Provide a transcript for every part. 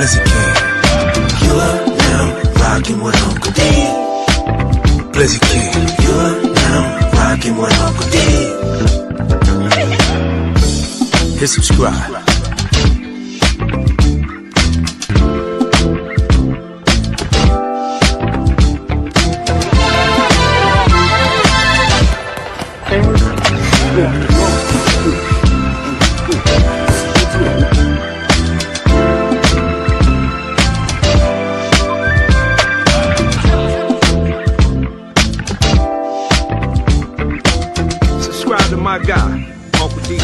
Blizzy King. You're now rocking with Uncle D. Blizzy King. You're now rocking with Uncle D. Hit subscribe. Subscribe to my guy, Uncle D.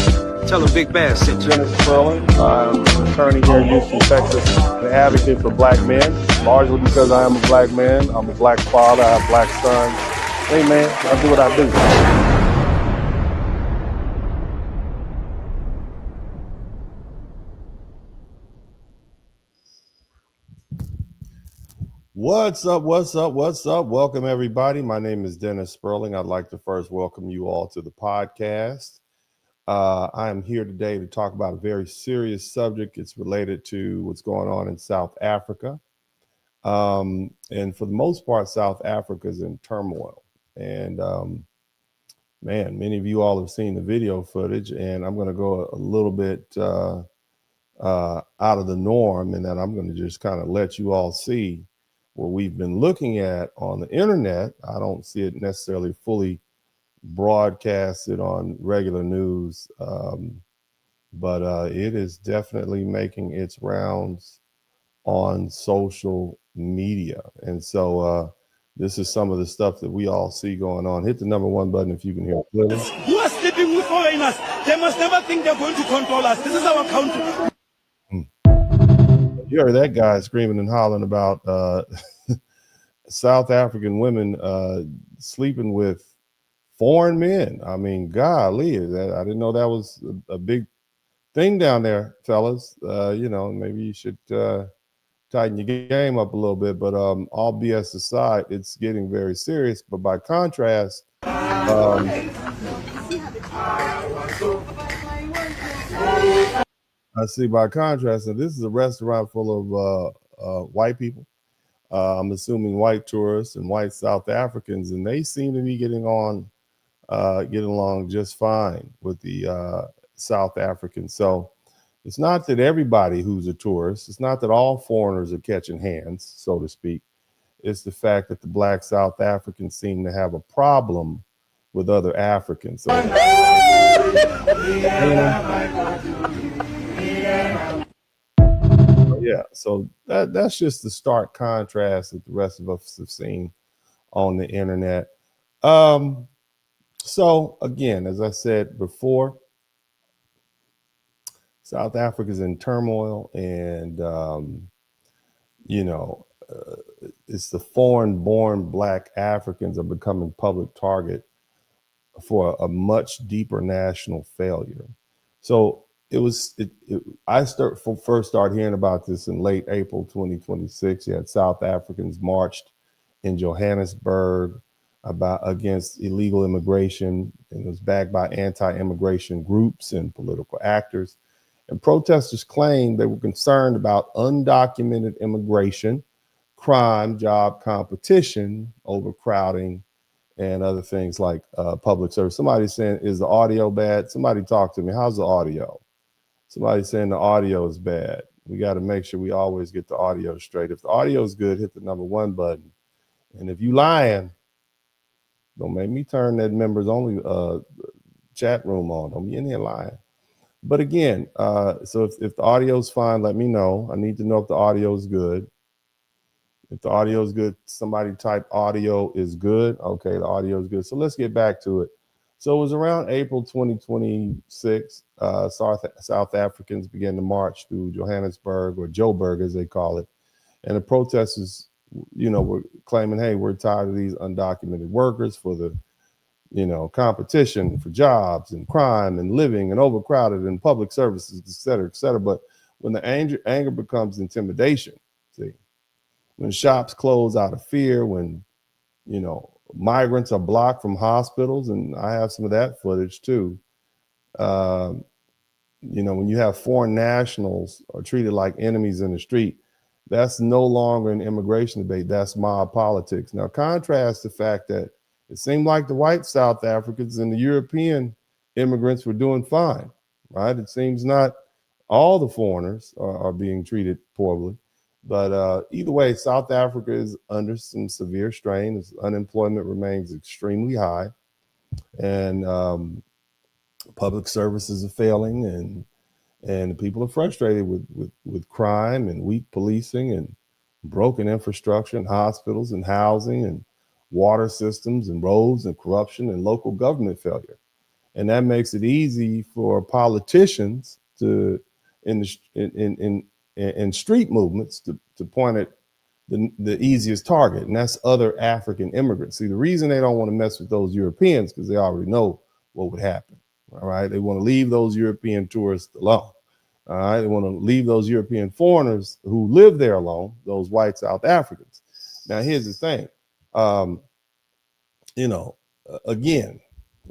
Tell him Big Bass sent you. Dennis Sterling. I'm an attorney here in Houston, Texas. An advocate for black men, largely because I am a black man. I'm a black father. I have black sons. Hey, man, I do what I do. What's up? What's up? What's up? Welcome, everybody. My name is Dennis Sperling. I'd like to first welcome you all to the podcast. I am here today to talk about a very serious subject. It's related to what's going on in South Africa. And for the most part, South Africa is in turmoil. And man, many of you all have seen the video footage, and I'm going to go a little bit out of the norm, and then I'm going to just kind of let you all see what we've been looking at on the internet. I don't see it necessarily fully broadcasted on regular news, but it is definitely making its rounds on social media. And so this is some of the stuff that we all see going on. Hit the number 1 button if you can hear clearly. Who are sleeping with foreigners? They must never think they're going to control us. This is our country. You heard that guy screaming and hollering about South African women sleeping with foreign men. I mean, golly, I didn't know that was a big thing down there, fellas. Maybe you should tighten your game up a little bit. But all BS aside, it's getting very serious. But by contrast, and this is a restaurant full of white people. I'm assuming white tourists and white South Africans, and they seem to be getting along just fine with the South Africans. So it's not that everybody who's a tourist, it's not that all foreigners are catching hands, so to speak. It's the fact that the black South Africans seem to have a problem with other Africans. So, yeah, so that's just the stark contrast that the rest of us have seen on the internet. So again, as I said before, South Africa is in turmoil, and it's the foreign-born black Africans are becoming public target for a much deeper national failure. So I first started hearing about this in late April 2026. You had South Africans marched in Johannesburg against illegal immigration, and it was backed by anti-immigration groups and political actors. And protesters claimed they were concerned about undocumented immigration, crime, job competition, overcrowding, and other things like public service. Somebody's saying, is the audio bad? Somebody talk to me. How's the audio? Somebody's saying the audio is bad. We got to make sure we always get the audio straight. If the audio is good, hit the number 1 button. And if you lying, don't make me turn that members only chat room on. Don't be in here lying. But again, so if the audio is fine, let me know. I need to know if the audio is good. If the audio is good, somebody type audio is good. Okay, the audio is good. So let's get back to it. So it was around April 2026, South Africans began to march through Johannesburg, or Joburg as they call it. And the protesters, were claiming, hey, we're tired of these undocumented workers for the, competition for jobs and crime and living and overcrowded and public services, et cetera, et cetera. But when the anger becomes intimidation, when shops close out of fear, when, migrants are blocked from hospitals, and I have some of that footage too. When you have foreign nationals are treated like enemies in the street, That's no longer an immigration debate. That's mob politics. Now, contrast the fact that it seemed like the white South Africans and the European immigrants were doing fine, right? It seems not all the foreigners are being treated poorly. But either way, South Africa is under some severe strain. Its unemployment remains extremely high, and public services are failing, and people are frustrated with crime and weak policing and broken infrastructure and hospitals and housing and water systems and roads and corruption and local government failure. And that makes it easy for politicians to in street movements to point at the easiest target, and that's other African immigrants. See, the reason they don't want to mess with those Europeans because they already know what would happen. All right, they want to leave those European tourists alone. All right, they want to leave those European foreigners who live there alone, those white South Africans. Now, here's the thing, again,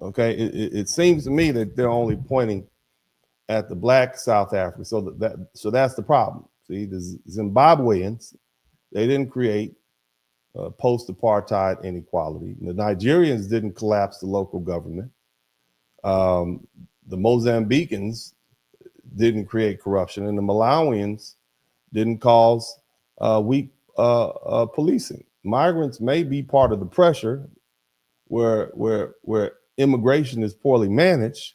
okay, it seems to me that they're only pointing at the black South Africa, so that's the problem. See, the Zimbabweans, they didn't create post-apartheid inequality. The Nigerians didn't collapse the local government. The Mozambicans didn't create corruption, and the Malawians didn't cause weak policing. Migrants may be part of the pressure where immigration is poorly managed.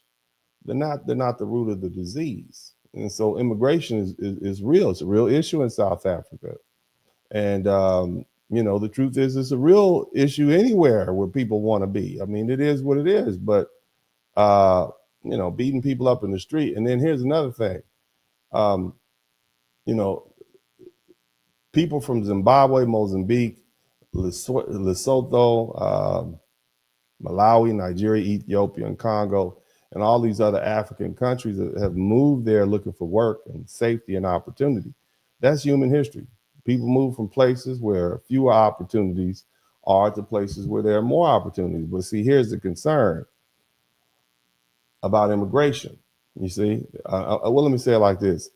They're not the root of the disease. And so immigration is real. It's a real issue in South Africa. And the truth is, it's a real issue anywhere where people want to be. I mean, it is what it is. But beating people up in the street. And then here's another thing. People from Zimbabwe, Mozambique, Lesotho, Malawi, Nigeria, Ethiopia, and Congo, and all these other African countries that have moved there looking for work and safety and opportunity. That's human history. People move from places where fewer opportunities are to places where there are more opportunities. But see, here's the concern about immigration. You see, let me say it like this.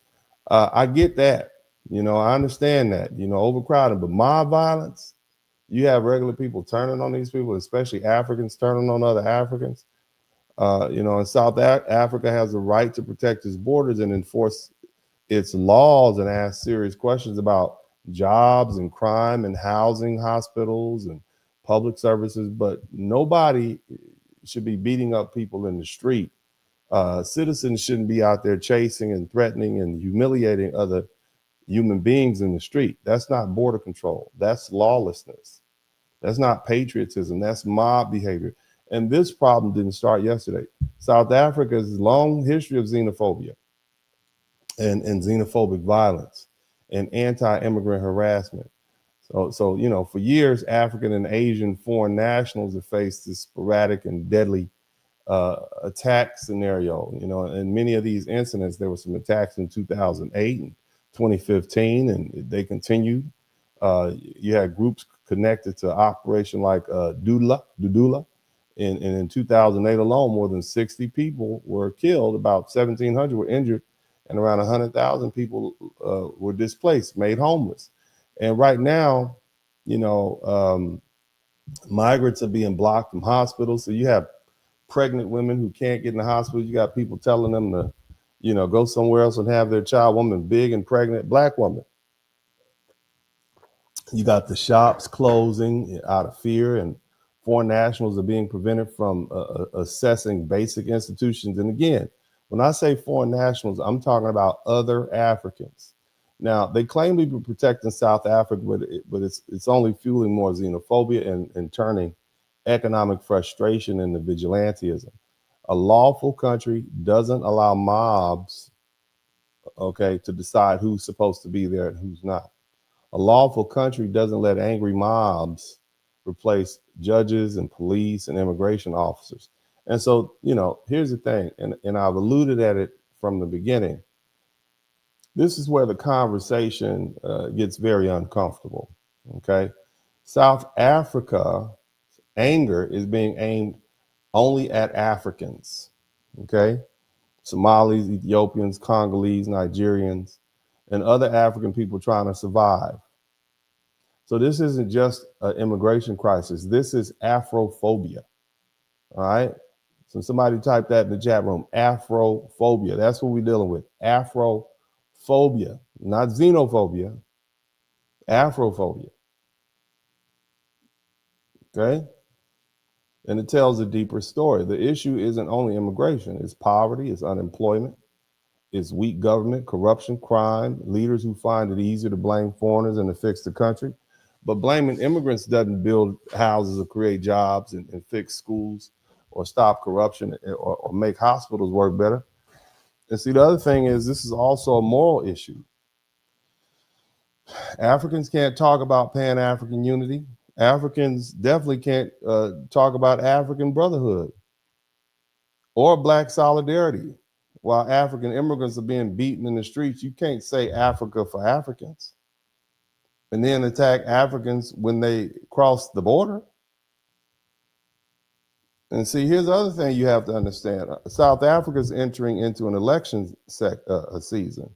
I get that, I understand that, overcrowding, but mob violence, you have regular people turning on these people, especially Africans turning on other Africans. And South Africa has the right to protect its borders and enforce its laws and ask serious questions about jobs and crime and housing, hospitals and public services, but nobody should be beating up people in the street. Citizens shouldn't be out there chasing and threatening and humiliating other human beings in the street. That's not border control. That's lawlessness. That's not patriotism. That's mob behavior. And this problem didn't start yesterday. South Africa's long history of xenophobia and xenophobic violence and anti-immigrant harassment. So for years, African and Asian foreign nationals have faced this sporadic and deadly attack scenario. In many of these incidents, there were some attacks in 2008 and 2015, and they continued. You had groups connected to operation like Dudula. And in 2008 alone, more than 60 people were killed, about 1,700 were injured, and around 100,000 people were displaced, made homeless. And right now, migrants are being blocked from hospitals. So you have pregnant women who can't get in the hospital. You got people telling them to, go somewhere else and have their child. Woman, big and pregnant, black woman. You got the shops closing out of fear, and foreign nationals are being prevented from assessing basic institutions. And again, when I say foreign nationals, I'm talking about other Africans. Now, they claim to be protecting South Africa, but it's only fueling more xenophobia and turning economic frustration into vigilantism. A lawful country doesn't allow mobs, to decide who's supposed to be there and who's not. A lawful country doesn't let angry mobs replace judges and police and immigration officers. And so, here's the thing, and I've alluded at it from the beginning. This is where the conversation gets very uncomfortable, okay? South Africa anger is being aimed only at Africans, okay? Somalis, Ethiopians, Congolese, Nigerians. and other African people trying to survive. So this isn't just an immigration crisis. This is Afrophobia. All right. So somebody type that in the chat room. Afrophobia. That's what we're dealing with. Afrophobia, not xenophobia. Afrophobia. Okay. And it tells a deeper story. The issue isn't only immigration, it's poverty, it's unemployment, it's weak government, corruption, crime, leaders who find it easier to blame foreigners than to fix the country. But blaming immigrants doesn't build houses or create jobs and fix schools or stop corruption or make hospitals work better. And see, the other thing is this is also a moral issue. Africans can't talk about Pan-African unity. Africans definitely can't talk about African brotherhood or Black solidarity. While African immigrants are being beaten in the streets, you can't say Africa for Africans and then attack Africans when they cross the border. And see, here's the other thing you have to understand. South Africa is entering into an election season.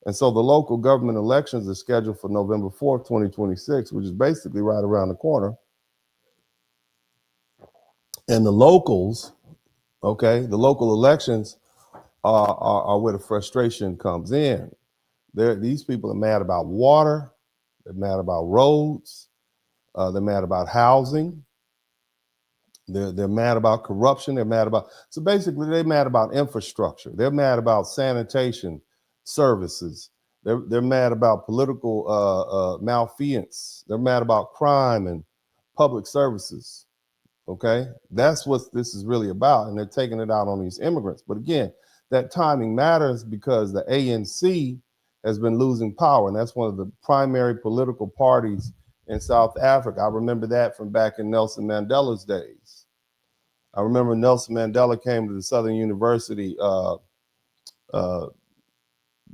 And so the local government elections are scheduled for November 4th, 2026, which is basically right around the corner. And the locals, okay, the local elections are where the frustration comes in. These people are mad about water, they're mad about roads, they're mad about housing, they're mad about corruption, so basically they're mad about infrastructure, they're mad about sanitation services, they're mad about political malfeasance, they're mad about crime and public services. Okay, that's what this is really about, and they're taking it out on these immigrants. But again, that timing matters because the ANC has been losing power, and that's one of the primary political parties in South Africa. I remember that from back in Nelson Mandela's days. I remember Nelson Mandela came to the Southern University.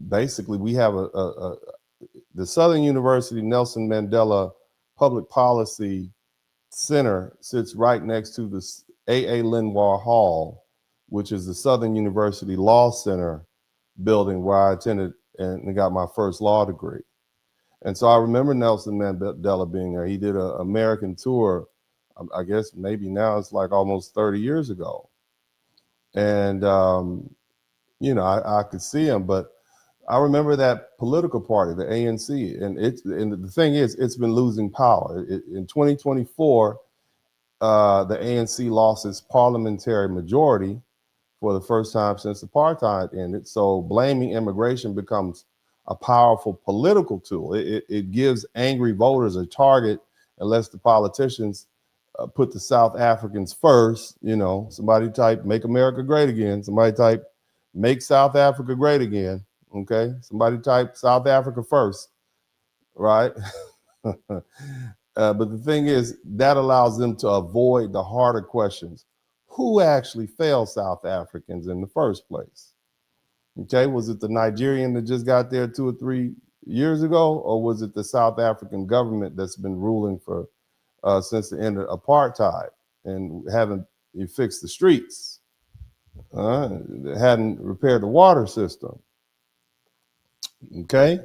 Basically, we have the Southern University Nelson Mandela Public Policy Center sits right next to the A.A. Lenoir Hall, which is the Southern University Law Center building where I attended and got my first law degree. And so I remember Nelson Mandela being there. He did an American tour, I guess maybe now it's like almost 30 years ago. And, you know, I could see him, but I remember that political party, the ANC, and the thing is, it's been losing power. In 2024, the ANC lost its parliamentary majority for the first time since apartheid ended. So blaming immigration becomes a powerful political tool. It gives angry voters a target unless the politicians put the South Africans first. You know, somebody type "Make America Great Again." Somebody type "Make South Africa Great Again." Okay, somebody type South Africa first, right? But the thing is, that allows them to avoid the harder questions. Who actually failed South Africans in the first place? Okay, was it the Nigerian that just got there 2 or 3 years ago, or was it the South African government that's been ruling for since the end of apartheid and haven't fixed the streets, hadn't repaired the water system? Okay,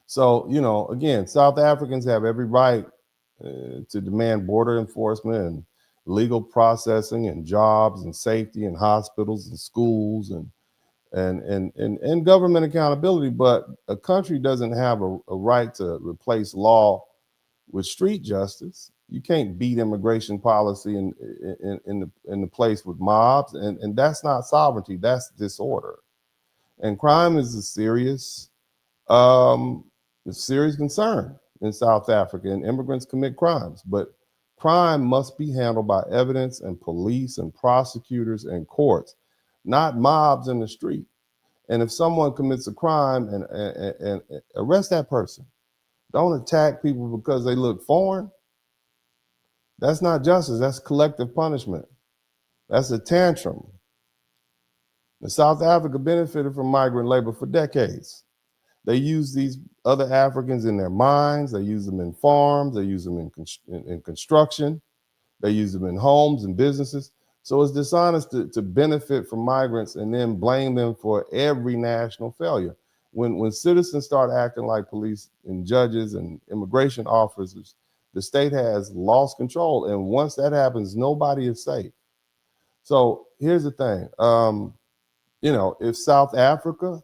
so, you know, again, South Africans have every right to demand border enforcement and legal processing and jobs and safety and hospitals and schools and government accountability. But a country doesn't have a right to replace law with street justice. You can't beat immigration policy in the place with mobs, and that's not sovereignty, that's disorder. And crime is a serious concern in South Africa, and immigrants commit crimes, but crime must be handled by evidence and police and prosecutors and courts, not mobs in the street. And if someone commits a crime and arrest that person, don't attack people because they look foreign. That's not justice, that's collective punishment. That's a tantrum. And South Africa benefited from migrant labor for decades. They use these other Africans in their mines, they use them in farms, they use them in construction, they use them in homes and businesses. So it's dishonest to benefit from migrants and then blame them for every national failure. when citizens start acting like police and judges and immigration officers, the state has lost control. And once that happens, nobody is safe. So here's the thing. If South Africa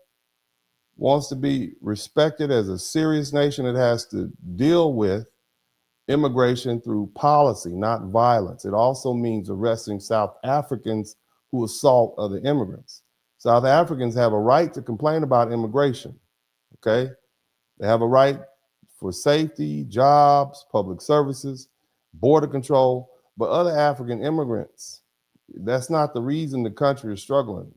wants to be respected as a serious nation, it has to deal with immigration through policy, not violence. It also means arresting South Africans who assault other immigrants. South Africans have a right to complain about immigration, okay? They have a right for safety, jobs, public services, border control, but other African immigrants, that's not the reason the country is struggling.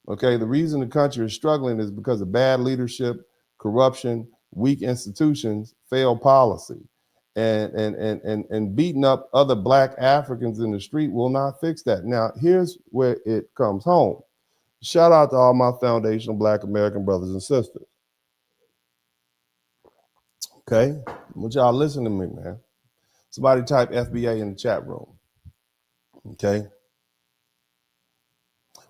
Okay, the reason the country is struggling is because of bad leadership, corruption, weak institutions, failed policy. And beating up other Black Africans in the street will not fix that. Now, here's where it comes home. Shout out to all my foundational Black American brothers and sisters. Okay, I want y'all listen to me, man. Somebody type FBA in the chat room. Okay.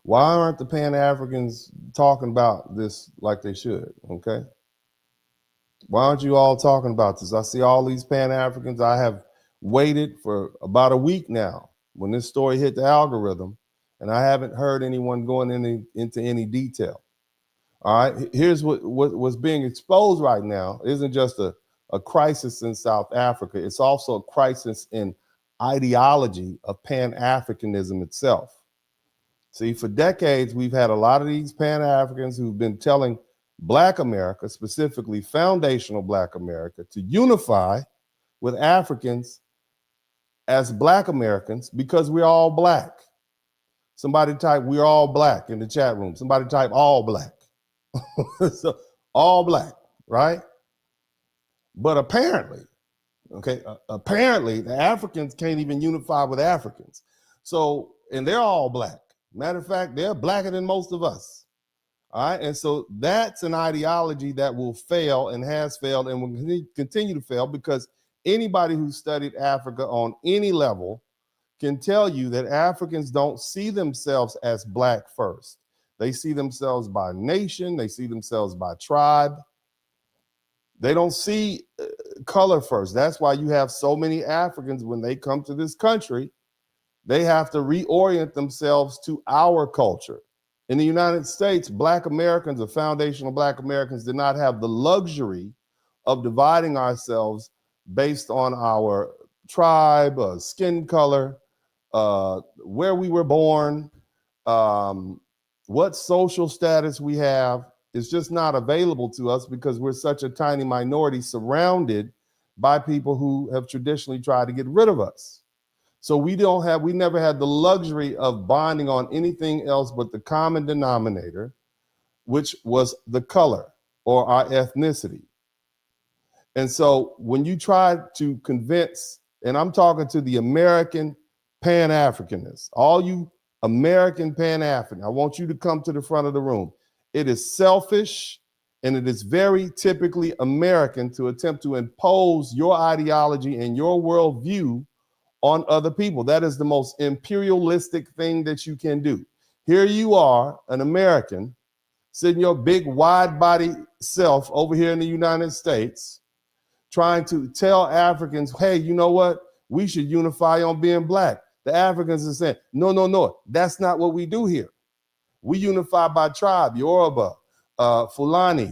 Why aren't the Pan-Africans talking about this like they should? Okay. Why aren't you all talking about this? I see all these Pan-Africans. I have waited for about a week now when this story hit the algorithm, and I haven't heard anyone going into any detail. All right, here's what's being exposed right now. It isn't just a crisis in South Africa. It's also a crisis in ideology of Pan-Africanism itself. See, for decades, we've had a lot of these Pan-Africans who've been telling Black America, specifically foundational Black America, to unify with Africans as Black Americans because we're all Black. Somebody type, we're all Black in the chat room. Somebody type, all Black. So, all Black, right? But apparently, apparently the Africans can't even unify with Africans. So, and they're all Black. Matter of fact, they're Blacker than most of us. All right. And so that's an ideology that will fail and has failed and will continue to fail, because anybody who studied Africa on any level can tell you that Africans don't see themselves as Black first. They see themselves by nation. They see themselves by tribe. They don't see color first. That's why you have so many Africans, when they come to this country, they have to reorient themselves to our culture. In the United States, Black Americans or foundational Black Americans did not have the luxury of dividing ourselves based on our tribe, skin color, where we were born, what social status we have. Is just not available to us because we're such a tiny minority surrounded by people who have traditionally tried to get rid of us. So we never had the luxury of bonding on anything else but the common denominator, which was the color or our ethnicity. And so when you try to convince, and I'm talking to the American Pan-Africanists, all you American Pan-African, I want you to come to the front of the room. It is selfish and it is very typically American to attempt to impose your ideology and your worldview on other people. That is the most imperialistic thing that you can do. Here you are, an American, sitting your big wide body self over here in the United States, trying to tell Africans, hey, you know what? We should unify on being Black. The Africans are saying, no, that's not what we do here. We unify by tribe, Yoruba, Fulani,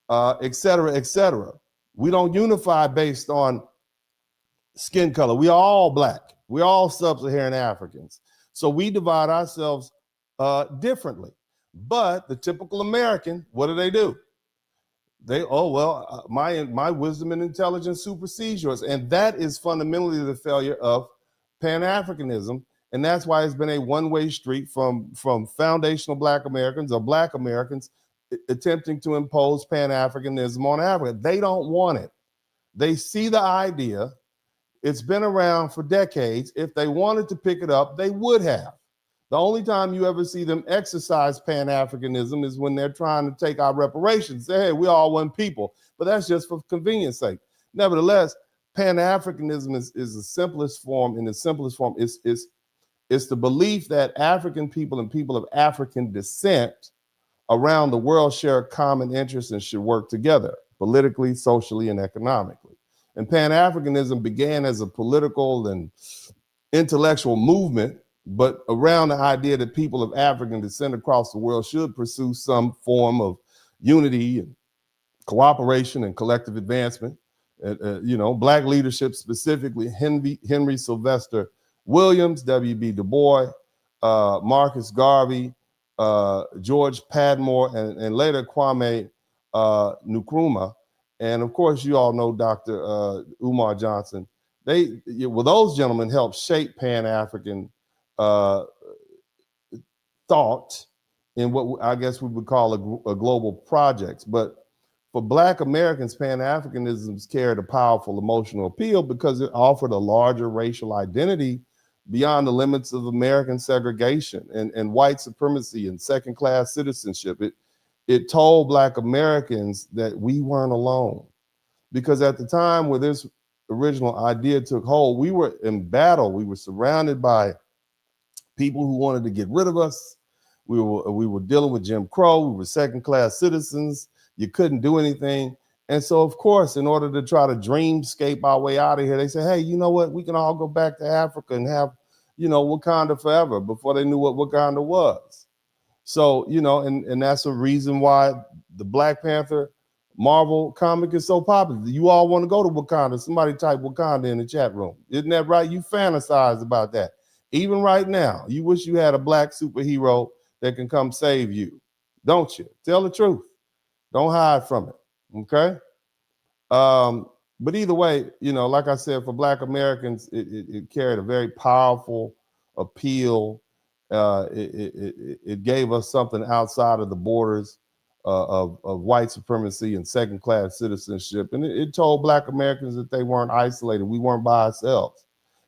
et cetera, et cetera. We don't unify based on skin color. We are all Black. We're all sub-Saharan Africans. So we divide ourselves differently. But the typical American, what do? My wisdom and intelligence supersedes yours. And that is fundamentally the failure of Pan-Africanism. And that's why it's been a one-way street from foundational Black Americans or Black Americans attempting to impose Pan-Africanism on Africa. They don't want it. They see the idea. It's been around for decades. If they wanted to pick it up, they would have. The only time you ever see them exercise Pan-Africanism is when they're trying to take our reparations. Say, hey, we all one people. But that's just for convenience sake. Nevertheless, Pan-Africanism is the simplest form. In the simplest form, it's the belief that African people and people of African descent around the world share common interests and should work together politically, socially, and economically. And Pan-Africanism began as a political and intellectual movement, but around the idea that people of African descent across the world should pursue some form of unity and cooperation and collective advancement. Black leadership, specifically Henry Sylvester Williams, W.B. Du Bois, Marcus Garvey, George Padmore, and later Kwame Nkrumah. And of course, you all know Dr. Umar Johnson. Those gentlemen helped shape Pan-African thought in what I guess we would call a global project. But for Black Americans, Pan-Africanism carried a powerful emotional appeal because it offered a larger racial identity beyond the limits of American segregation and white supremacy and second-class citizenship. It told Black Americans that we weren't alone. Because at the time where this original idea took hold, we were in battle. We were surrounded by people who wanted to get rid of us. We were dealing with Jim Crow. We were second-class citizens. You couldn't do anything. And so, of course, in order to try to dreamscape our way out of here, they said, hey, you know what? We can all go back to Africa and have, Wakanda forever, before they knew what Wakanda was. So, and that's a reason why the Black Panther Marvel comic is so popular. You all want to go to Wakanda. Somebody type Wakanda in the chat room. Isn't that right? You fantasize about that. Even right now, you wish you had a Black superhero that can come save you, don't you? Tell the truth. Don't hide from it, okay? But either way, like I said, for Black Americans, it carried a very powerful appeal. It gave us something outside of the borders of white supremacy and second-class citizenship. And it told Black Americans that they weren't isolated. We weren't by ourselves.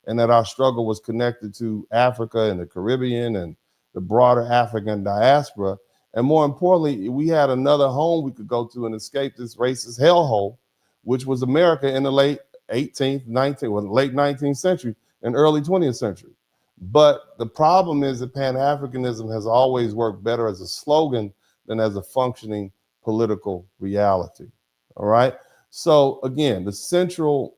And that our struggle was connected to Africa and the Caribbean and the broader African diaspora. And more importantly, we had another home we could go to and escape this racist hellhole, which was America in the late 19th century and early 20th century. But the problem is that Pan-Africanism has always worked better as a slogan than as a functioning political reality, all right? So again, the central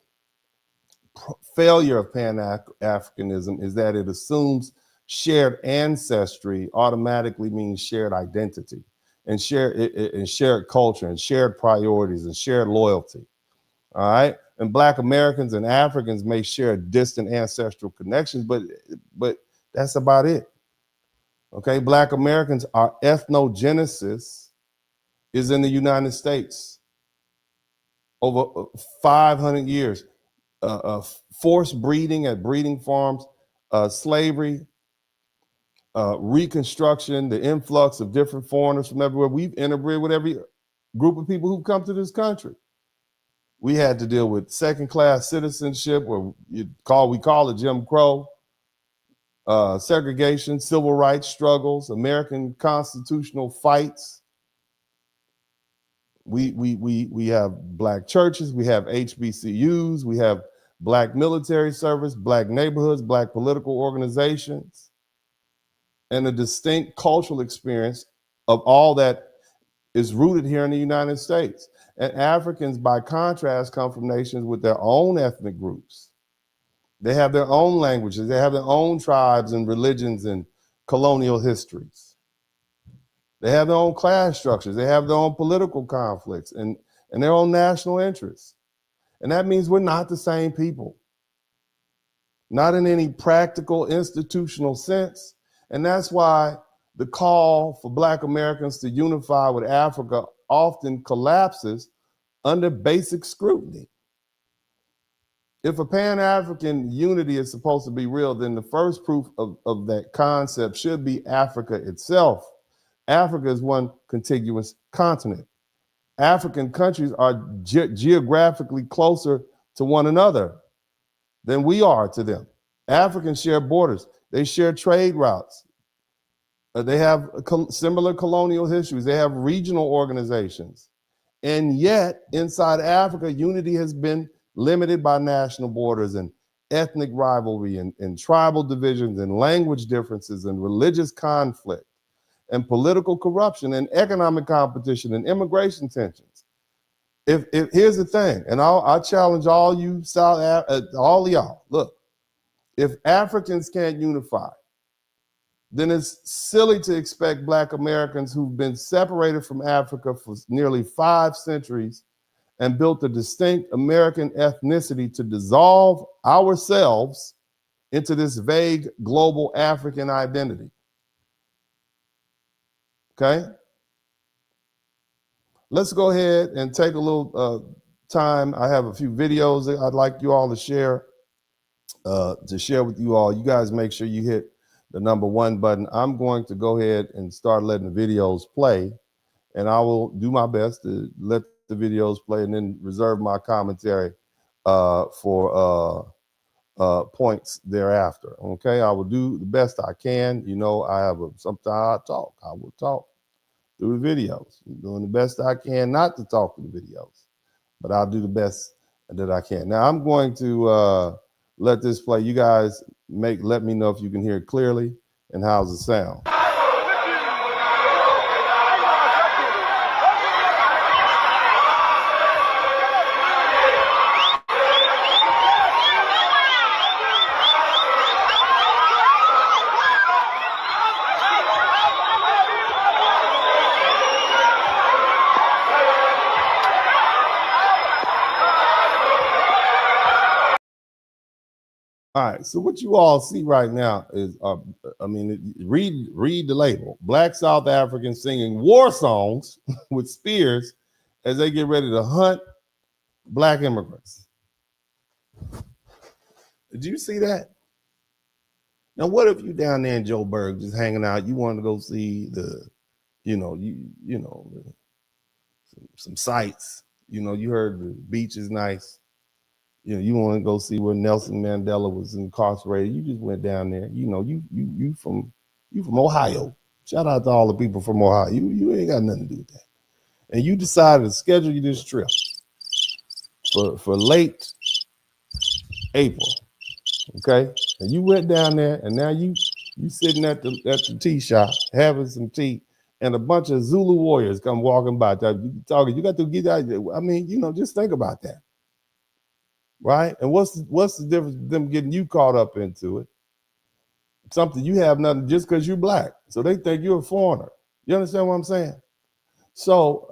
failure of Pan-Africanism is that it assumes shared ancestry automatically means shared identity and shared culture and shared priorities and shared loyalty, all right? And Black Americans and Africans may share distant ancestral connections, but that's about it, okay? Black Americans, our ethnogenesis is in the United States over 500 years. Forced breeding at breeding farms, slavery, Reconstruction, the influx of different foreigners from everywhere. We've interbred with every group of people who've come to this country. We had to deal with second-class citizenship, or we call it Jim Crow, segregation, civil rights struggles, American constitutional fights. We have Black churches, we have HBCUs, we have Black military service, Black neighborhoods, Black political organizations, and a distinct cultural experience of all that is rooted here in the United States. And Africans, by contrast, come from nations with their own ethnic groups. They have their own languages, they have their own tribes and religions and colonial histories. They have their own class structures, they have their own political conflicts and their own national interests. And that means we're not the same people, not in any practical institutional sense. And that's why the call for Black Americans to unify with Africa often collapses under basic scrutiny. If a Pan-African unity is supposed to be real, then the first proof of that concept should be Africa itself. Africa is one contiguous continent. African countries are geographically closer to one another than we are to them. Africans share borders. They share trade routes. They have similar colonial histories. They have regional organizations. And yet, inside Africa, unity has been limited by national borders and ethnic rivalry and tribal divisions and language differences and religious conflict. and political corruption and economic competition and immigration tensions. If here's the thing, and I challenge all you all of y'all, look, if Africans can't unify, then it's silly to expect Black Americans who've been separated from Africa for nearly 5 centuries and built a distinct American ethnicity to dissolve ourselves into this vague global African identity. Okay? Let's go ahead and take a little time. I have a few videos that I'd like you all to share with you all. You guys make sure you hit the #1 button. I'm going to go ahead and start letting the videos play, and I will do my best to let the videos play and then reserve my commentary for points thereafter. Okay, I will do the best I can. You know, I have sometimes I talk. I will talk through the videos. I'm doing the best I can not to talk through the videos, but I'll do the best that I can. Now I'm going to let this play. You guys let me know if you can hear it clearly and how's it sound. All right, so what you all see right now is, read the label. Black South Africans singing war songs with spears as they get ready to hunt Black immigrants. Did you see that? Now, what if you down there in Joburg just hanging out? You want to go see some sights. You know, you heard the beach is nice. You know, you want to go see where Nelson Mandela was incarcerated. You just went down there. You know, you from Ohio. Shout out to all the people from Ohio. You ain't got nothing to do with that. And you decided to schedule you this trip for late April. Okay? And you went down there, and now you sitting at the tea shop having some tea, and a bunch of Zulu warriors come walking by. You got to get out. I mean, you know, just think about that. Right? And what's the difference with them getting you caught up into it? Something you have nothing just because you're Black. So they think you're a foreigner. You understand what I'm saying? So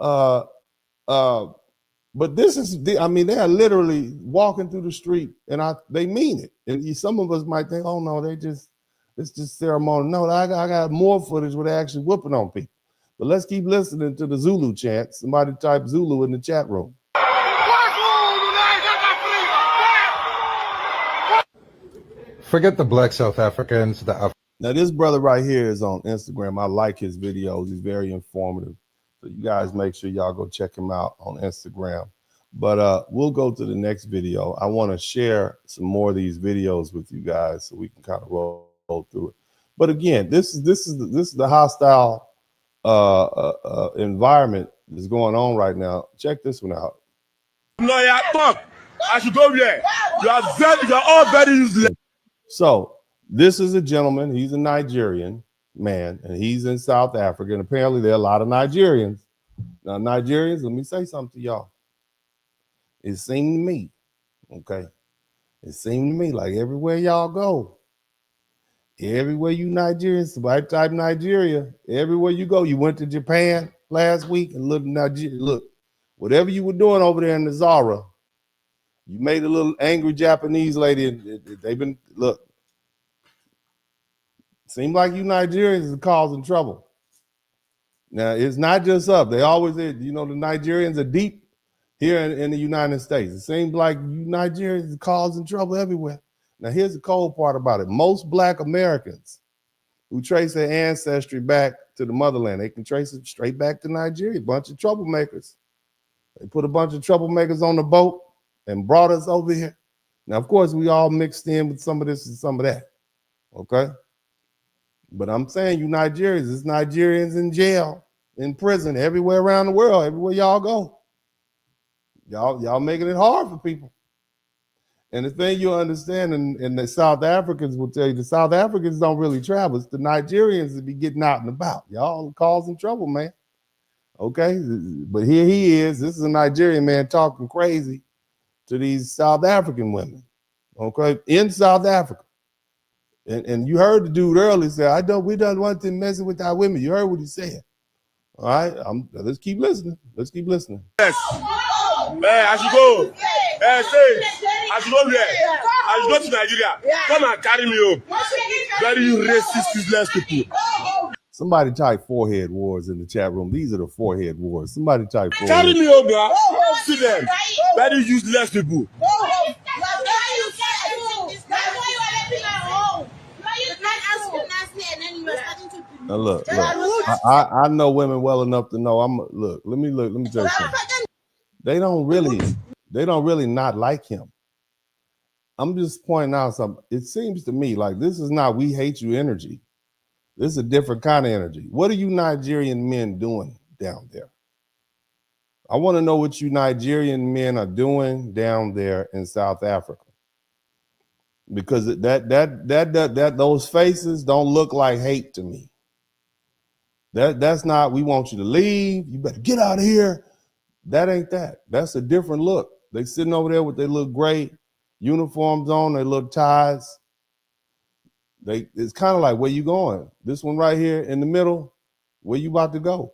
but this is they are literally walking through the street, and they mean it. And some of us might think, oh no, it's just ceremonial. No, I got more footage where they actually whooping on people. But let's keep listening to the Zulu chant. Somebody type Zulu in the chat room. Forget the Black South Africans. Now, this brother right here is on Instagram. I like his videos. He's very informative. So you guys make sure y'all go check him out on Instagram. But we'll go to the next video. I want to share some more of these videos with you guys so we can kind of roll through it. But again, this is the hostile environment that's going on right now. Check this one out. Lawyer, talk. I should go here. You are all very useless. So this is a gentleman. He's a Nigerian man, and he's in South Africa. And apparently there are a lot of Nigerians. Now, Nigerians, let me say something to y'all. It seemed to me, okay, it seemed to me like everywhere y'all go, everywhere you Nigerians, white type Nigeria, everywhere you go, you went to Japan last week and look, whatever you were doing over there in the Zara, you made a little angry Japanese lady, and they've been, look, seems like you Nigerians are causing trouble. Now, it's not just up. They always, you know, the Nigerians are deep here in the United States. It seems like you Nigerians are causing trouble everywhere. Now, here's the cold part about it. Most Black Americans who trace their ancestry back to the motherland, they can trace it straight back to Nigeria. A bunch of troublemakers. They put a bunch of troublemakers on the boat and brought us over here. Now, of course, we all mixed in with some of this and some of that, okay? But I'm saying you Nigerians, it's Nigerians in jail, in prison, everywhere around the world, everywhere y'all go. Y'all making it hard for people. And the thing you understand, and the South Africans will tell you, the South Africans don't really travel. It's the Nigerians that be getting out and about. Y'all causing trouble, man. Okay? But here he is. This is a Nigerian man talking crazy to these South African women, okay, in South Africa. And you heard the dude earlier say, we don't want them messing with our women. You heard what he said. All right, let's keep listening. Let's keep listening. Yes. I should go. I should go there. I should go to Nigeria. Come and carry me home. Very racist, useless people. Somebody type forehead wars in the chat room. These are the forehead wars. Somebody type forehead. Carry me home, girl. See them. Very useless people. Now look. I know women well enough to know. Let me tell you something. They don't really not like him. I'm just pointing out something. It seems to me like this is not we hate you energy. This is a different kind of energy. What are you Nigerian men doing down there? I want to know what you Nigerian men are doing down there in South Africa. Because those faces don't look like hate to me. That's not, we want you to leave, you better get out of here. That ain't that. That's a different look. They sitting over there with their little gray uniforms on, their little ties. It's kind of like, where you going? This one right here in the middle, where you about to go?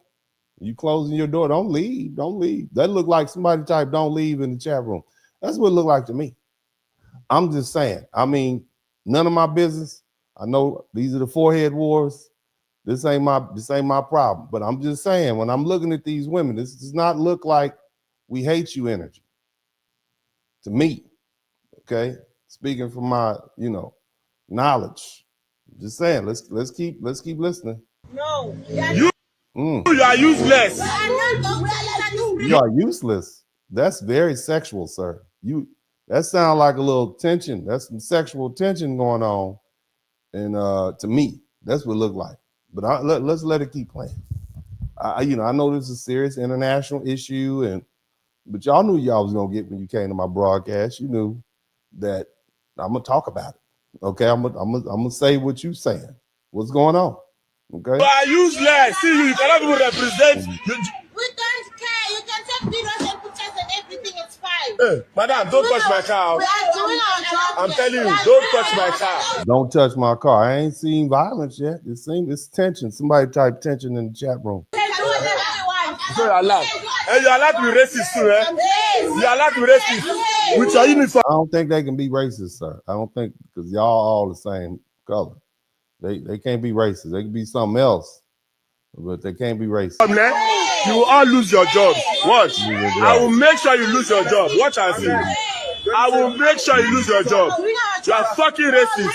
You closing your door, don't leave. That look like somebody type don't leave in the chat room. That's what it looked like to me. I'm just saying, I mean, none of my business. I know these are the forehead wars. This ain't my problem. But I'm just saying, when I'm looking at these women, this does not look like we hate you energy. To me, okay? Speaking from my, knowledge. Just saying, let's keep listening. No. You are useless. You are useless. That's very sexual, sir. That sounds like a little tension. That's some sexual tension going on. And to me, that's what it looked like. But let's let it keep playing. I know this is a serious international issue, but y'all knew y'all was gonna get when you came to my broadcast. You knew that I'm gonna talk about it. Okay, I'm gonna say what you saying. What's going on? Okay. You are useless. See, you cannot even represent. We don't care. You can take videos and pictures and everything. It's fine. Hey, madam, don't touch my car. We are doing our job. I'm telling you, don't touch my car. Don't touch my car. I ain't seen violence yet. It's tension. Somebody type tension in the chat room. So you're allowed. Hey, you're allowed to be racist too, eh? You're allowed to be racist with your uniform. I don't think they can be racist, sir. I don't think, because y'all all the same color. They can't be racist. They can be something else, but they can't be racist. You will all lose your job. Watch. I will make sure you lose your job. Watch and see. I will make sure you lose your job. You are fucking racist.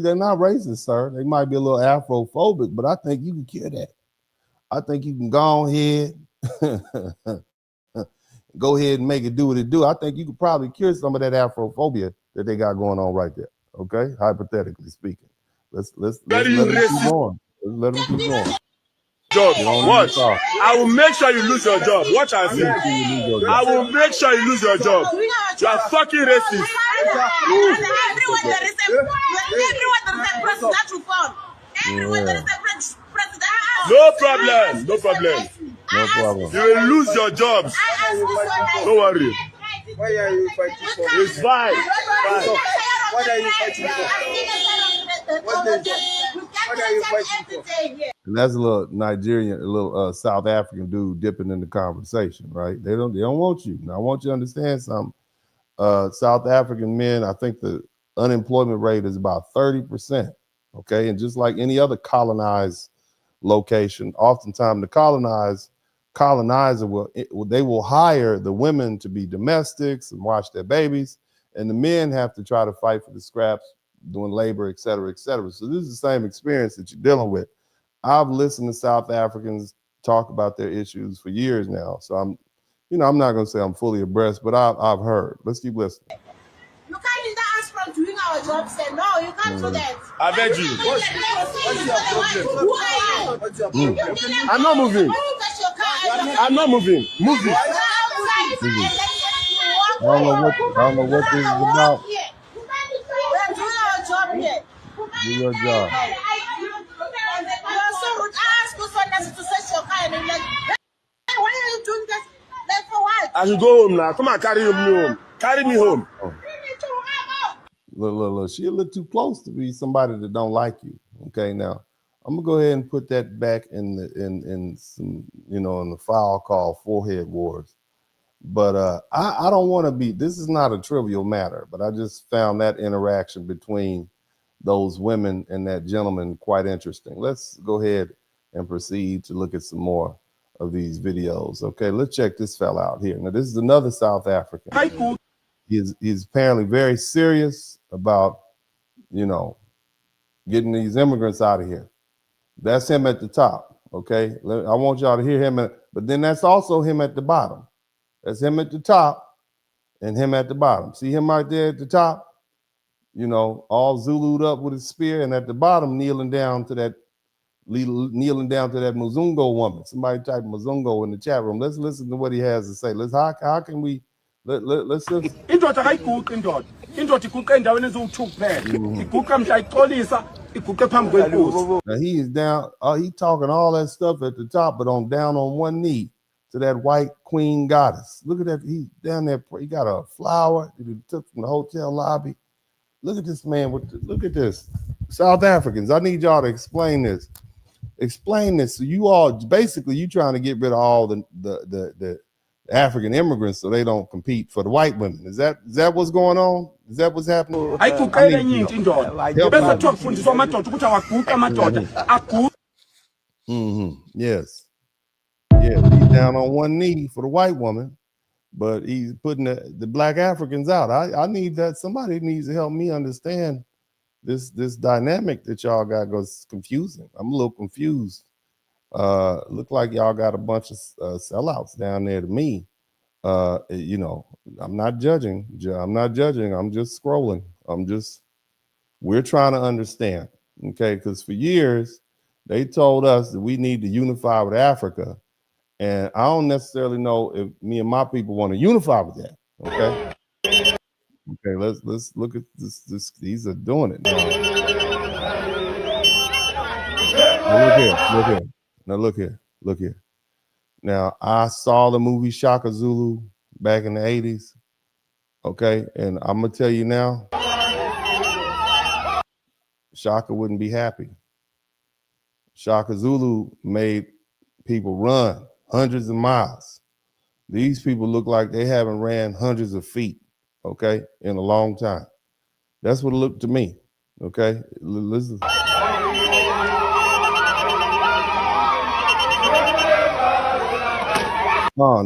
They're not racist, sir. They might be a little Afrophobic, but I think you can cure that. I think you can go ahead, and make it do what it do. I think you could probably cure some of that Afrophobia that they got going on right there. Okay, hypothetically speaking. Let's let them keep going. Let them keep going. Job. Watch. I will make sure you lose your job. Watch and see. I will make sure you lose your job. You are fucking racist. Everywhere there is a president reform. Everywhere there is a president. No problem. You will lose your jobs. Don't worry. Why are you fighting for? It's fine. What are you fighting for? What are you fighting for? And that's a little Nigerian, a little South African dude dipping in the conversation, right? They don't want you. Now I want you to understand something. South African men, I think the unemployment rate is about 30%. Okay, and just like any other colonized location, oftentimes the colonizer will hire the women to be domestics and watch their babies, and the men have to try to fight for the scraps, doing labor, et cetera, et cetera. So this is the same experience that you're dealing with. I've listened to South Africans talk about their issues for years now. So I'm not going to say I'm fully abreast, but I've heard. Let's keep listening. You can't hinder us from doing our jobs. No, you can't do that. I beg you. What's your problem? I'm not moving. I'm not moving. Move it. don't know what this is about. We're doing our job here. Do your job. You are so rude. I asked you for us to search your car and you're like, hey, why are you doing this? Like for what? I should go home now. Come and carry me home. Carry me home. Look. She a little too close to be somebody that don't like you. Okay, now I'm gonna go ahead and put that back in some, in the file called Forehead Wars. But I don't want to be. This is not a trivial matter, but I just found that interaction between those women and that gentleman quite interesting. Let's go ahead and proceed to look at some more of these videos. Okay, let's check this fella out here. Now, this is another South African. He's apparently very serious about, getting these immigrants out of here. That's him at the top. Okay, I want y'all to hear him, but then that's also him at the bottom. That's him at the top and him at the bottom. See him right there at the top? All Zulu'd up with his spear, and at the bottom, kneeling down to that Muzungo woman. Somebody type Muzungo in the chat room. Let's listen to what he has to say. How can we let's listen. Indoda ayiguqi indoda. Indoda iguqa endaweni eziwu-2 kuphela. Iguqa mhla ixolisa, iguqe phambi kwenkosi. Now he is down, he talking all that stuff at the top, but down on one knee to that white queen goddess. Look at that. He's down there. He got a flower that he took from the hotel lobby. Look at this man. Look at this. South Africans, I need y'all to explain this. Explain this. So you all, basically, you trying to get rid of all the African immigrants so they don't compete for the white women. Is that what's going on? Is that what's happening? Ayiguqele enye into indoda. Bese kuthiwa kufundiswa amadoda ukuthi awaguqe amadoda. Aguqe. Yes. Yeah, he's down on one knee for the white woman, but he's putting the black Africans out. I need that. Somebody needs to help me understand this dynamic that y'all got. Goes confusing. I'm a little confused. Look like y'all got a bunch of sellouts down there to me. I'm not judging. I'm just scrolling. We're trying to understand. Okay, because for years they told us that we need to unify with Africa. And I don't necessarily know if me and my people want to unify with that. Okay. Okay, let's look at this. These are doing it now. Now look here. Now I saw the movie Shaka Zulu back in the 80s. Okay, and I'm gonna tell you now, Shaka wouldn't be happy. Shaka Zulu made people run hundreds of miles. These people look like they haven't ran hundreds of feet, okay, in a long time. That's what it looked to me, okay? Listen. No.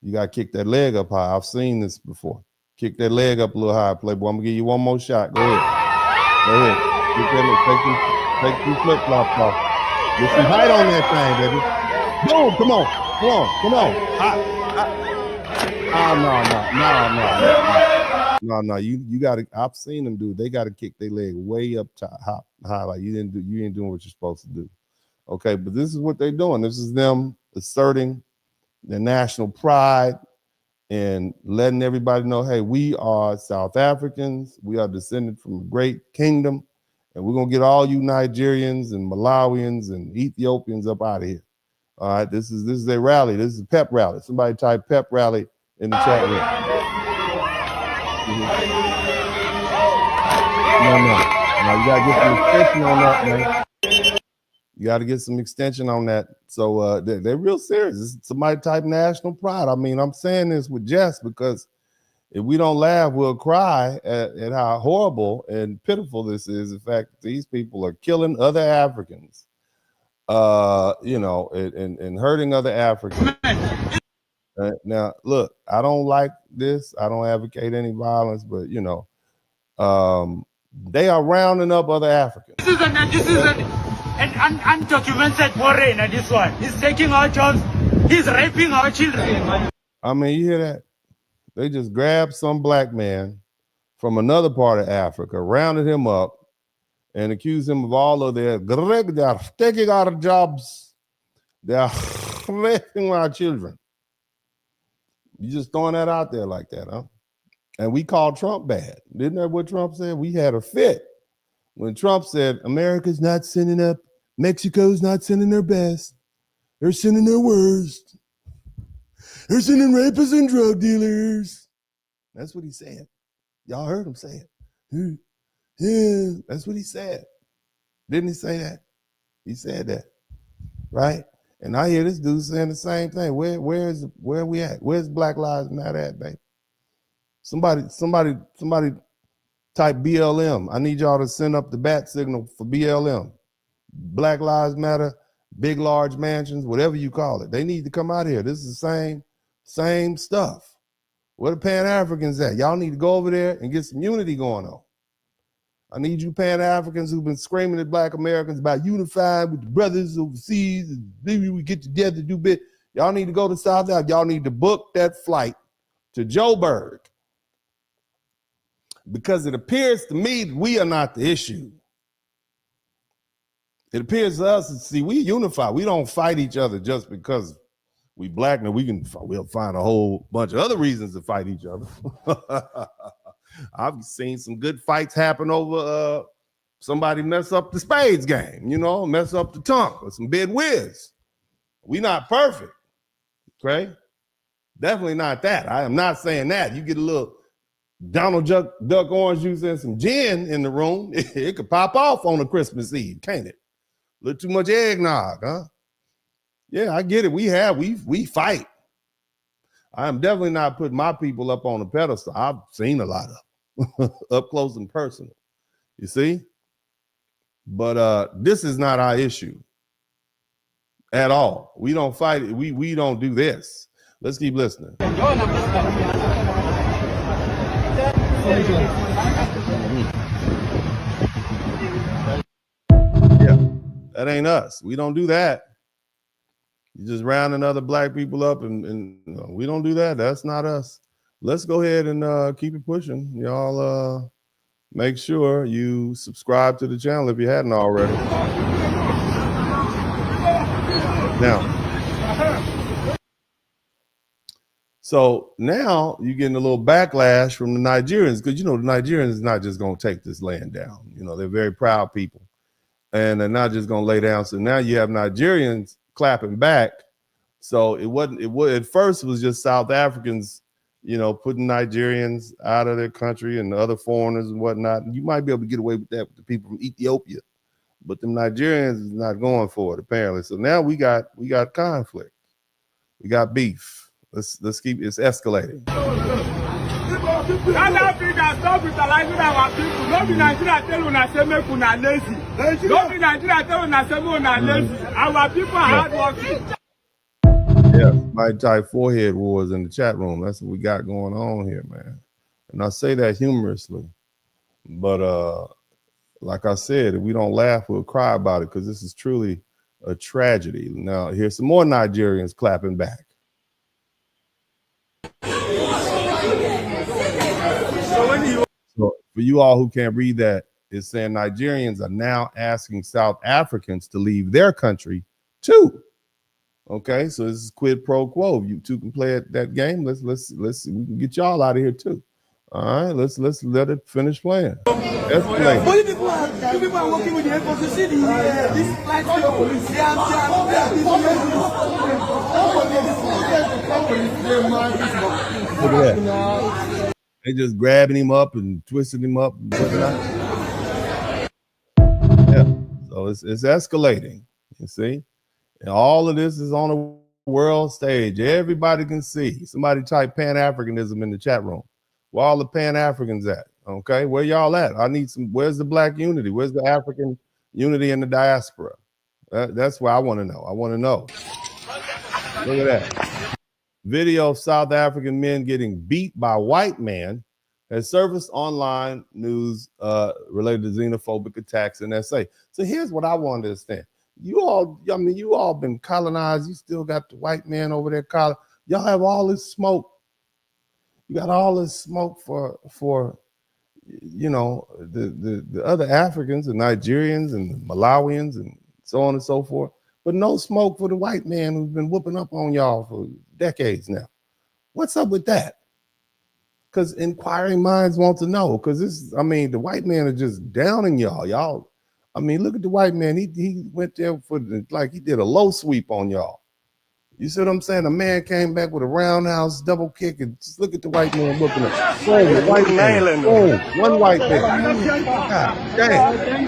You got to kick that leg up high. I've seen this before. Kick that leg up a little high, Playboy. I'm going to give you one more shot. Go ahead. Kick that leg. Take two flip-flops off. Get some height on that thing, baby. Boom, come on. No. You gotta, I've seen them do it. They gotta kick their leg way up top, high. Like you ain't doing what you're supposed to do. Okay, but this is what they're doing. This is them asserting their national pride and letting everybody know, hey, we are South Africans. We are descended from a great kingdom. And we're going to get all you Nigerians and Malawians and Ethiopians up out of here. All right, this is a rally. This is a pep rally. Somebody type pep rally in the chat room. No, you got to get some extension on that, man. You got to get some extension on that. So they're real serious. Somebody type national pride. I mean, I'm saying this with jest because if we don't laugh, we'll cry at how horrible and pitiful this is. In fact, these people are killing other Africans, and hurting other Africans. Now, look, I don't like this. I don't advocate any violence, but, they are rounding up other Africans. This is an undocumented foreigner, this one. He's taking our jobs. He's raping our children. I mean, you hear that? They just grabbed some black man from another part of Africa, rounded him up, and accused him of all of their they are taking our jobs. They are raping our children. You just throwing that out there like that, huh? And we called Trump bad. Didn't that what Trump said? We had a fit when Trump said, America's not sending up, Mexico's not sending their best. They're sending their worst. They're sending rapists and drug dealers. That's what he said. Y'all heard him say it. Yeah, that's what he said. Didn't he say that? He said that, right? And I hear this dude saying the same thing. Where are we at? Where's Black Lives Matter at, baby? Somebody type BLM. I need y'all to send up the bat signal for BLM. Black Lives Matter, big, large mansions, whatever you call it. They need to come out here. This is the same stuff. Where the Pan-Africans at? Y'all need to go over there and get some unity going on. I need you Pan-Africans who've been screaming at Black Americans about unifying with the brothers overseas and maybe we get together to do bit. Y'all need to go to South Africa. Y'all need to book that flight to Joburg. Because it appears to me that we are not the issue. It appears to us, see, we unify. We don't fight each other just because we Black. Now we'll find a whole bunch of other reasons to fight each other. I've seen some good fights happen over somebody mess up the spades game, mess up the tongue or some bid whiz. We not perfect, okay? Definitely not that. I am not saying that. You get a little Donald Duck orange juice and some gin in the room, it could pop off on a Christmas Eve, can't it? A little too much eggnog, huh? Yeah, I get it. We fight. I am definitely not putting my people up on a pedestal. I've seen a lot of up close and personal. You see? But this is not our issue at all. We don't fight it. We don't do this. Let's keep listening. Yeah, that ain't us. We don't do that. You just rounding other Black people up and we don't do that. That's not us. Let's go ahead and keep it pushing. Y'all make sure you subscribe to the channel if you hadn't already. Now, so now you're getting a little backlash from the Nigerians because, the Nigerians is not just going to take this land down. They're very proud people and they're not just going to lay down. So now you have Nigerians clapping back. So at first it was just South Africans, putting Nigerians out of their country and the other foreigners and whatnot. You might be able to get away with that with the people from Ethiopia, but the Nigerians is not going for it apparently. So now we got conflict. We got beef. Let's keep it's escalating. South Africa stop brutalizing our people. Don't be Nigeria tell una say make una lazy. Don't be Nigeria tell una say make una lazy. Our people are hardworking. Yeah, my type forehead wars in the chat room. That's what we got going on here, man. And I say that humorously, but like I said, if we don't laugh, we'll cry about it because this is truly a tragedy. Now, here's some more Nigerians clapping back. So for you all who can't read that, it's saying Nigerians are now asking South Africans to leave their country too. Okay, so this is quid pro quo. You two can play that game. Let's see. We can get y'all out of here too. All right, let's let it finish playing. Only people are working with the FCC. This like police. Look at that. They just grabbing him up and twisting him up. Yeah, so it's escalating. You see, and all of this is on a world stage. Everybody can see. Somebody type Pan-Africanism in the chat room. Where all the Pan-Africans at? Okay, where y'all at? I need some. Where's the Black unity? Where's the African unity in the diaspora? That's what I want to know. I want to know. Look at that. Video of South African men getting beat by white man has surfaced online news related to xenophobic attacks in SA. So here's what I want to understand. You all been colonized. You still got the white man over there colonized. Y'all have all this smoke. You got all this smoke for the other Africans, the Nigerians and the Malawians and so on and so forth, but no smoke for the white man who's been whooping up on y'all for decades now. What's up with that? Because inquiring minds want to know. Because the white man is just downing y'all. Y'all, look at the white man. He went there he did a low sweep on y'all. You see what I'm saying? A man came back with a roundhouse double kick, and just look at the white man looking at the white man. One white man. God damn.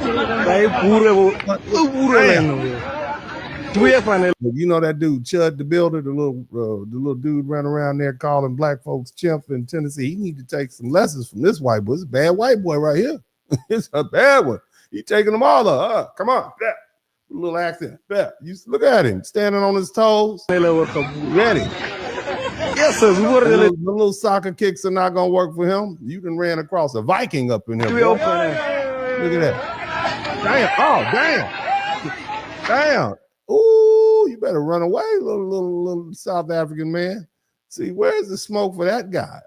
You know that dude Chud the Builder, the little dude running around there calling black folks chimp in Tennessee. He need to take some lessons from this white boy. It's a bad white boy right here. It's a bad one. He taking them all up. Come on. Yeah. A little accent. Yeah. You look at him standing on his toes. Ready. Yes, sir. The little soccer kicks are not gonna work for him. You done ran across a Viking up in here. Look at that. Damn. Oh, damn. Damn. Ooh, you better run away, little South African man. See, where's the smoke for that guy?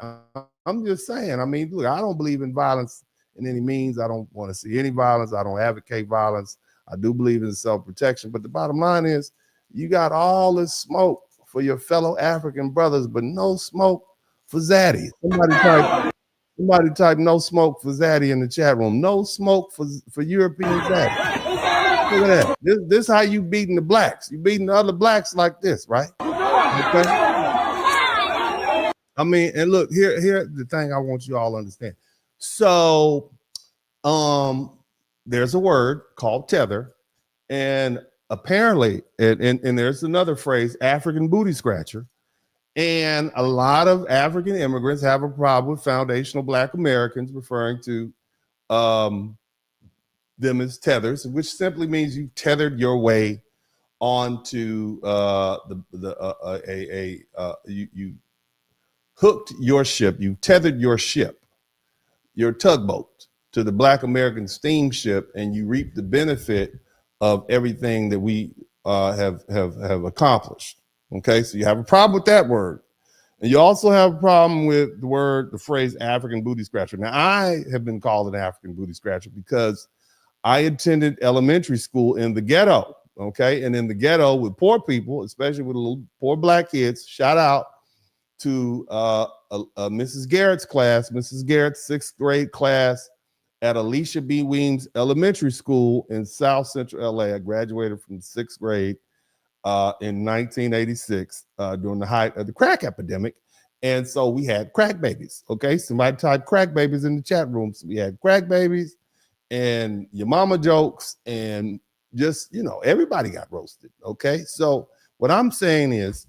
I'm just saying. Look, I don't believe in violence in any means. I don't want to see any violence. I don't advocate violence. I do believe in self-protection. But the bottom line is, you got all this smoke for your fellow African brothers, but no smoke for Zaddy. Somebody type no smoke for Zaddy in the chat room. No smoke for European Zaddy. Look at that. This how you beating the blacks. You beating the other blacks like this, right? Okay. And look, here the thing I want you all to understand. So, there's a word called tether, and apparently, and there's another phrase, African booty scratcher. And a lot of African immigrants have a problem with foundational Black Americans referring to them as tethers, which simply means you tethered your way onto you hooked your ship, you tethered your ship, your tugboat, to the Black American steamship, and you reap the benefit of everything that we have accomplished. Okay, so you have a problem with that word. And you also have a problem with the phrase African booty scratcher. Now, I have been called an African booty scratcher because I attended elementary school in the ghetto, okay? And in the ghetto with poor people, especially with little poor Black kids, shout out to Mrs. Garrett's class, Mrs. Garrett's 6th grade class at Alicia B. Weems Elementary School in South Central LA. I graduated from 6th grade in 1986 during the height of the crack epidemic. And so we had crack babies, okay? Somebody typed crack babies in the chat room. So we had crack babies and your mama jokes, and just, everybody got roasted, okay? So what I'm saying is,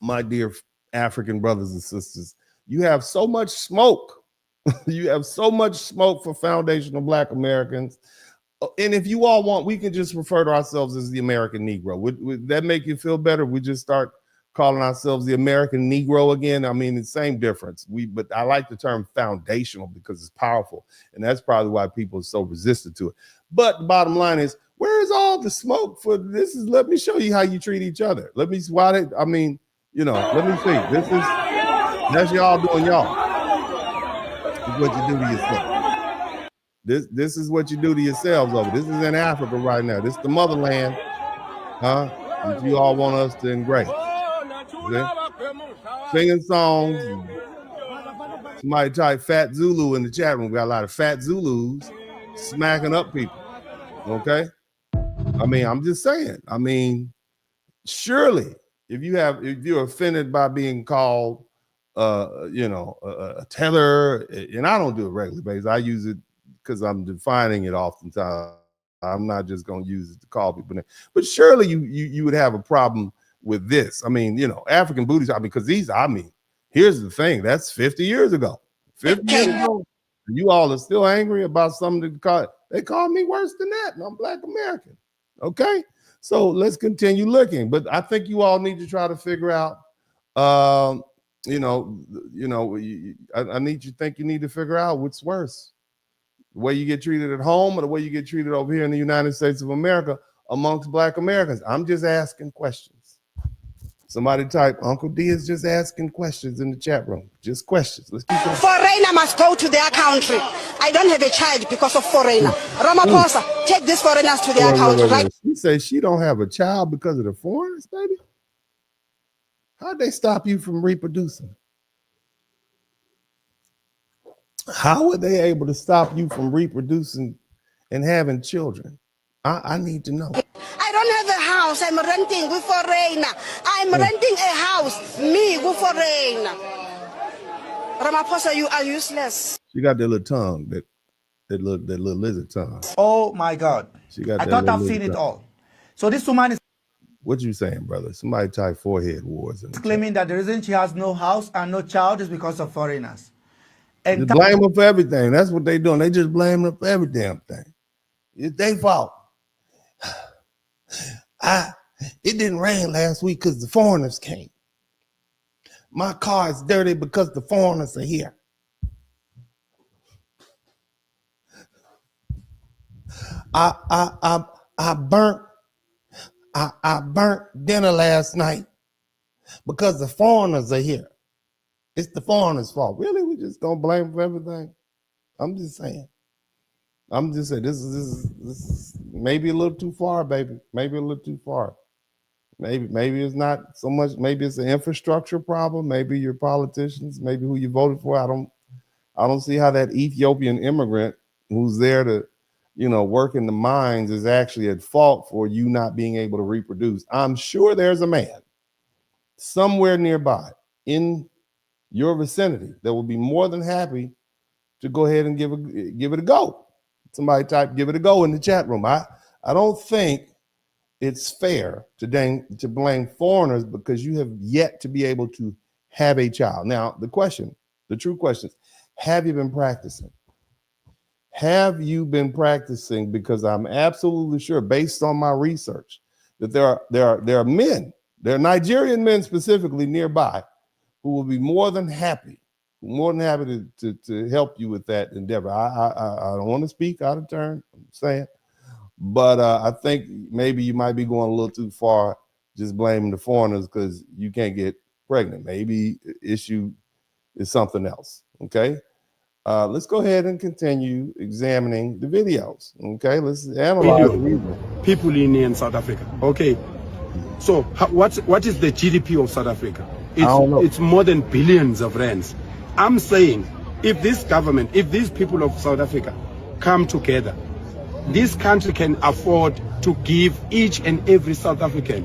my dear African brothers and sisters, you have so much smoke. You have so much smoke for foundational Black Americans. And if you all want, we can just refer to ourselves as the American Negro. Would that make you feel better? We just start calling ourselves the American Negro again. It's the same difference. But I like the term foundational because it's powerful. And that's probably why people are so resistant to it. But the bottom line is, where is all the smoke for this? Let me show you how you treat each other. Let me see. Let me see. That's y'all doing y'all. This is what you do to yourself. This is what you do to yourselves over. This is in Africa right now. This is the motherland, that you all want us to embrace. See? Singing songs. Somebody type Fat Zulu in the chat room. We got a lot of Fat Zulus smacking up people. Okay? I'm just saying. Surely, if you're offended by being called a tether, and I don't do it regularly basis. I use it because I'm defining it oftentimes. I'm not just going to use it to call people names. But surely you would have a problem with this. African booties, because here's the thing. That's 50 years ago. 50 years ago. You all are still angry about something they call me worse than that, and I'm Black American. Okay? So let's continue looking. But I think you all need to try to figure out, I need to figure out what's worse. The way you get treated at home or the way you get treated over here in the United States of America amongst Black Americans. I'm just asking questions. Somebody type, Uncle D is just asking questions in the chat room. Just questions. Let's keep going. Foreigner must go to their country. I don't have a child because of foreigner. Ramaphosa, take these foreigners to their country. Right? She says she don't have a child because of the foreigners, baby. How'd they stop you from reproducing? How were they able to stop you from reproducing and having children? I need to know. I don't have a house. I'm renting with foreigner. I'm renting a house. Me with foreigner. Ramaphosa, you are useless. She got that little tongue, that little lizard tongue. Oh my God. She got I that thought little I've seen lizard it tongue. all. So this woman is What you saying, brother? Somebody type forehead wars. claiming that the reason she has no house and no child is because of foreigners. And Just blame them for everything. That's what they doing. They just blame them for every damn thing. It's their fault. It didn't rain last week because the foreigners came. My car is dirty because the foreigners are here. I burnt dinner last night because the foreigners are here. It's the foreigners' fault. Really? We just gonna blame them for everything? I'm just saying. This is maybe a little too far, baby. Maybe a little too far. Maybe it's not so much. Maybe it's an infrastructure problem. Maybe your politicians. Maybe who you voted for. I don't see how that Ethiopian immigrant who's there to, work in the mines is actually at fault for you not being able to reproduce. I'm sure there's a man somewhere nearby in your vicinity that will be more than happy to go ahead and give it a go. Somebody type "give it a go" in the chat room. I don't think it's fair to blame foreigners because you have yet to be able to have a child. Now, the true question is, have you been practicing? Have you been practicing? Because I'm absolutely sure, based on my research, that there are men, there are Nigerian men specifically nearby, who will be more than happy to help you with that endeavor. I don't want to speak out of turn, I'm saying, but I think maybe you might be going a little too far just blaming the foreigners because you can't get pregnant. Maybe the issue is something else, okay? Let's go ahead and continue examining the videos, okay? Let's analyze people in South Africa. Okay, so what is the GDP of South Africa? It's more than billions of rands. I'm saying if this government, if these people of South Africa come together, this country can afford to give each and every South African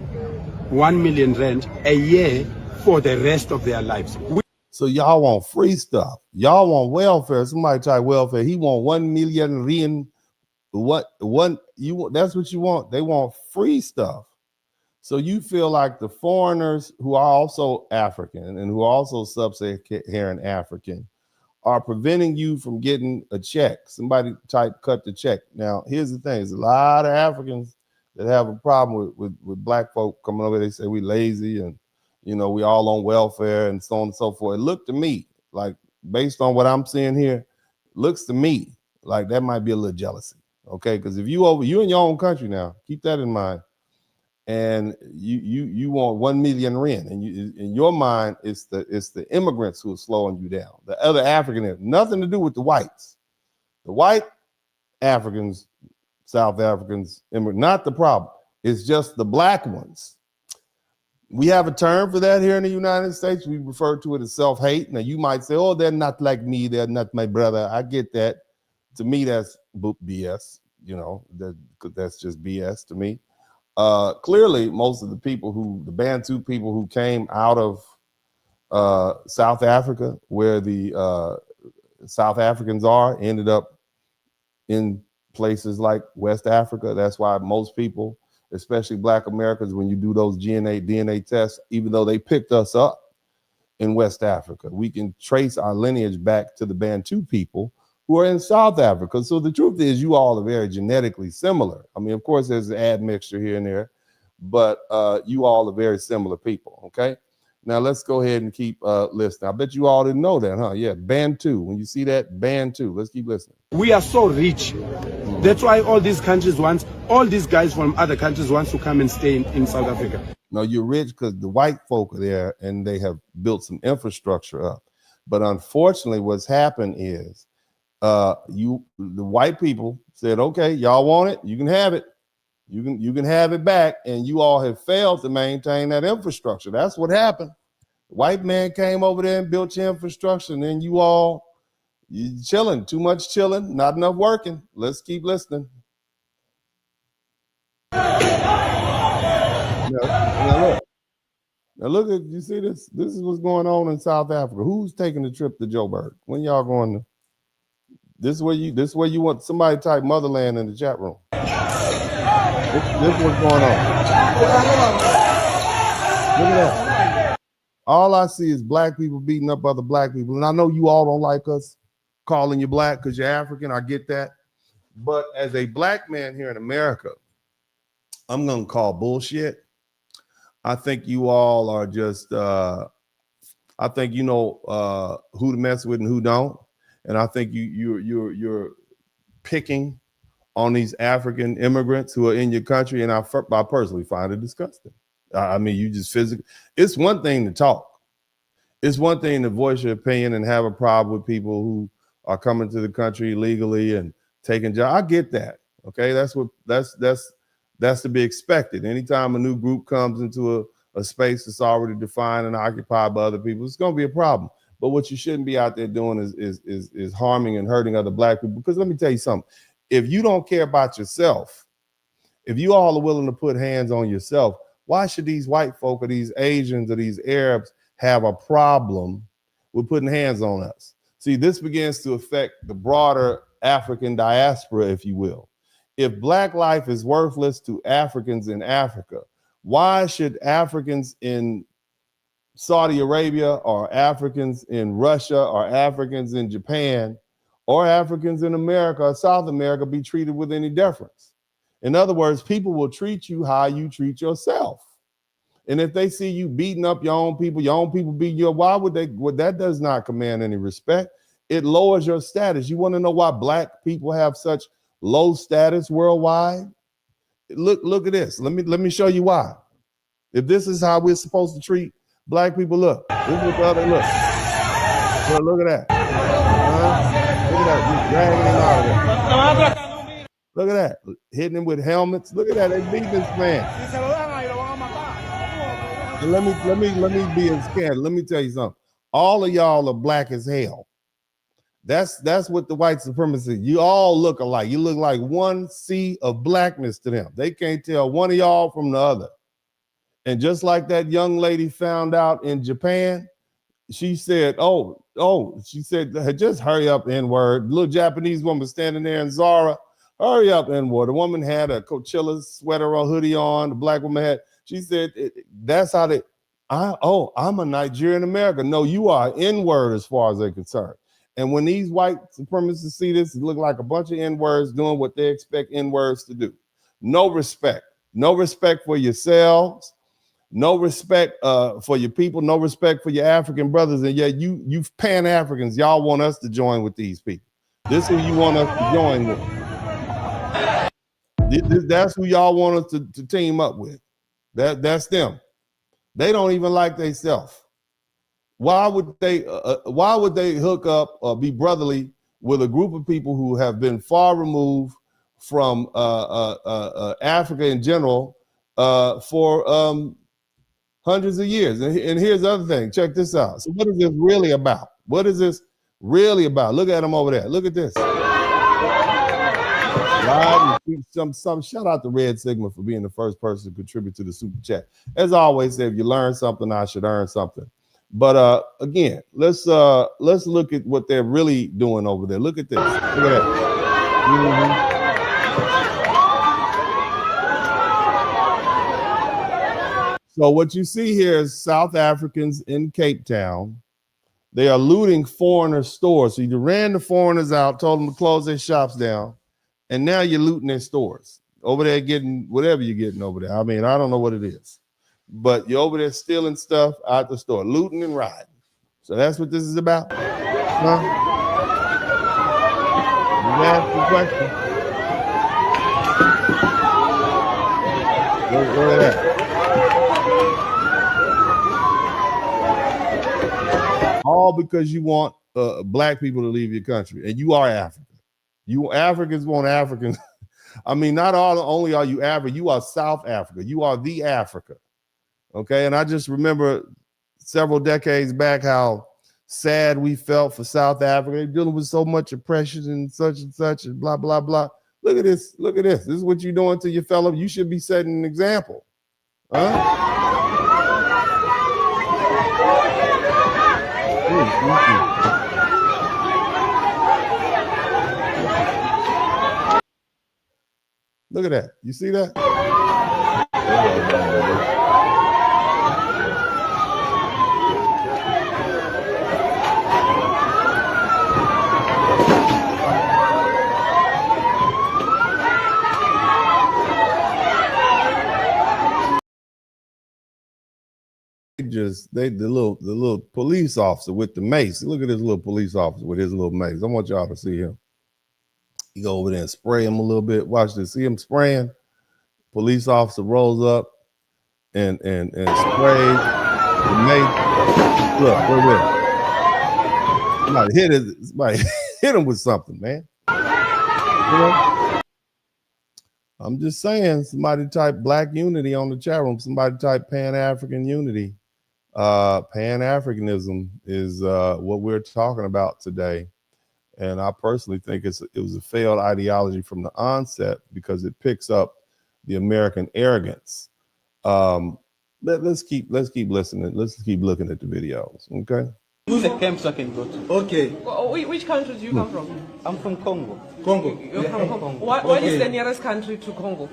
1 million rand a year for the rest of their lives. So y'all want free stuff. Y'all want welfare. Somebody type welfare. He want 1 million rand. That's what you want. They want free stuff. So you feel like the foreigners who are also African and who are also sub-Saharan African are preventing you from getting a check. Somebody type cut the check. Now, here's the thing. There's a lot of Africans that have a problem with black folk coming over. They say we lazy and, we all on welfare and so on and so forth. It looked to me like, based on what I'm seeing here, looks to me like that might be a little jealousy. Okay, because if you in your own country now, keep that in mind. And you want 1 million rand, and in your mind, it's the immigrants who are slowing you down. The other African have nothing to do with the whites. The white Africans, South Africans, not the problem. It's just the black ones. We have a term for that here in the United States. We refer to it as self-hate. Now you might say, "Oh, they're not like me. They're not my brother." I get that. To me, that's BS. That's just BS to me. Clearly, most of the Bantu people who came out of South Africa, where the South Africans are, ended up in places like West Africa. That's why most people, especially Black Americans, when you do those DNA tests, even though they picked us up in West Africa, we can trace our lineage back to the Bantu people who are in South Africa. So the truth is, you all are very genetically similar. I mean, of course, there's an admixture here and there, but you all are very similar people, okay? Now, let's go ahead and keep listening. I bet you all didn't know that, huh? Yeah, Bantu. When you see that, Bantu. Let's keep listening. We are so rich. That's why all these guys from other countries want to come and stay in South Africa. No, you're rich because the white folk are there and they have built some infrastructure up. But unfortunately, what's happened is, the white people said, "Okay, y'all want it? You can have it. You can have it back." And you all have failed to maintain that infrastructure. That's what happened. White man came over there and built your infrastructure, and then you chilling, too much chilling, not enough working. Let's keep listening. Now look at, you see this? This is what's going on in South Africa. Who's taking the trip to Joburg? When y'all going to? This is where you want somebody type motherland in the chat room. This is what's going on. Look at that. All I see is black people beating up other black people. And I know you all don't like us calling you black because you're African. I get that. But as a black man here in America, I'm going to call bullshit. I think you all are just, I think you know who to mess with and who don't. And I think you're picking on these African immigrants who are in your country. And I personally find it disgusting. I mean, you just physically, it's one thing to talk. It's one thing to voice your opinion and have a problem with people who are coming to the country legally and taking jobs. I get that. Okay. That's to be expected. Anytime a new group comes into a space that's already defined and occupied by other people, it's going to be a problem. But what you shouldn't be out there doing is harming and hurting other black people. Because let me tell you something. If you don't care about yourself, if you all are willing to put hands on yourself, why should these white folk or these Asians or these Arabs have a problem with putting hands on us? See, this begins to affect the broader African diaspora, if you will. If black life is worthless to Africans in Africa, why should Africans in Saudi Arabia or Africans in Russia or Africans in Japan or Africans in America or South America be treated with any deference? In other words, people will treat you how you treat yourself. And if they see you beating up your own people beating you up, why would they? Well, that does not command any respect. It lowers your status. You want to know why black people have such low status worldwide? Look at this. Let me show you why. If this is how we're supposed to treat black people, look. This is what the other look. Look at that. Look at that. You dragging him out of there. Look at that. Hitting him with helmets. Look at that. They beat this man. And let me be as candid. Let me tell you something. All of y'all are black as hell. That's what the white supremacists. You all look alike. You look like one sea of blackness to them. They can't tell one of y'all from the other. And just like that young lady found out in Japan, she said, she said, just hurry up, N-word. Little Japanese woman standing there in Zara, hurry up, N-word. The woman had a Coachella sweater or hoodie on. The black woman had, she said, that's how they, I'm a Nigerian American. No, you are N-word as far as they're concerned. And when these white supremacists see this, it look like a bunch of N-words doing what they expect N-words to do. No respect. No respect for yourselves. No respect for your people. No respect for your African brothers. And yet you Pan-Africans, y'all want us to join with these people. This is who you want us to join with. That's who y'all want us to team up with. That's them. They don't even like themselves. Why would they hook up or be brotherly with a group of people who have been far removed from Africa in general for hundreds of years? And here's the other thing. Check this out. So what is this really about? What is this really about? Look at them over there. Look at this. Shout out to Red Sigma for being the first person to contribute to the super chat. As I always say, if you learn something, I should earn something. But again, let's look at what they're really doing over there. Look at this. Look at that. So what you see here is South Africans in Cape Town. They are looting foreigner stores. So you ran the foreigners out, told them to close their shops down, and now you're looting their stores. Over there getting whatever you're getting over there. I mean, I don't know what it is. But you're over there stealing stuff out the store, looting and riding. So that's what this is about? Huh? You asked the question. Go ahead. All because you want black people to leave your country, and you are African. You Africans want Africans. I mean, not only are you Africa, you are South Africa. You are the Africa. Okay, and I just remember several decades back how sad we felt for South Africa. They're dealing with so much oppression and such and blah, blah, blah. Look at this. Look at this. This is what you're doing to your fellow. You should be setting an example. Huh? Look at that. You see that? The little police officer with the mace. Look at this little police officer with his little mace. I want y'all to see him. You go over there and spray him a little bit. Watch this. See him spraying? Police officer rolls up and sprays the mace. Look, wait. Somebody hit him with something, man. You know? I'm just saying, somebody type Black unity on the chat room. Somebody type Pan-African unity. Pan-Africanism is what we're talking about today. And I personally think it was a failed ideology from the onset because it picks up the American arrogance. Let's keep listening. Let's keep looking at the videos. Okay. Who's the camps I can go to? Okay. Which country do you come from? I'm from Congo. Congo. You're from Congo. What is the nearest country to Congo?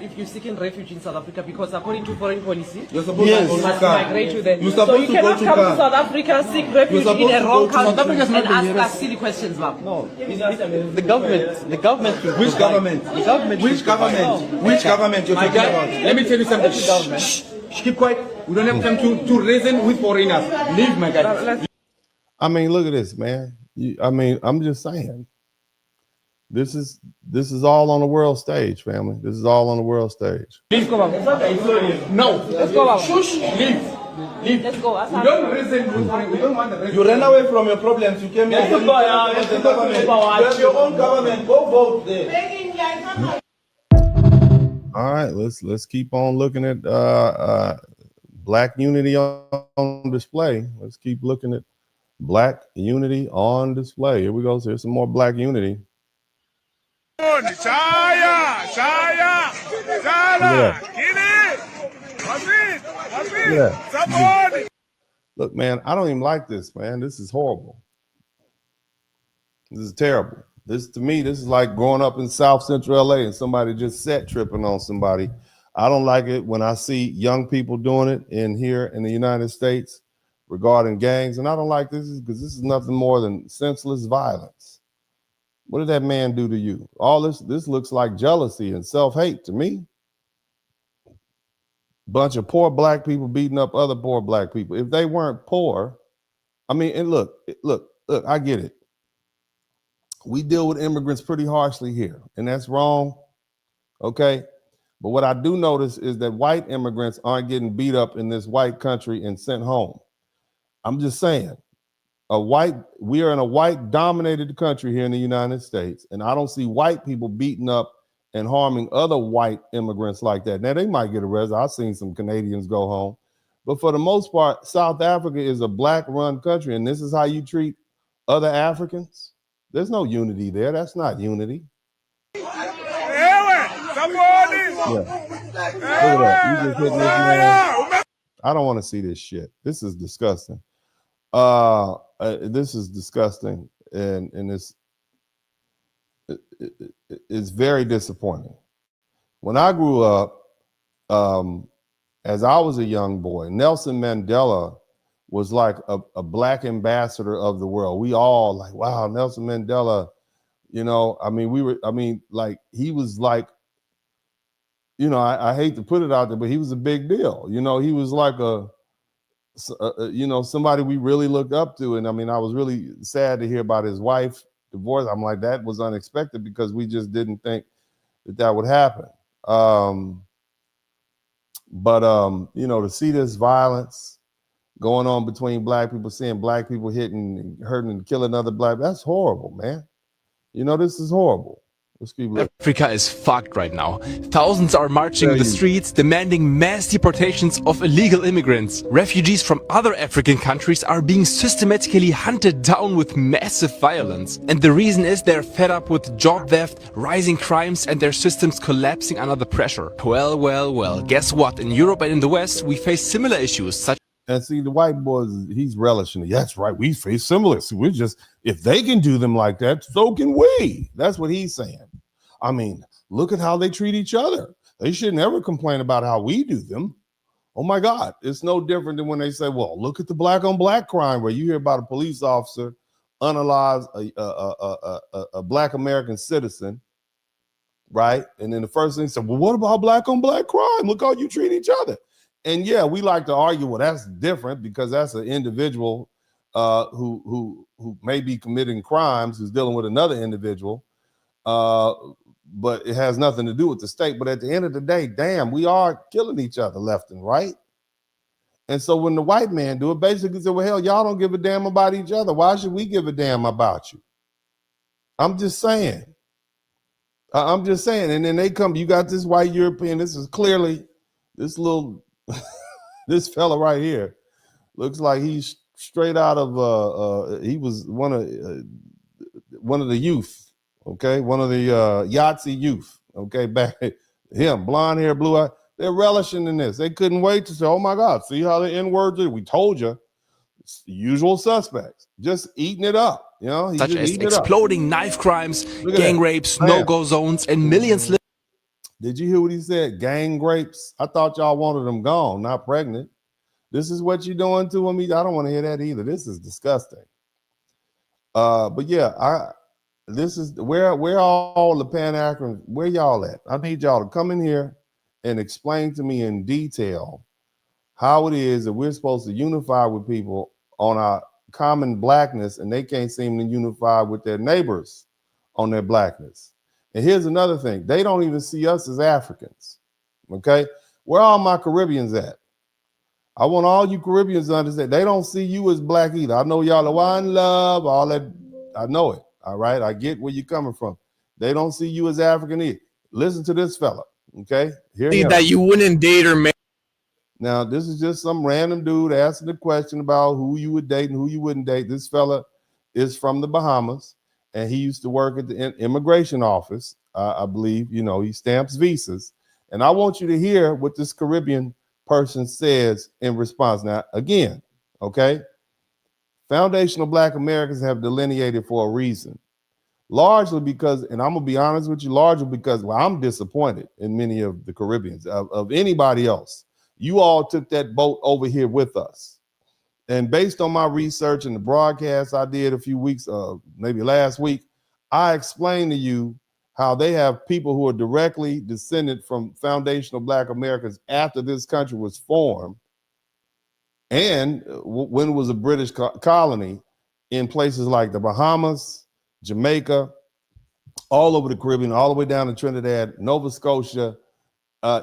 If you're seeking refuge in South Africa, because according to foreign policy, you're supposed to migrate to there. So you cannot come to South Africa, seek refuge in a wrong country and ask us silly questions, ma'am. No, the government. Which government? The government. Which government? Which government you're talking about? Let me tell you something. Shh, keep quiet. We don't have time to reason with foreigners. Leave, my guy. I mean, look at this, man. I'm just saying. This is all on the world stage, family. This is all on the world stage. Leave, come on. No. Let's go out. Shush. Leave. Let's go. We don't reason. We don't want the reason. You ran away from your problems. You came here. You have your own government. Go vote there. All right, let's keep on looking at Black unity on display. Let's keep looking at Black unity on display. Here we go. So here's some more Black unity. Look, man, I don't even like this, man. This is horrible. This is terrible. To me, this is like growing up in South Central LA and somebody just set tripping on somebody. I don't like it when I see young people doing it here in the United States regarding gangs. And I don't like this because this is nothing more than senseless violence. What did that man do to you? All this looks like jealousy and self-hate to me. Bunch of poor Black people beating up other poor Black people. If they weren't poor, I mean, and look, I get it. We deal with immigrants pretty harshly here, and that's wrong. Okay. But what I do notice is that white immigrants aren't getting beat up in this white country and sent home. I'm just saying. We are in a white dominated country here in the United States, and I don't see white people beating up and harming other white immigrants like that. Now they might get arrested. I've seen some Canadians go home, but for the most part, South Africa is a Black run country, and this is how you treat other Africans. There's no unity there. That's not unity. Yeah. Look at that. You just hitting this man. I don't want to see this shit. This is disgusting. This is disgusting, and it's very disappointing. When I grew up, as I was a young boy, Nelson Mandela was like a Black ambassador of the world. We all like, wow, Nelson Mandela, you know, I mean, like he was like, you know, I hate to put it out there, but he was a big deal. You know, he was like somebody we really looked up to. And I mean, I was really sad to hear about his wife divorce. I'm like, that was unexpected because we just didn't think that would happen. You know, to see this violence going on between Black people, seeing Black people hitting, hurting, and killing other Black, that's horrible, man. You know, this is horrible. Let's keep looking. Africa is fucked right now. Thousands are marching the streets demanding mass deportations of illegal immigrants. Refugees from other African countries are being systematically hunted down with massive violence. And the reason is they're fed up with job theft, rising crimes, and their systems collapsing under the pressure. Well, guess what? In Europe and in the West, we face similar issues such. And see, the white boys, he's relishing it. That's right. We face similar. So we're just, if they can do them like that, so can we. That's what he's saying. I mean, look at how they treat each other. They should never complain about how we do them. Oh my God. It's no different than when they say, well, look at the black on black crime, where you hear about a police officer unalive a black American citizen, right? And then the first thing said, well, what about black on black crime? Look how you treat each other. And yeah, we like to argue, well, that's different because that's an individual who may be committing crimes, who's dealing with another individual, but it has nothing to do with the state. But at the end of the day, damn, we are killing each other left and right. And so when the white man do it, basically say, well, hell, y'all don't give a damn about each other. Why should we give a damn about you? I'm just saying. I'm just saying. And then they come, you got this white European. This is clearly this little... this fella right here looks like he's straight out of he was one of the youth, okay, one of the Yahtzee youth, okay, back him, blonde hair, blue eye. They're relishing in this. They couldn't wait to say, oh my God, see how the N-words are. We told you, it's the usual suspects, just eating it up, you know, such as exploding knife crimes, gang rapes, no-go zones, and millions. Did you hear what he said? Gang rapes. I thought y'all wanted them gone, not pregnant. This is what you're doing to them. I don't want to hear that either. This is disgusting. But yeah, this is where all the Pan-Africans, where y'all at? I need y'all to come in here and explain to me in detail how it is that we're supposed to unify with people on our common blackness, and they can't seem to unify with their neighbors on their blackness. And here's another thing. They don't even see us as Africans, okay? Where are all my Caribbeans at? I want all you Caribbeans to understand. They don't see you as black either. I know y'all are one love, all that. I know it, all right? I get where you're coming from. They don't see you as African either. Listen to this fella, okay? Hear him. That you wouldn't date or marry. Now, this is just some random dude asking the question about who you would date and who you wouldn't date. This fella is from the Bahamas. And he used to work at the immigration office, I believe. You know, he stamps visas. And I want you to hear what this Caribbean person says in response. Now, again, okay, foundational Black Americans have delineated for a reason, largely because, and I'm going to be honest with you, largely because, well, I'm disappointed in many of the Caribbeans, of anybody else. You all took that boat over here with us. And based on my research and the broadcast I did a few weeks, maybe last week, I explained to you how they have people who are directly descended from foundational Black Americans after this country was formed and when it was a British colony in places like the Bahamas, Jamaica, all over the Caribbean, all the way down to Trinidad, Nova Scotia.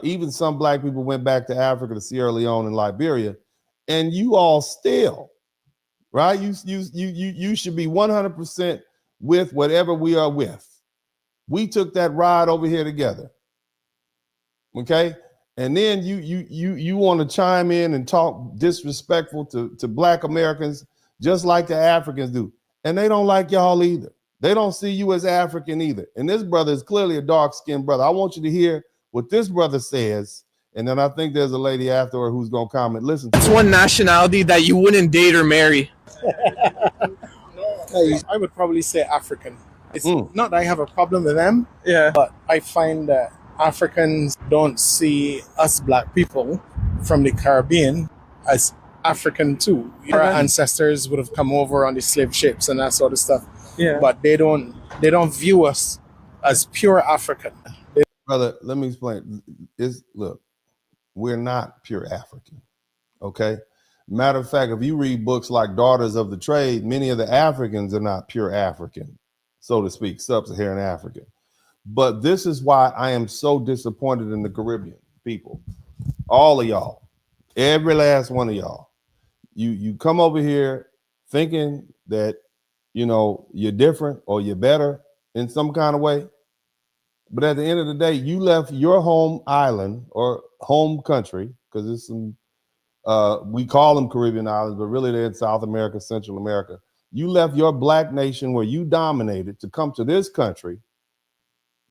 Even some Black people went back to Africa, to Sierra Leone and Liberia. And you all still, right? You should be 100% with whatever we are with. We took that ride over here together, okay? And then you want to chime in and talk disrespectful to Black Americans, just like the Africans do, and they don't like y'all either. They don't see you as African either. And this brother is clearly a dark-skinned brother. I want you to hear what this brother says. And then I think there's a lady afterward who's going to comment. Listen. That's one nationality that you wouldn't date or marry. I would probably say African. It's not that I have a problem with them, but I find that Africans don't see us Black people from the Caribbean as African too. Our ancestors would have come over on the slave ships and that sort of stuff. Yeah. But they don't view us as pure African. Brother, let me explain. Look. We're not pure African, okay? Matter of fact, if you read books like Daughters of the Trade, many of the Africans are not pure African, so to speak, sub-Saharan African. But this is why I am so disappointed in the Caribbean people. All of y'all, every last one of y'all. You come over here thinking that, you know, you're different or you're better in some kind of way. But at the end of the day, you left your home island or home country, because it's some, we call them Caribbean islands, but really they're in South America, Central America. You left your black nation where you dominated to come to this country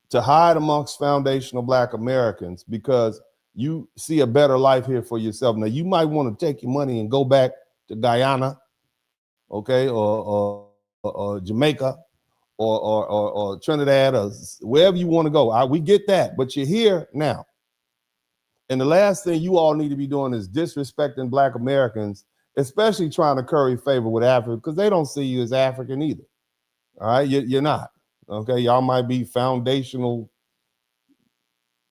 to hide amongst foundational black Americans because you see a better life here for yourself. Now, you might want to take your money and go back to Guyana, okay, or Jamaica, or Trinidad, or wherever you want to go. We get that, but you're here now. And the last thing you all need to be doing is disrespecting black Americans, especially trying to curry favor with Africa, because they don't see you as African either. All right, you're not. Okay, y'all might be foundational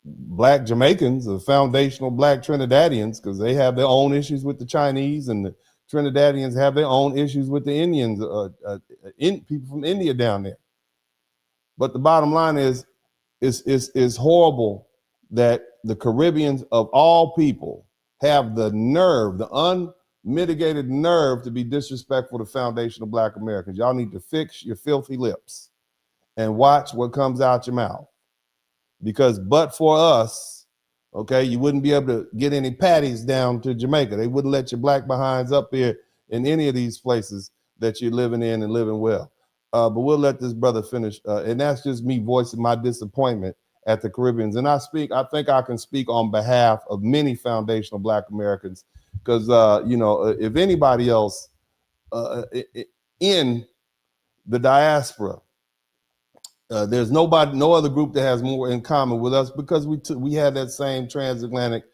black Jamaicans or foundational black Trinidadians, because they have their own issues with the Chinese, and the Trinidadians have their own issues with the Indians, people from India down there. But the bottom line is horrible that the Caribbeans of all people have the nerve, the unmitigated nerve, to be disrespectful to foundational black Americans. Y'all need to fix your filthy lips and watch what comes out your mouth. Because but for us, okay, you wouldn't be able to get any patties down to Jamaica. They wouldn't let your black behinds up here in any of these places that you're living in and living well. But we'll let this brother finish. And that's just me voicing my disappointment at the Caribbeans. And I think I can speak on behalf of many foundational black Americans, because, if anybody else in the diaspora, there's no other group that has more in common with us, because we had that same transatlantic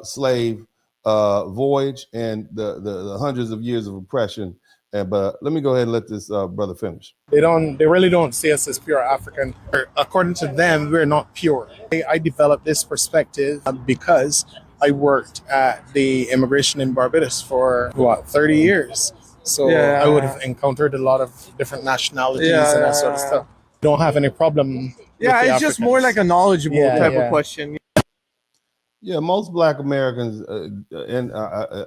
slave voyage and the hundreds of years of oppression. But let me go ahead and let this brother finish. They really don't see us as pure African. According to them, we're not pure. I developed this perspective because I worked at the immigration in Barbados for 30 years. So I would have encountered a lot of different nationalities and that sort of stuff. Don't have any problem. Yeah, it's just more like a knowledgeable type of question. Yeah, most black Americans and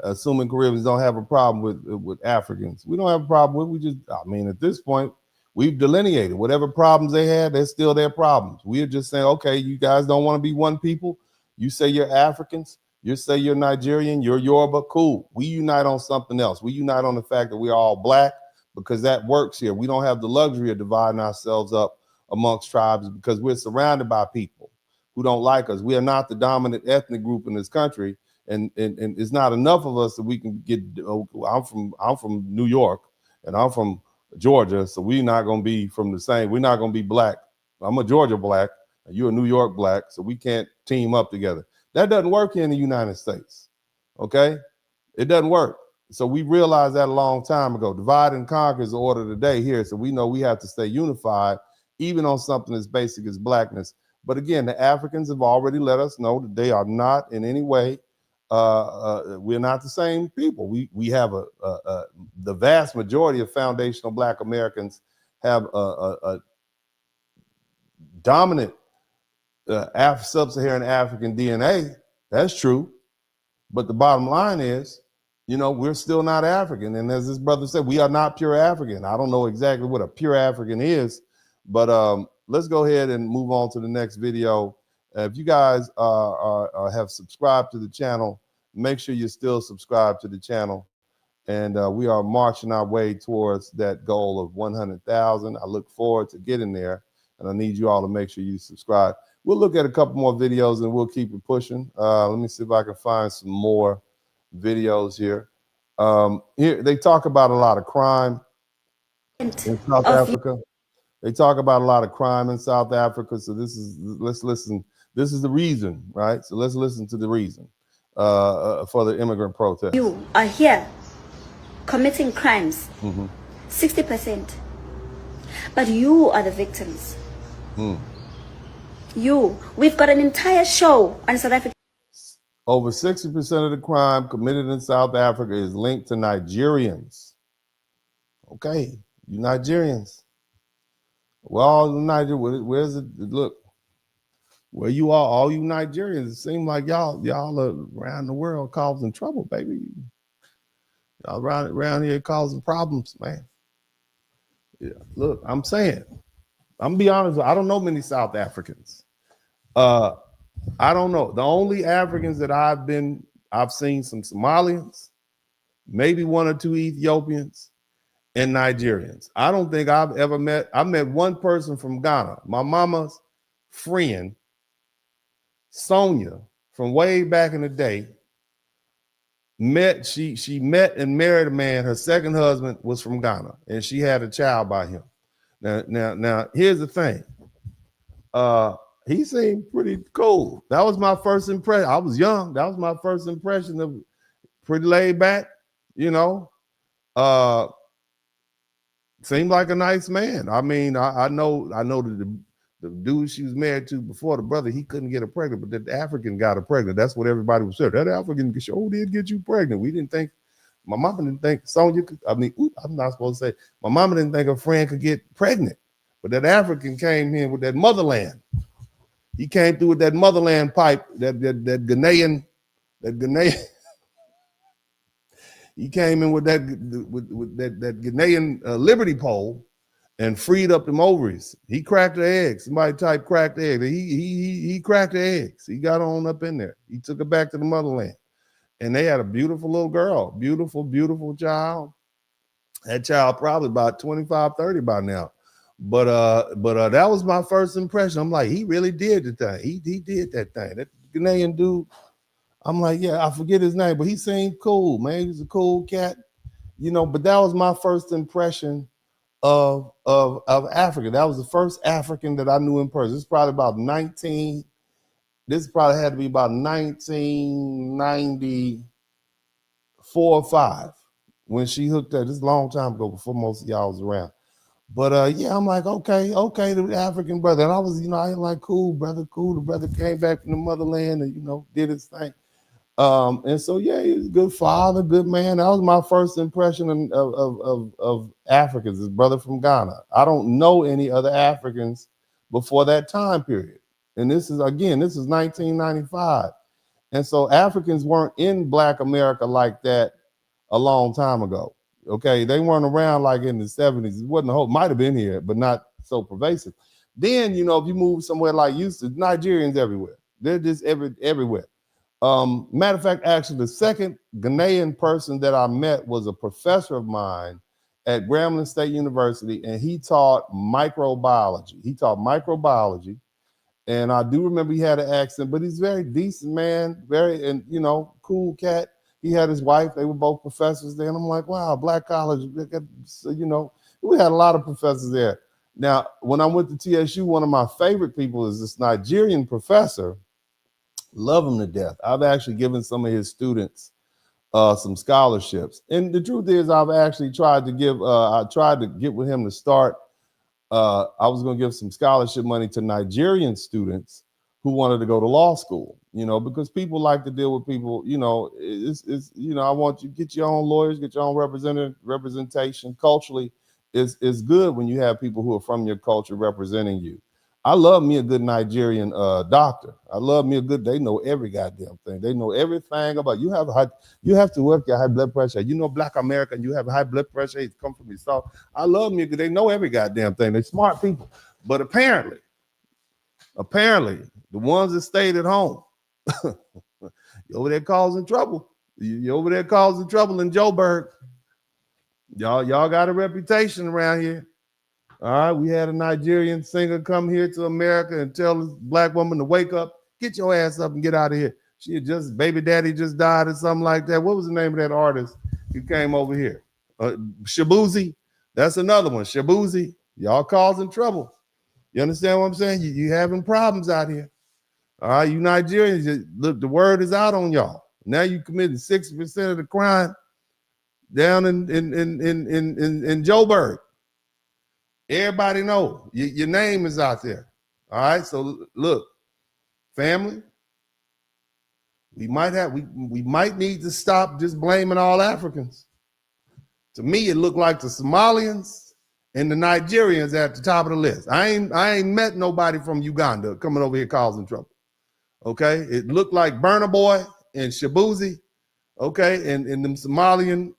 assuming Caribbeans don't have a problem with Africans. We don't have a problem with. At this point, we've delineated whatever problems they had. They're still their problems. We're just saying, okay, you guys don't want to be one people. You say you're Africans. You say you're Nigerian. You're Yoruba. Cool. We unite on something else. We unite on the fact that we're all black, because that works here. We don't have the luxury of dividing ourselves up amongst tribes, because we're surrounded by people who don't like us. We are not the dominant ethnic group in this country, and it's not enough of us that we can get. I'm from New York, and I'm from Georgia, so we're not going to be from the same. We're not going to be black. I'm a Georgia black, and you're a New York black, so we can't team up together. That doesn't work here in the United States. Okay, it doesn't work. So we realized that a long time ago. Divide and conquer is the order of the day here. So we know we have to stay unified, even on something as basic as blackness. But again, the Africans have already let us know that they are not in any way, we're not the same people. We have the vast majority of foundational black Americans have a dominant sub-Saharan African DNA. That's true. But the bottom line is, we're still not African. And as this brother said, we are not pure African. I don't know exactly what a pure African is, but let's go ahead and move on to the next video. If you guys have subscribed to the channel, make sure you're still subscribed to the channel. And we are marching our way towards that goal of 100,000. I look forward to getting there, and I need you all to make sure you subscribe. We'll look at a couple more videos and we'll keep it pushing. Let me see if I can find some more videos here. Here they talk about a lot of crime in South Africa. They talk about a lot of crime in South Africa. So let's listen. This is the reason, right? So let's listen to the reason for the immigrant protest. You are here committing crimes, 60%, but you are the victims. We've got an entire show on South Africa. Over 60% of the crime committed in South Africa is linked to Nigerians. Okay, you Nigerians. Well, where's it? Look, where you are, all you Nigerians, it seems like y'all are around the world causing trouble, baby. Y'all around here causing problems, man. Yeah, look, I'm saying I'm gonna be honest, I don't know many South Africans. I don't know. The only Africans that I've seen some Somalians, maybe one or two Ethiopians, and Nigerians. I don't think I met one person from Ghana. My mama's friend, Sonia, from way back in the day, she met and married a man. Her second husband was from Ghana, and she had a child by him. Now, here's the thing. He seemed pretty cool. That was my first impression. I was young. That was my first impression of pretty laid back, you know. Seemed like a nice man. I mean, I know that the dude she was married to before, the brother, he couldn't get her pregnant, but that African got her pregnant. That's what everybody was saying. That African sure did get you pregnant. We didn't think, my mama didn't think Sonya could, I'm not supposed to say, my mama didn't think a friend could get pregnant. But that African came in with that motherland. He came through with that motherland pipe, that Ghanaian. He came in with that Ghanaian liberty pole and freed up them ovaries. He cracked the eggs. Somebody typed cracked the egg. He cracked the eggs. He got on up in there. He took her back to the motherland. And they had a beautiful little girl, beautiful, beautiful child. That child probably about 25, 30 by now. But that was my first impression. I'm like, he really did the thing. He did that thing. That Ghanaian dude, I'm like, yeah, I forget his name, but he seemed cool, man. He was a cool cat, you know. But that was my first impression of Africa. That was the first African that I knew in person. This probably had to be about 1994 or 5 when she hooked up. This is a long time ago, before most of y'all was around. But yeah, I'm like, okay, the African brother. And I was, I was like, cool, brother, cool. The brother came back from the motherland and, did his thing. And so, yeah, he was a good father, good man. That was my first impression of Africans, his brother from Ghana. I don't know any other Africans before that time period. And this is 1995. And so Africans weren't in Black America like that a long time ago. Okay, they weren't around like in the 70s. It wasn't a whole, might have been here, but not so pervasive. Then, if you move somewhere like Houston, Nigerians everywhere. They're just everywhere. Matter of fact, actually, the second Ghanaian person that I met was a professor of mine at Grambling State University, and he taught microbiology. And I do remember he had an accent, but he's a very decent man, cool cat. He had his wife. They were both professors there. And I'm like, wow, Black college. We had a lot of professors there. Now, when I went to TSU, one of my favorite people is this Nigerian professor. Love him to death. I've actually given some of his students some scholarships. And the truth is, I've actually tried to get with him to start. I was going to give some scholarship money to Nigerian students who wanted to go to law school, because people like to deal with people, I want you to get your own lawyers, get your own representation. Culturally, it's good when you have people who are from your culture representing you. I love me a good Nigerian doctor. They know every goddamn thing. They know everything about you. You have to work your high blood pressure. Black American, you have high blood pressure. It's come from the South. I love me because they know every goddamn thing. They're smart people. But apparently, the ones that stayed at home, you're over there causing trouble. You're over there causing trouble in Joburg. Y'all got a reputation around here. All right, we had a Nigerian singer come here to America and tell this Black woman to wake up, get your ass up and get out of here. She had baby daddy just died or something like that. What was the name of that artist who came over here? Shabuzi. That's another one. Shabuzi. Y'all causing trouble. You understand what I'm saying? You having problems out here. All right, you Nigerians, look, the word is out on y'all. Now you committed 60% of the crime down in Joburg. Everybody know your name is out there. All right, so look, family, we might need to stop just blaming all Africans. To me, it looked like the Somalians and the Nigerians at the top of the list. I ain't met nobody from Uganda coming over here causing trouble. Okay, it looked like Burna Boy and Shabuzi, okay, and them Somalian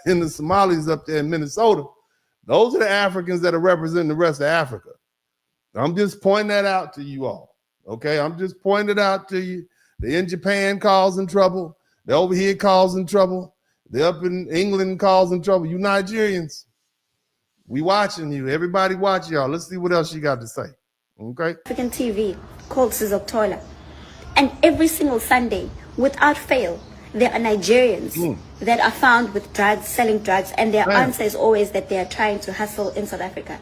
and the Somalis up there in Minnesota. Those are the Africans that are representing the rest of Africa. I'm just pointing that out to you all. Okay, I'm just pointing it out to you. They're in Japan causing trouble. They're over here causing trouble. They're up in England causing trouble. You Nigerians, we watching you. Everybody watch y'all. Let's see what else you got to say. Okay. African TV called Sizoktola. And every single Sunday, without fail, there are Nigerians that are found with drugs, selling drugs, and their answer is always that they are trying to hustle in South Africa.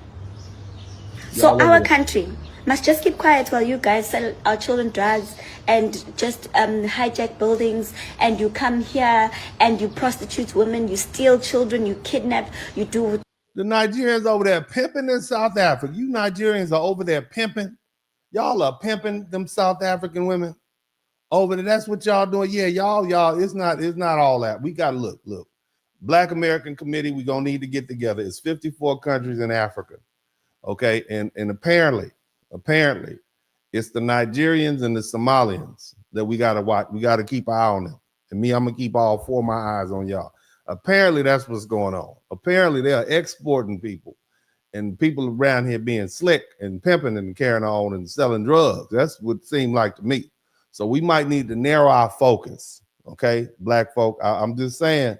So our country must just keep quiet while you guys sell our children drugs and just hijack buildings, and you come here and you prostitute women, you steal children, you kidnap, you do. The Nigerians over there pimping in South Africa. You Nigerians are over there pimping. Y'all are pimping them South African women over there. That's what y'all doing. Yeah, y'all. It's not all that. We got to look. Black American Committee. We gonna need to get together. It's 54 countries in Africa. Okay, and apparently, it's the Nigerians and the Somalians that we gotta watch. We gotta keep an eye on them. And me, I'm gonna keep all four of my eyes on y'all. Apparently, that's what's going on. Apparently, they are exporting people, and people around here being slick and pimping and carrying on and selling drugs. That's what it seemed like to me. So we might need to narrow our focus. Okay, black folk. I'm just saying,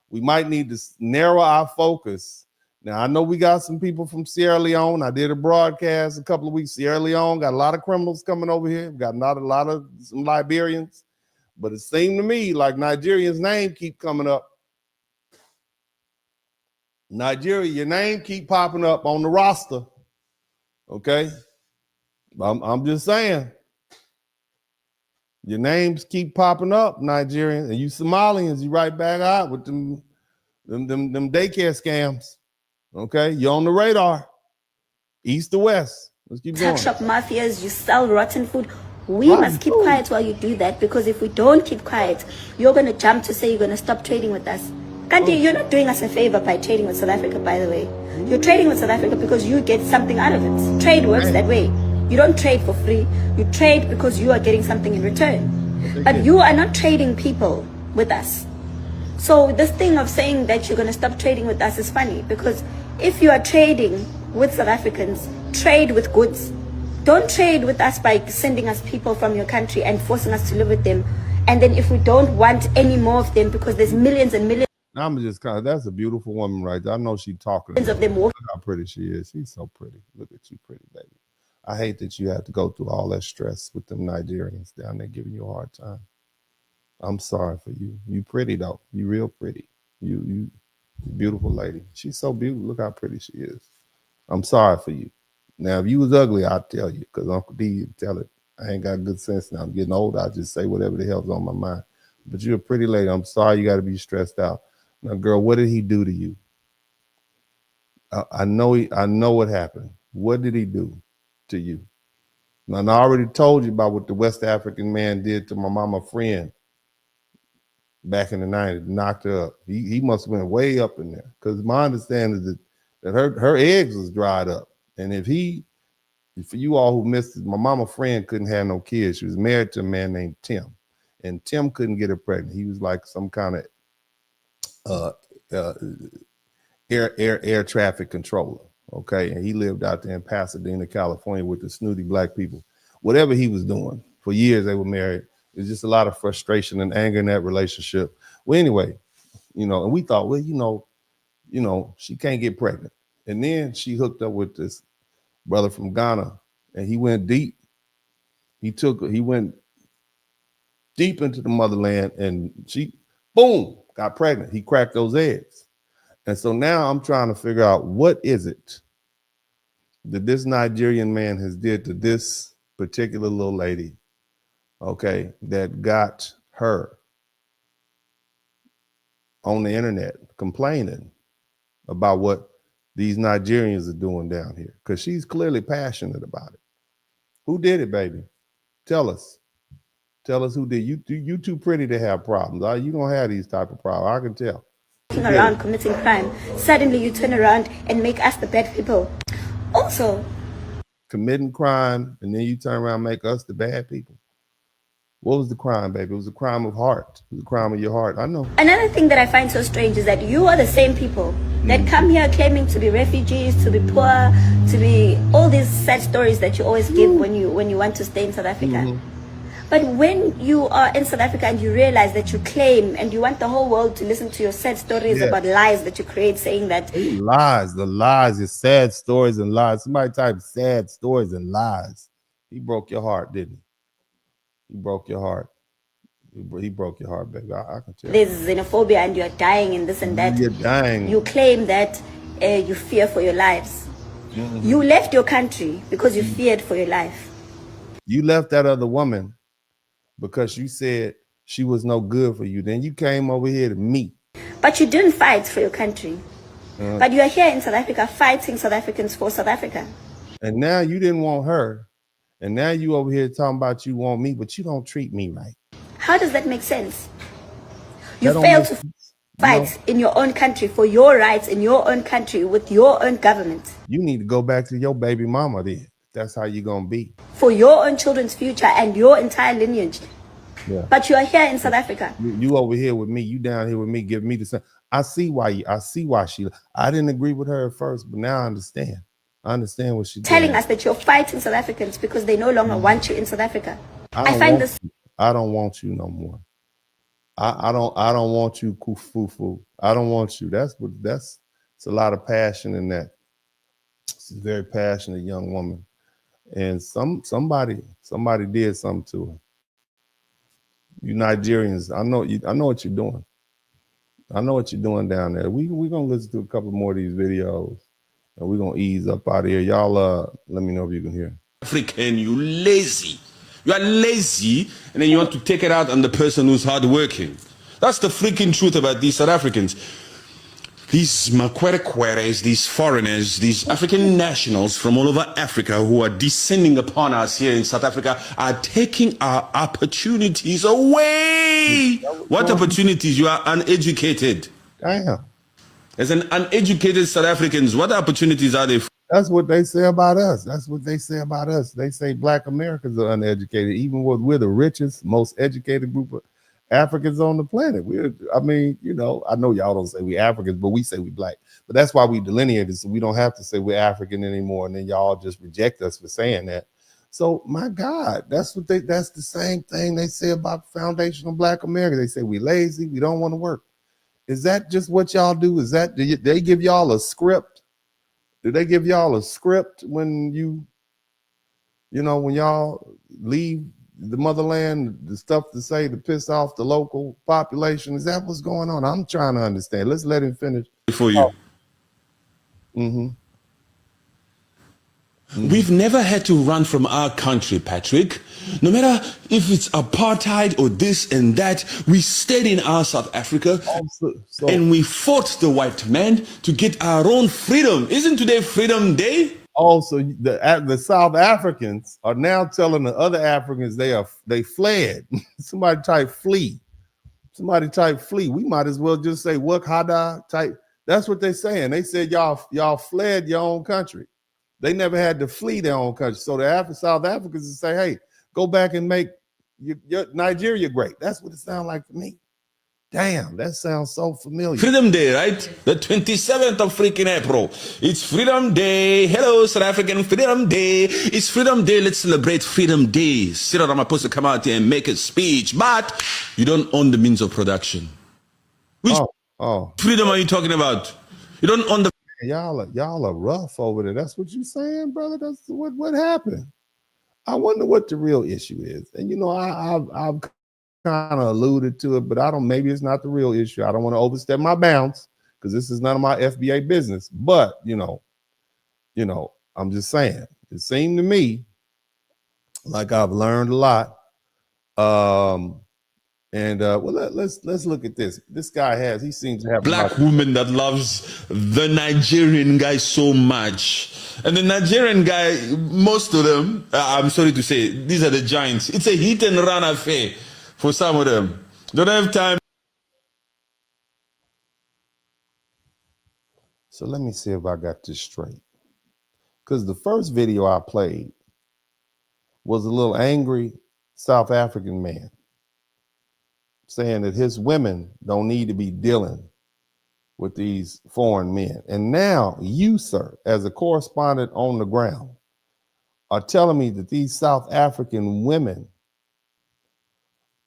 we might need to narrow our focus. Now, I know we got some people from Sierra Leone. I did a broadcast a couple of weeks. Sierra Leone got a lot of criminals coming over here. We got not a lot of some Liberians. But it seemed to me like Nigeria's name keep coming up. Nigeria, your name keep popping up on the roster. Okay? I'm just saying. Your names keep popping up, Nigerians. And you Somalians, you right back out with them daycare scams. Okay, you're on the radar, east to west. Let's keep going. Tuck shop mafias, you sell rotten food. We must keep quiet while you do that, because if we don't keep quiet, you're going to jump to say you're going to stop trading with us. Kanti, you're not doing us a favor by trading with South Africa, by the way. You're trading with South Africa because you get something out of it. Trade works that way. You don't trade for free. You trade because you are getting something in return. But you are not trading people with us. So this thing of saying that you're going to stop trading with us is funny, because if you are trading with South Africans, trade with goods. Don't trade with us by sending us people from your country and forcing us to live with them. And then if we don't want any more of them, because there's millions and millions. I'm just kind of, that's a beautiful woman right there. I know she's talking. Of them. Look how pretty she is. She's so pretty. Look at you, pretty baby. I hate that you have to go through all that stress with them Nigerians down there giving you a hard time. I'm sorry for you. You pretty though. You real pretty. You beautiful lady. She's so beautiful. Look how pretty she is. I'm sorry for you. Now, if you was ugly, I'd tell you, because Uncle D would tell it. I ain't got good sense now. I'm getting older. I just say whatever the hell's on my mind. But you're a pretty lady. I'm sorry you got to be stressed out. Now, girl, what did he do to you? I know what happened. What did he do to you? Now, I already told you about what the West African man did to my mama friend back in the 90s, knocked her up. He must have went way up in there, because my understanding is that her eggs was dried up. And for you all who missed it, my mama friend couldn't have no kids. She was married to a man named Tim, and Tim couldn't get her pregnant. He was like some kind of air traffic controller. Okay, and he lived out there in Pasadena, California, with the snooty black people. Whatever he was doing, for years they were married. There's just a lot of frustration and anger in that relationship. Well, anyway, and we thought, well, she can't get pregnant. And then she hooked up with this brother from Ghana, and he went deep. He went deep into the motherland, and she, boom, got pregnant. He cracked those eggs. And so now I'm trying to figure out, what is it that this Nigerian man has did to this particular little lady, okay, that got her on the internet complaining about what these Nigerians are doing down here, because she's clearly passionate about it. Who did it, baby? Tell us. Tell us who did. You too pretty to have problems. You don't have these type of problems. I can tell. Around committing crime, suddenly you turn around and make us the bad people. Also, committing crime, and then you turn around and make us the bad people. What was the crime, baby? It was a crime of heart. It was a crime of your heart. I know. Another thing that I find so strange is that you are the same people that come here claiming to be refugees, to be poor, to be all these sad stories that you always give when you want to stay in South Africa. But when you are in South Africa and you realize that you claim and you want the whole world to listen to your sad stories about lies that you create, saying that lies, the lies, your sad stories and lies. Somebody type sad stories and lies. He broke your heart, didn't he? He broke your heart. He broke your heart, baby. I can tell. There's xenophobia and you're dying and this and that. You're dying. You claim that you fear for your lives. You left your country because you feared for your life. You left that other woman because you said she was no good for you. Then you came over here to me. But you didn't fight for your country. But you are here in South Africa fighting South Africans for South Africa. And now you didn't want her. And now you over here talking about you want me, but you don't treat me right. How does that make sense? You failed to fight in your own country for your rights in your own country with your own government. You need to go back to your baby mama then. That's how you're going to be. For your own children's future and your entire lineage. Yeah. But you are here in South Africa. You over here with me. You down here with me. Give me the same. I see why she. I didn't agree with her at first, but now I understand. I understand what she's telling doing. us that you're fighting South Africans because they no longer want you in South Africa. I find this. I don't want you no more. I don't want you, kufufu. I don't want you. It's a lot of passion in that. She's a very passionate young woman. And somebody did something to her. You Nigerians, I know what you're doing. I know what you're doing down there. We're gonna listen to a couple more of these videos and we're gonna ease up out of here. Y'all let me know if you can hear. African, you lazy. You are lazy, and then you want to take it out on the person who's hardworking. That's the freaking truth about these South Africans. These makwerekweres, these foreigners, these African nationals from all over Africa who are descending upon us here in South Africa are taking our opportunities away. What opportunities? You are uneducated. Damn. As an uneducated South Africans, what opportunities are they? That's what they say about us. That's what they say about us. They say Black Americans are uneducated, even when we're the richest, most educated group of Africans on the planet. I know y'all don't say we Africans, but we say we Black. But that's why we delineated, so we don't have to say we're African anymore, and then y'all just reject us for saying that. So my God, that's the same thing they say about foundational Black America. They say we lazy, we don't want to work. Is that just what y'all do? Is that they give y'all a script? Do they give y'all a script when when y'all leave the motherland, the stuff to say to piss off the local population? Is that what's going on? I'm trying to understand. Let's let him finish. For you. We've never had to run from our country, Patrick. No matter if it's apartheid or this and that, we stayed in our South Africa and we fought the white man to get our own freedom. Isn't today Freedom Day? Also, the South Africans are now telling the other Africans they fled. Somebody type flee. Somebody type flee. We might as well just say Wakada type. That's what they're saying. They said y'all fled your own country. They never had to flee their own country. So the South Africans say, hey, go back and make your Nigeria great. That's what it sounds like to me. Damn, that sounds so familiar. Freedom Day, right? The 27th of freaking April. It's Freedom Day. Hello, South African. Freedom Day. It's Freedom Day. Let's celebrate Freedom Day. Cyril Ramaphosa to come out here and make a speech, but you don't own the means of production. Which freedom are you talking about? You don't own the... Y'all are rough over there. That's what you saying, brother? That's what happened. I wonder what the real issue is. And I've kind of alluded to it, but maybe it's not the real issue. I don't want to overstep my bounds because this is none of my FBA business. But I'm just saying, it seemed to me like I've learned a lot. Let's look at this. This guy he seems to have black woman that loves the Nigerian guy so much. And the Nigerian guy, most of them, I'm sorry to say, these are the giants. It's a hit and run affair for some of them. Don't have time. So let me see if I got this straight. Because the first video I played was a little angry South African man saying that his women don't need to be dealing with these foreign men. And now you, sir, as a correspondent on the ground, are telling me that these South African women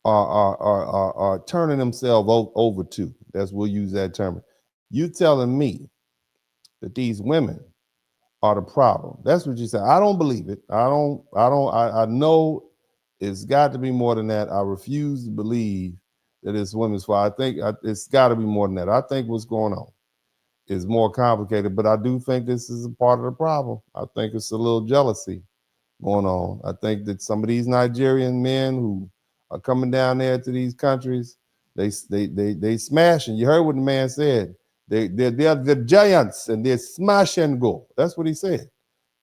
are turning themselves over to. We'll use that term. You telling me that these women are the problem. That's what you said. I don't believe it. I know it's got to be more than that. I refuse to believe that it's women's fault. I think it's got to be more than that. I think what's going on is more complicated, but I do think this is a part of the problem. I think it's a little jealousy going on. I think that some of these Nigerian men who are coming down there to these countries, they smashing. You heard what the man said. They're the giants and they smash and go. That's what he said.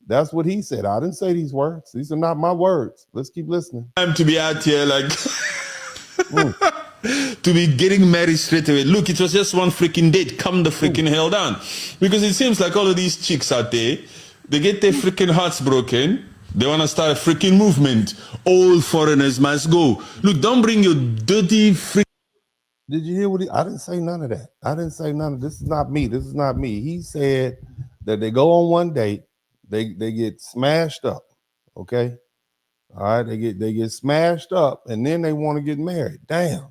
That's what he said. I didn't say these words. These are not my words. Let's keep listening. Time to be out here like to be getting married straight away. Look, it was just one freaking date. Calm the freaking hell down. Because it seems like all of these chicks out there, they get their freaking hearts broken. They want to start a freaking movement. All foreigners must go. Look, don't bring your dirty freaking... Did you hear what I didn't say none of that. I didn't say none of this. Is not me. This is not me. He said that they go on one date, they get smashed up. Okay. All right, they get smashed up, and then they want to get married. Damn.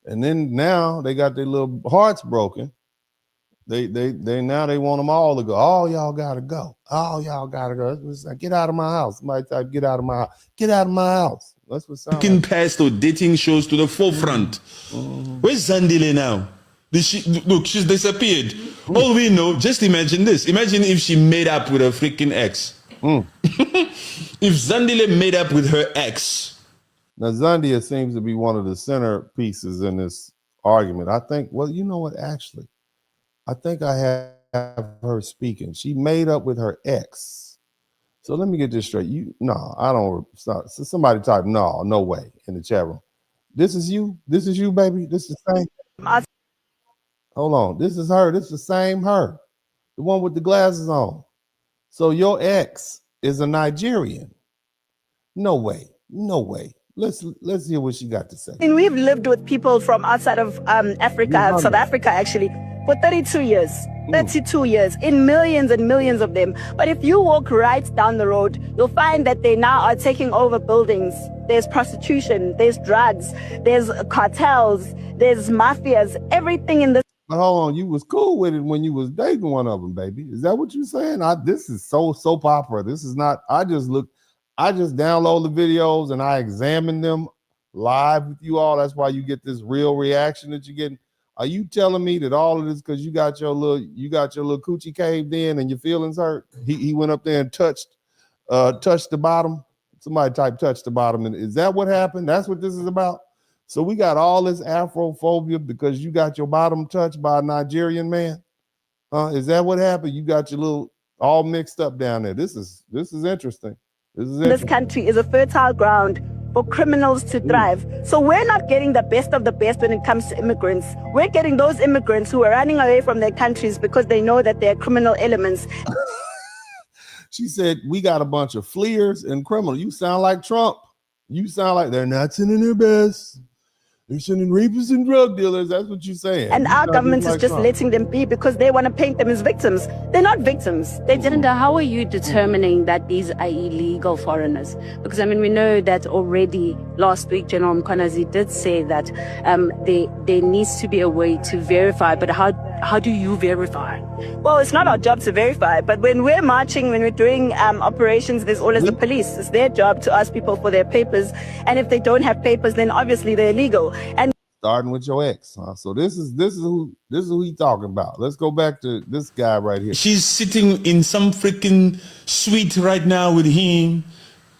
And then now they got their little hearts broken. They now they want them all to go. All y'all gotta go. All y'all gotta go. It's like, get out of my house. Somebody type, get out of my house. Get out of my house. That's what sounds like. Past or dating shows to the forefront. Where's Zandile now? Look, she's disappeared. All we know, just imagine this. Imagine if she made up with her freaking ex. If Zandile made up with her ex. Now, Zandia seems to be one of the centerpieces in this argument. I think, well, you know what, actually, I think I have her speaking. She made up with her ex. So let me get this straight. I don't. Somebody type no way in the chat room. This is you. This is you, baby. This is the same. Hold on. This is her. This is the same her, the one with the glasses on. So your ex is a Nigerian. No way. No way. Let's hear what she got to say. And we've lived with people from outside of Africa, South Africa actually, for 32 years. 32 years, in millions and millions of them. But if you walk right down the road, you'll find that they now are taking over buildings. There's prostitution, there's drugs, there's cartels, there's mafias, everything in this. But hold on, you was cool with it when you was dating one of them, baby. Is that what you're saying? This is soap opera. This is not, I just download the videos and I examine them live with you all. That's why you get this real reaction that you're getting. Are you telling me that all of this because you got your little coochie caved in and your feelings hurt? He went up there and touched the bottom. Somebody type touch the bottom. And is that what happened? That's what this is about. So we got all this Afrophobia because you got your bottom touched by a Nigerian man. Is that what happened? You got your little all mixed up down there. This is interesting. This country is a fertile ground for criminals to thrive. So we're not getting the best of the best when it comes to immigrants. We're getting those immigrants who are running away from their countries because they know that they're criminal elements. She said, we got a bunch of fleers and criminals. You sound like Trump. You sound like they're not sending their best. They're sending rapists and drug dealers. That's what you're saying. And our government is just letting them be because they want to paint them as victims. They're not victims. How are you determining that these are illegal foreigners? Because, I mean, we know that already last week, General Mkhwanazi did say that there needs to be a way to verify. But how do you verify? Well, it's not our job to verify. But when we're marching, when we're doing operations, there's always the police. It's their job to ask people for their papers. And if they don't have papers, then obviously they're illegal. And starting with your ex, huh? So this is who he talking about. Let's go back to this guy right here. She's sitting in some freaking suite right now with him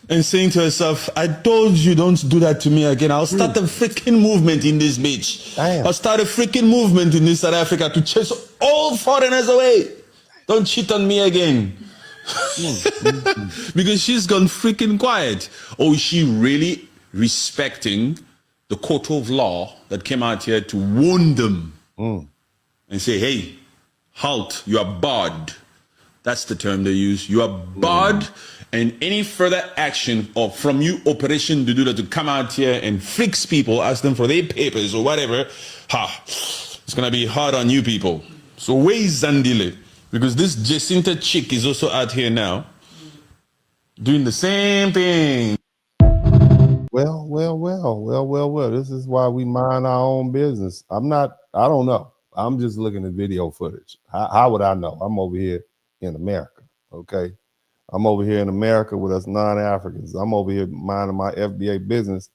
and saying to herself, I told you don't do that to me again. I'll start a freaking movement in this bitch. Damn. I'll start a freaking movement in this South Africa to chase all foreigners away. Don't cheat on me again. Because she's gone freaking quiet. Oh, is she really respecting the court of law that came out here to warn them and say, hey, halt, you are barred. That's the term they use. You are barred, and any further action or from you, Operation Dudula, to come out here and fix people, ask them for their papers or whatever, It's gonna be hard on you people. So where is Zandile? Because this Jacinta chick is also out here now, doing the same thing. Well. This is why we mind our own business. I don't know. I'm just looking at video footage. How would I know? I'm over here in America, okay? I'm over here in America with us non-Africans. I'm over here minding my FBA business,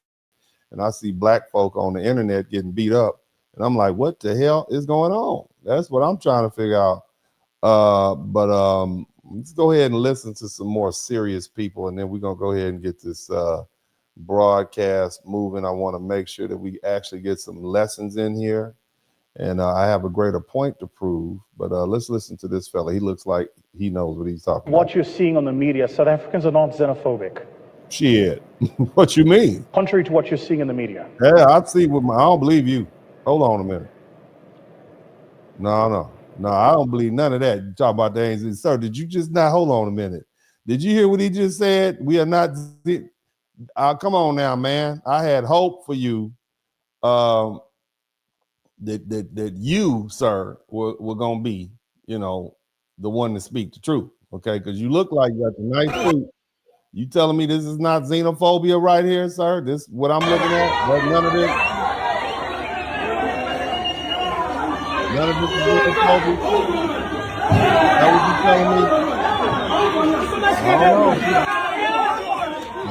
and I see black folk on the internet getting beat up, and I'm like, what the hell is going on? That's what I'm trying to figure out. But let's go ahead and listen to some more serious people, and then we're going to go ahead and get this broadcast moving. I want to make sure that we actually get some lessons in here, and I have a greater point to prove. But let's listen to this fella. He looks like he knows what he's talking about. What you're seeing on the media, South Africans are not xenophobic. Shit. What you mean? Contrary to what you're seeing in the media. Yeah, I see. I don't believe you. Hold on a minute. No, I don't believe none of that. You talk about the things. Sir, did you just not? Hold on a minute. Did you hear what he just said? We are not. Come on now, man. I had hope for you. That you, sir, were gonna be, the one to speak the truth. Okay, because you look like you got the nice suit. You telling me this is not xenophobia right here, sir? This what I'm looking at? But none of this. None of this is xenophobia. That what you telling me?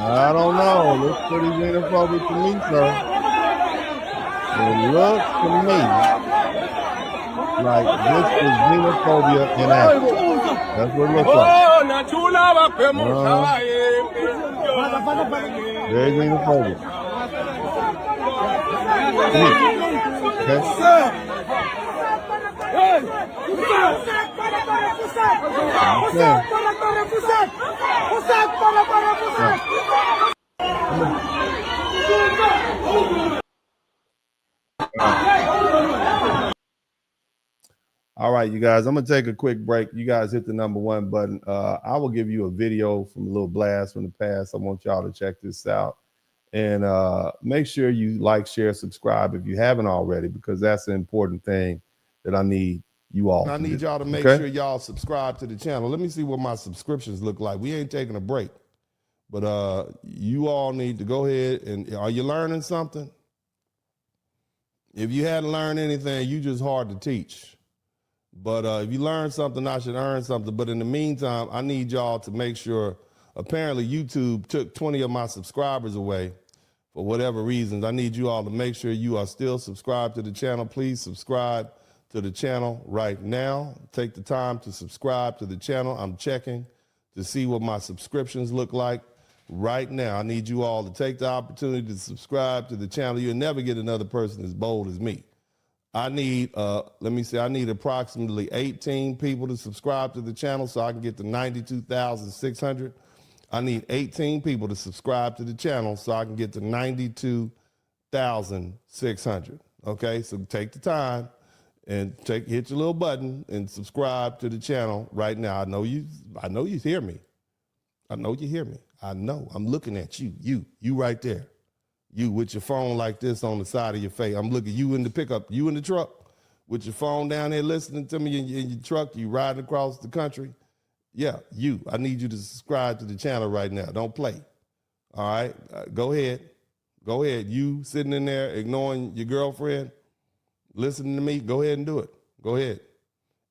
I don't know. Looks pretty xenophobic to me, sir. It looks to me like this is xenophobia in action. That's what it looks like. Very xenophobic. All right, you guys, I'm gonna take a quick break. You guys hit the #1 button. I will give you a video from a little blast from the past. I want y'all to check this out, and make sure you like, share, subscribe if you haven't already, because that's an important thing that I need you all. I need y'all to make sure y'all subscribe to the channel. Let me see what my subscriptions look like. We ain't taking a break, but you all need to go ahead and are you learning something? If you hadn't learned anything, you just hard to teach. But if you learn something, I should earn something. But in the meantime, I need y'all to make sure. Apparently, YouTube took 20 of my subscribers away for whatever reasons. I need you all to make sure you are still subscribed to the channel. Please subscribe to the channel right now. Take the time to subscribe to the channel. I'm checking to see what my subscriptions look like right now. I need you all to take the opportunity to subscribe to the channel. You'll never get another person as bold as me. I need, I need approximately 18 people to subscribe to the channel so I can get to 92,600. I need 18 people to subscribe to the channel so I can get to 92,600. Okay, so take the time and hit your little button and subscribe to the channel right now. I know you hear me. I know you hear me. I know. I'm looking at you. You right there. You with your phone like this on the side of your face. I'm looking you in the pickup, you in the truck with your phone down there listening to me in your truck. You riding across the country. Yeah, you. I need you to subscribe to the channel right now. Don't play. All right, go ahead. Go ahead. You sitting in there ignoring your girlfriend, listening to me, go ahead and do it. Go ahead.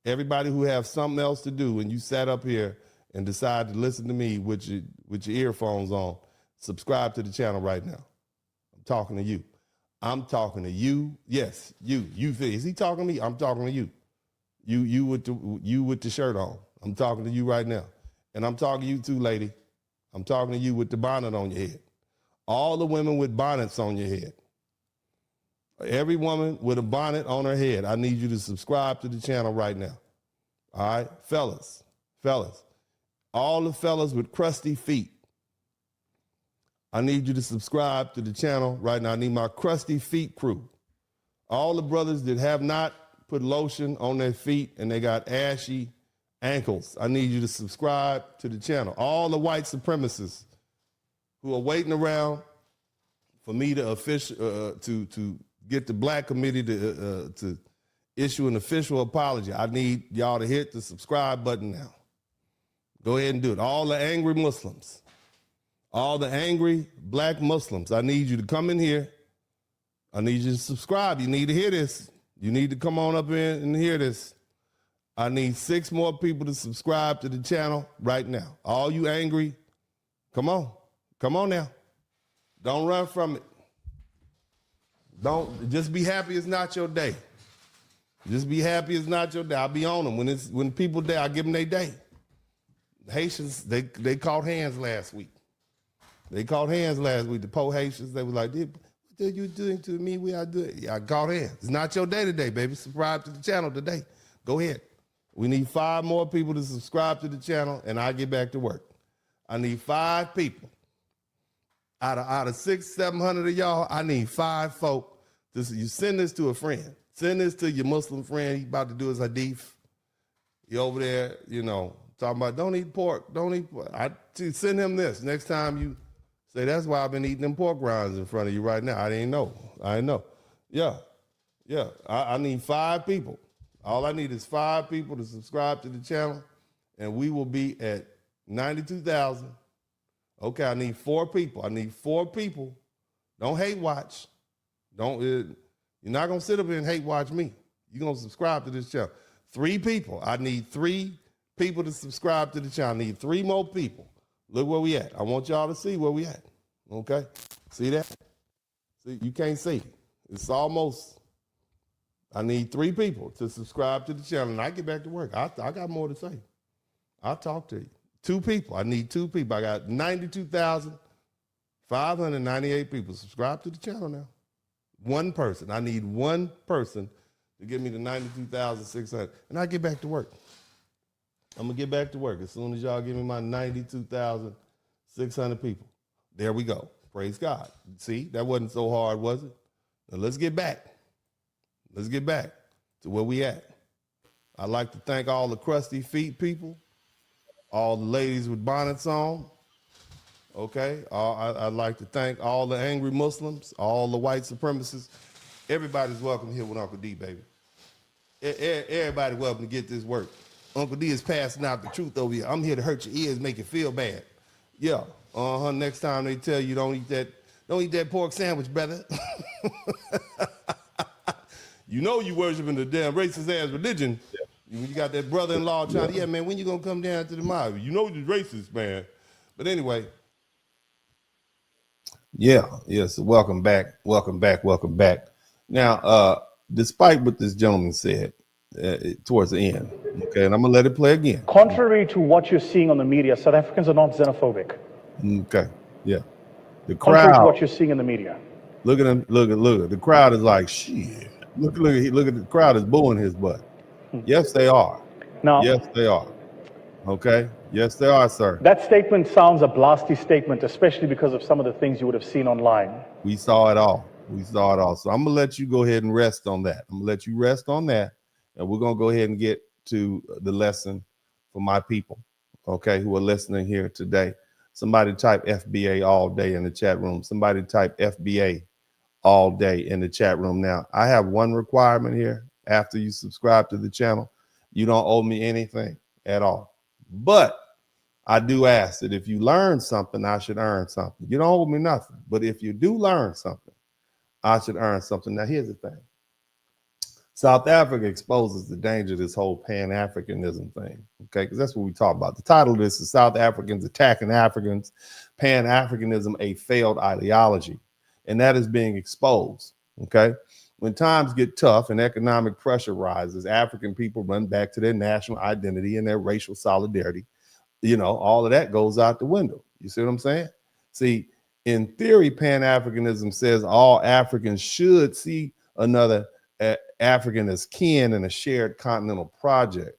Everybody who have something else to do and you sat up here and decide to listen to me with your earphones on, subscribe to the channel right now. Talking to you. I'm talking to you. Yes, you. Is he talking to me? I'm talking to you. You with the shirt on. I'm talking to you right now. And I'm talking to you too, lady. I'm talking to you with the bonnet on your head. All the women with bonnets on your head. Every woman with a bonnet on her head. I need you to subscribe to the channel right now. All right, fellas. All the fellas with crusty feet. I need you to subscribe to the channel right now. I need my crusty feet crew. All the brothers that have not put lotion on their feet and they got ashy ankles. I need you to subscribe to the channel. All the white supremacists who are waiting around for me to get the black committee to issue an official apology. I need y'all to hit the subscribe button now. Go ahead and do it. All the angry Muslims, all the angry black Muslims, I need you to come in here. I need you to subscribe. You need to hear this. You need to come on up in and hear this. I need 6 more people to subscribe to the channel right now. All you angry, come on. Come on now. Don't run from it. Don't just be happy it's not your day. Just be happy it's not your day. I'll be on them. When people day, I give them their day. Haitians, they caught hands last week. They caught hands last week. The poor Haitians, they were like, what are you doing to me? We are doing. Yeah, I caught hands. It's not your day today, baby. Subscribe to the channel today. Go ahead. We need 5 more people to subscribe to the channel, and I get back to work. I need 5 people. Out of 600-700 of y'all, I need 5 folk. You send this to a friend. Send this to your Muslim friend. He about to do his hadith. He over there, talking about don't eat pork. Don't eat pork. Send him this. Next time you say, that's why I've been eating them pork rinds in front of you right now. I didn't know. Yeah. I need 5 people. All I need is 5 people to subscribe to the channel, and we will be at 92,000. Okay, I need 4 people. I need 4 people. Don't hate watch. You're not going to sit up here and hate watch me. You're going to subscribe to this channel. 3 people. I need 3 people to subscribe to the channel. I need 3 more people. Look where we at. I want y'all to see where we at. Okay? See that? See, you can't see. It's almost, I need 3 people to subscribe to the channel, and I get back to work. I got more to say. I'll talk to you. 2 people. I need 2 people. I got 92,598 people. Subscribe to the channel now. 1 person. I need 1 person to get me to 92,600. And I get back to work. I'm going to get back to work as soon as y'all give me my 92,600 people. There we go. Praise God. See, that wasn't so hard, was it? Now let's get back. Let's get back to where we at. I'd like to thank all the crusty feet people, all the ladies with bonnets on. Okay, I'd like to thank all the angry Muslims, all the white supremacists. Everybody's welcome here with Uncle D, baby. Everybody welcome to get this work. Uncle D is passing out the truth over here. I'm here to hurt your ears, make you feel bad. Yeah, next time they tell you don't eat that pork sandwich, brother. You know you worshiping the damn racist ass religion. Yeah. When you got that brother-in-law trying to, man, when you gonna come down to the mob? You know you're racist, man. But anyway. Yeah, yes, welcome back. Now, despite what this gentleman said towards the end, okay, and I'm gonna let it play again. Contrary to what you're seeing on the media, South Africans are not xenophobic. Okay, yeah. The Contrary crowd, to what you're seeing in the media. Look at him, look at the crowd is like, shit. Look at the crowd is booing his butt. Yes, they are. Now, yes, they are. Okay. Yes, they are, sir. That statement sounds a blasty statement, especially because of some of the things you would have seen online. We saw it all. So I'm gonna let you go ahead and rest on that. And we're gonna go ahead and get to the lesson for my people, okay, who are listening here today. Somebody type FBA all day in the chat room. Somebody type FBA all day in the chat room. Now, I have one requirement here. After you subscribe to the channel, you don't owe me anything at all. But I do ask that if you learn something, I should earn something. You don't owe me nothing. But if you do learn something, I should earn something. Now, here's the thing. South Africa exposes the danger of this whole Pan-Africanism thing, okay? Because that's what we talk about. The title of this is South Africans Attacking Africans, Pan-Africanism, a Failed Ideology. And that is being exposed, okay? When times get tough and economic pressure rises, African people run back to their national identity and their racial solidarity. You know, all of that goes out the window. You see what I'm saying? See, in theory, Pan-Africanism says all Africans should see another African as kin in a shared continental project.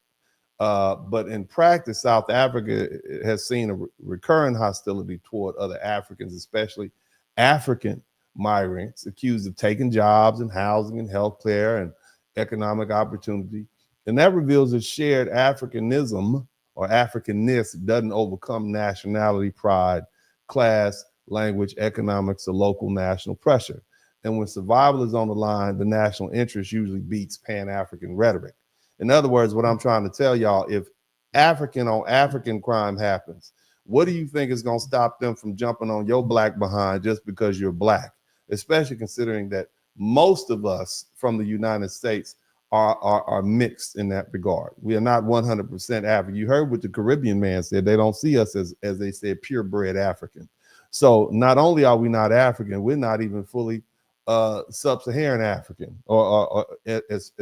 But in practice, South Africa has seen a recurring hostility toward other Africans, especially African migrants accused of taking jobs and housing and healthcare and economic opportunity. And that reveals that shared Africanism or Africanness doesn't overcome nationality, pride, class, language, economics, or local national pressure. And when survival is on the line, the national interest usually beats Pan-African rhetoric. In other words, what I'm trying to tell y'all, if African on African crime happens, what do you think is going to stop them from jumping on your black behind just because you're black? Especially considering that most of us from the United States are mixed in that regard. We are not 100% African. You heard what the Caribbean man said. They don't see us as they said, purebred African. So not only are we not African, we're not even fully sub-Saharan African or as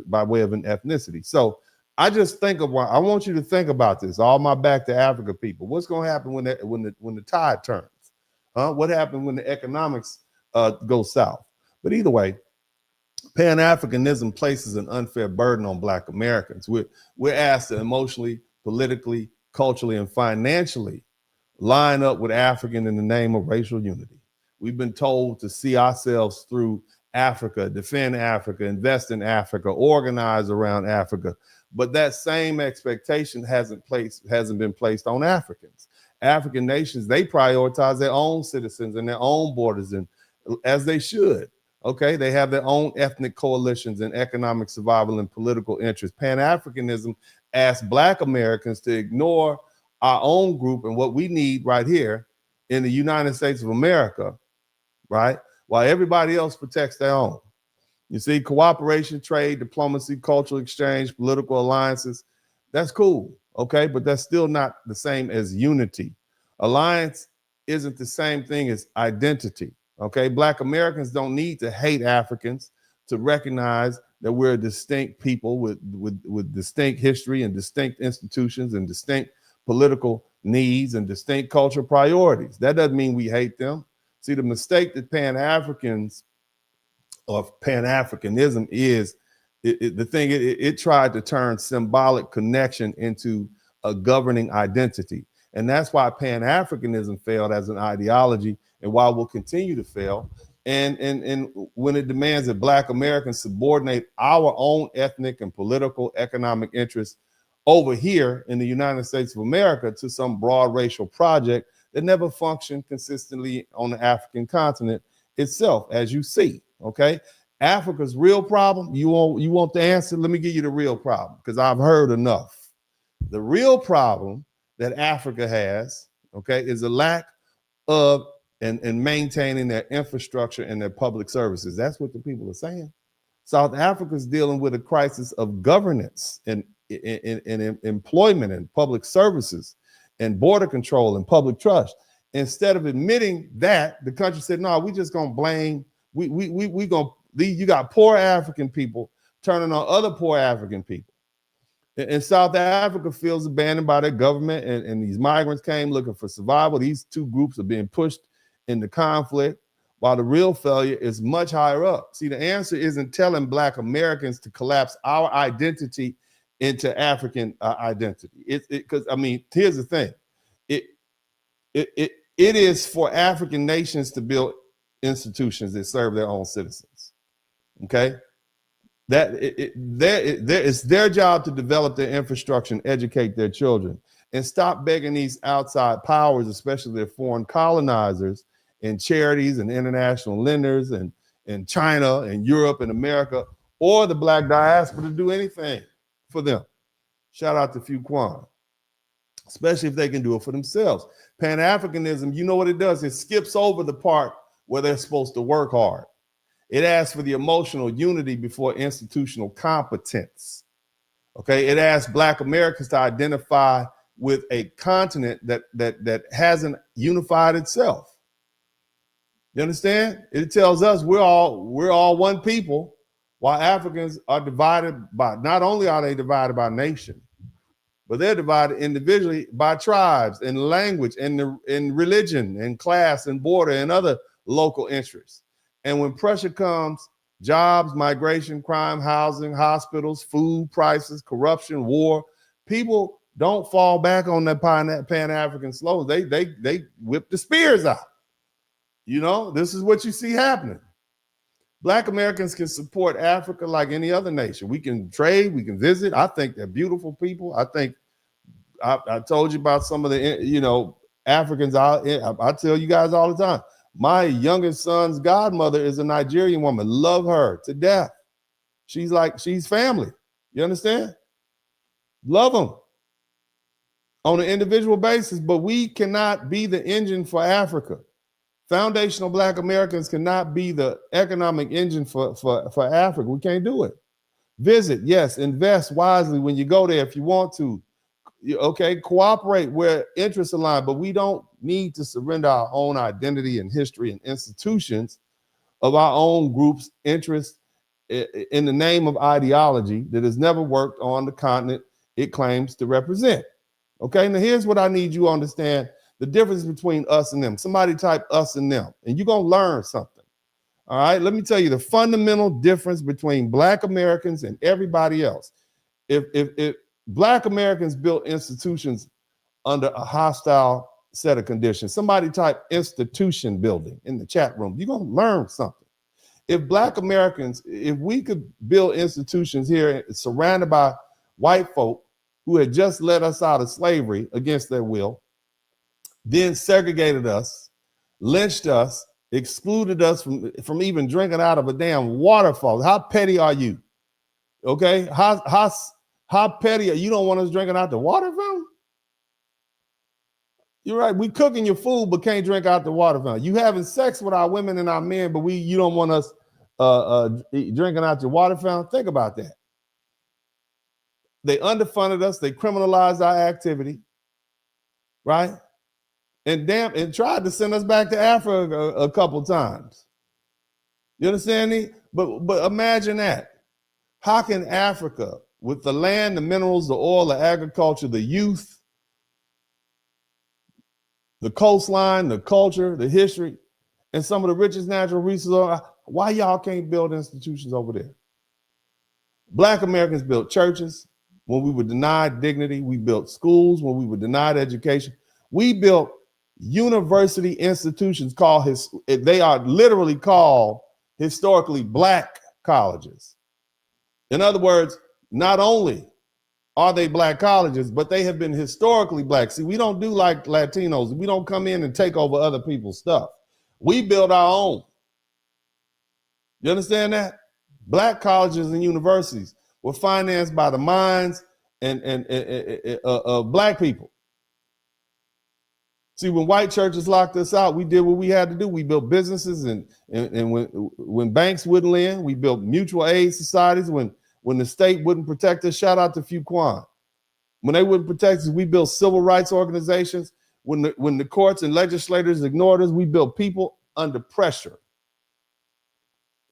by way of an ethnicity. So I just think of I want you to think about this. All my Back to Africa people. What's going to happen when the tide turns? What happened when the economics go south? But either way, Pan-Africanism places an unfair burden on Black Americans. We're asked to emotionally, politically, culturally, and financially line up with African in the name of racial unity. We've been told to see ourselves through Africa, defend Africa, invest in Africa, organize around Africa. But that same expectation hasn't been placed on Africans. African nations, they prioritize their own citizens and their own borders, and as they should. Okay, they have their own ethnic coalitions and economic survival and political interests. Pan-Africanism asks Black Americans to ignore our own group and what we need right here in the United States of America, right? While everybody else protects their own. You see, cooperation, trade, diplomacy, cultural exchange, political alliances, that's cool, okay? But that's still not the same as unity. Alliance isn't the same thing as identity, okay? Black Americans don't need to hate Africans to recognize that we're a distinct people with distinct history and distinct institutions and distinct political needs and distinct cultural priorities. That doesn't mean we hate them. See, the mistake that Pan-Africans of Pan-Africanism is it tried to turn symbolic connection into a governing identity. And that's why Pan-Africanism failed as an ideology and why we'll continue to fail. And when it demands that Black Americans subordinate our own ethnic and political economic interests over here in the United States of America to some broad racial project that never functioned consistently on the African continent itself, as you see. Okay, Africa's real problem. You want the answer? Let me give you the real problem, because I've heard enough. The real problem that Africa has, okay, is a lack of and maintaining their infrastructure and their public services. That's what the people are saying. South Africa's dealing with a crisis of governance and in employment and public services and border control and public trust. Instead of admitting that, the country said, no, we just gonna blame. You got poor African people turning on other poor African people. And South Africa feels abandoned by their government, and these migrants came looking for survival. These two groups are being pushed into conflict, while the real failure is much higher up. See, the answer isn't telling Black Americans to collapse our identity into African identity. Because I mean, here's the thing: it is for African nations to build institutions that serve their own citizens. Okay, it's their job to develop their infrastructure and educate their children, and stop begging these outside powers, especially their foreign colonizers and charities and international lenders and China and Europe and America or the Black diaspora to do anything for them. Shout out to Phu Quan, especially if they can do it for themselves. Pan-Africanism, you know what it does? It skips over the part where they're supposed to work hard. It asks for the emotional unity before institutional competence. Okay, it asks Black Americans to identify with a continent that hasn't unified itself. You understand? It tells us we're all one people, while Africans are divided by, not only are they divided by nation, but they're divided individually by tribes and language and religion and class and border and other local interests. And when pressure comes, jobs, migration, crime, housing, hospitals, food prices, corruption, war, people don't fall back on that Pan-African slogan. They whip the spears out. You know, this is what you see happening. Black Americans can support Africa like any other nation. We can trade, we can visit. I think they're beautiful people. I think I told you about some of the, Africans. I tell you guys all the time, My youngest son's godmother is a Nigerian woman. Love her to death. She's family. You understand? Love them on an individual basis, but we cannot be the engine for Africa. Foundational Black Americans cannot be the economic engine for Africa. We can't do it. Visit, yes, invest wisely when you go there if you want to. Okay, cooperate where interests align, but we don't need to surrender our own identity and history and institutions of our own group's interests in the name of ideology that has never worked on the continent it claims to represent. Okay, now here's what I need you to understand, the difference between us and them. Somebody type us and them, and you're gonna learn something. All right, let me tell you the fundamental difference between Black Americans and everybody else. If Black Americans built institutions under a hostile set of conditions, somebody type institution building in the chat room, you're gonna learn something. If Black Americans, if we could build institutions here surrounded by white folk who had just let us out of slavery against their will, then segregated us, lynched us, excluded us from even drinking out of a damn waterfall. How petty are you? Okay, how petty are you? Don't want us drinking out the water fountain? You're right. We cooking your food, but can't drink out the water fountain. You having sex with our women and our men, but you don't want us drinking out your water fountain. Think about that. They underfunded us. They criminalized our activity, right? And tried to send us back to Africa a couple times. You understand me? But imagine that. How can Africa, with the land, the minerals, the oil, the agriculture, the youth, the coastline, the culture, the history, and some of the richest natural resources, why y'all can't build institutions over there? Black Americans built churches when we were denied dignity. We built schools when we were denied education. We built university institutions they are literally called historically Black colleges. In other words, not only are they Black colleges, but they have been historically Black. See, we don't do like Latinos. We don't come in and take over other people's stuff. We build our own. You understand that? Black colleges and universities were financed by the minds of Black people. See, when white churches locked us out, we did what we had to do. We built businesses, and when banks wouldn't lend, we built mutual aid societies. When the state wouldn't protect us, shout out to Fuquan. When they wouldn't protect us, we built civil rights organizations. When the courts and legislators ignored us, we built people under pressure.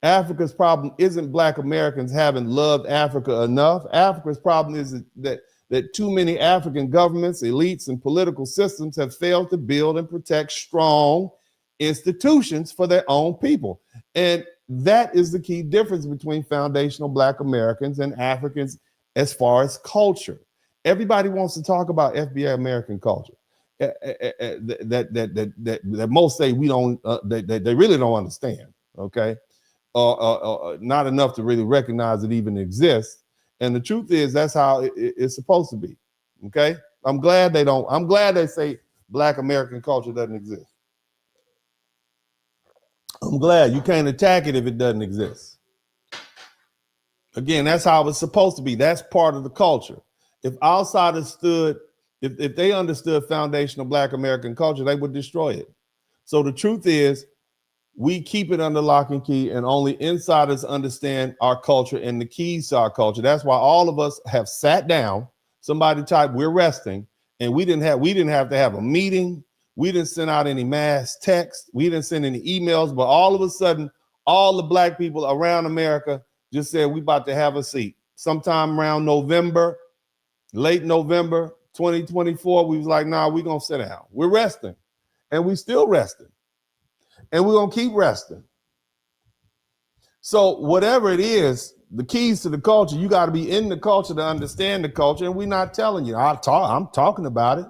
Africa's problem isn't Black Americans having loved Africa enough. Africa's problem is that too many African governments, elites, and political systems have failed to build and protect strong institutions for their own people. And that is the key difference between foundational Black Americans and Africans as far as culture. Everybody wants to talk about FBA American culture. That most say we don't, that they really don't understand, okay? Not enough to really recognize it even exists. And the truth is that's how it's supposed to be, okay? I'm glad they say Black American culture doesn't exist. I'm glad you can't attack it if it doesn't exist. Again, that's how it's supposed to be. That's part of the culture. If outsiders if they understood foundational Black American culture, they would destroy it. So the truth is, we keep it under lock and key, and only insiders understand our culture and the keys to our culture. That's why all of us have sat down. Somebody typed, "We're resting," and we didn't have to have a meeting. We didn't send out any mass texts. We didn't send any emails. But all of a sudden, all the Black people around America just said, "We about to have a seat." Sometime around November, late November 2024, we was like, "Nah, we're gonna sit down. We're resting," and we still resting. And we're going to keep resting. So whatever it is, the keys to the culture, you got to be in the culture to understand the culture. And we're not telling you. I'm talking about it.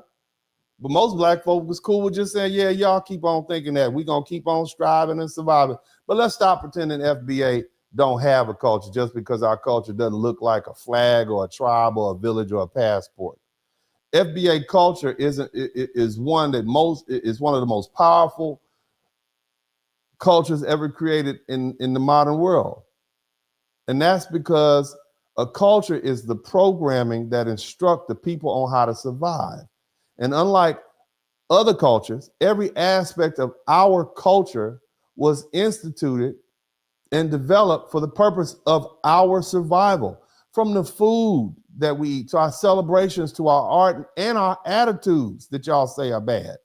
But most Black folk was cool with just saying, yeah, y'all keep on thinking that. We're going to keep on striving and surviving. But let's stop pretending FBA don't have a culture just because our culture doesn't look like a flag or a tribe or a village or a passport. FBA culture is one of the most powerful cultures ever created in the modern world. And that's because a culture is the programming that instruct the people on how to survive. And unlike other cultures, every aspect of our culture was instituted and developed for the purpose of our survival. From the food that we eat, to our celebrations, to our art, and our attitudes that y'all say are bad.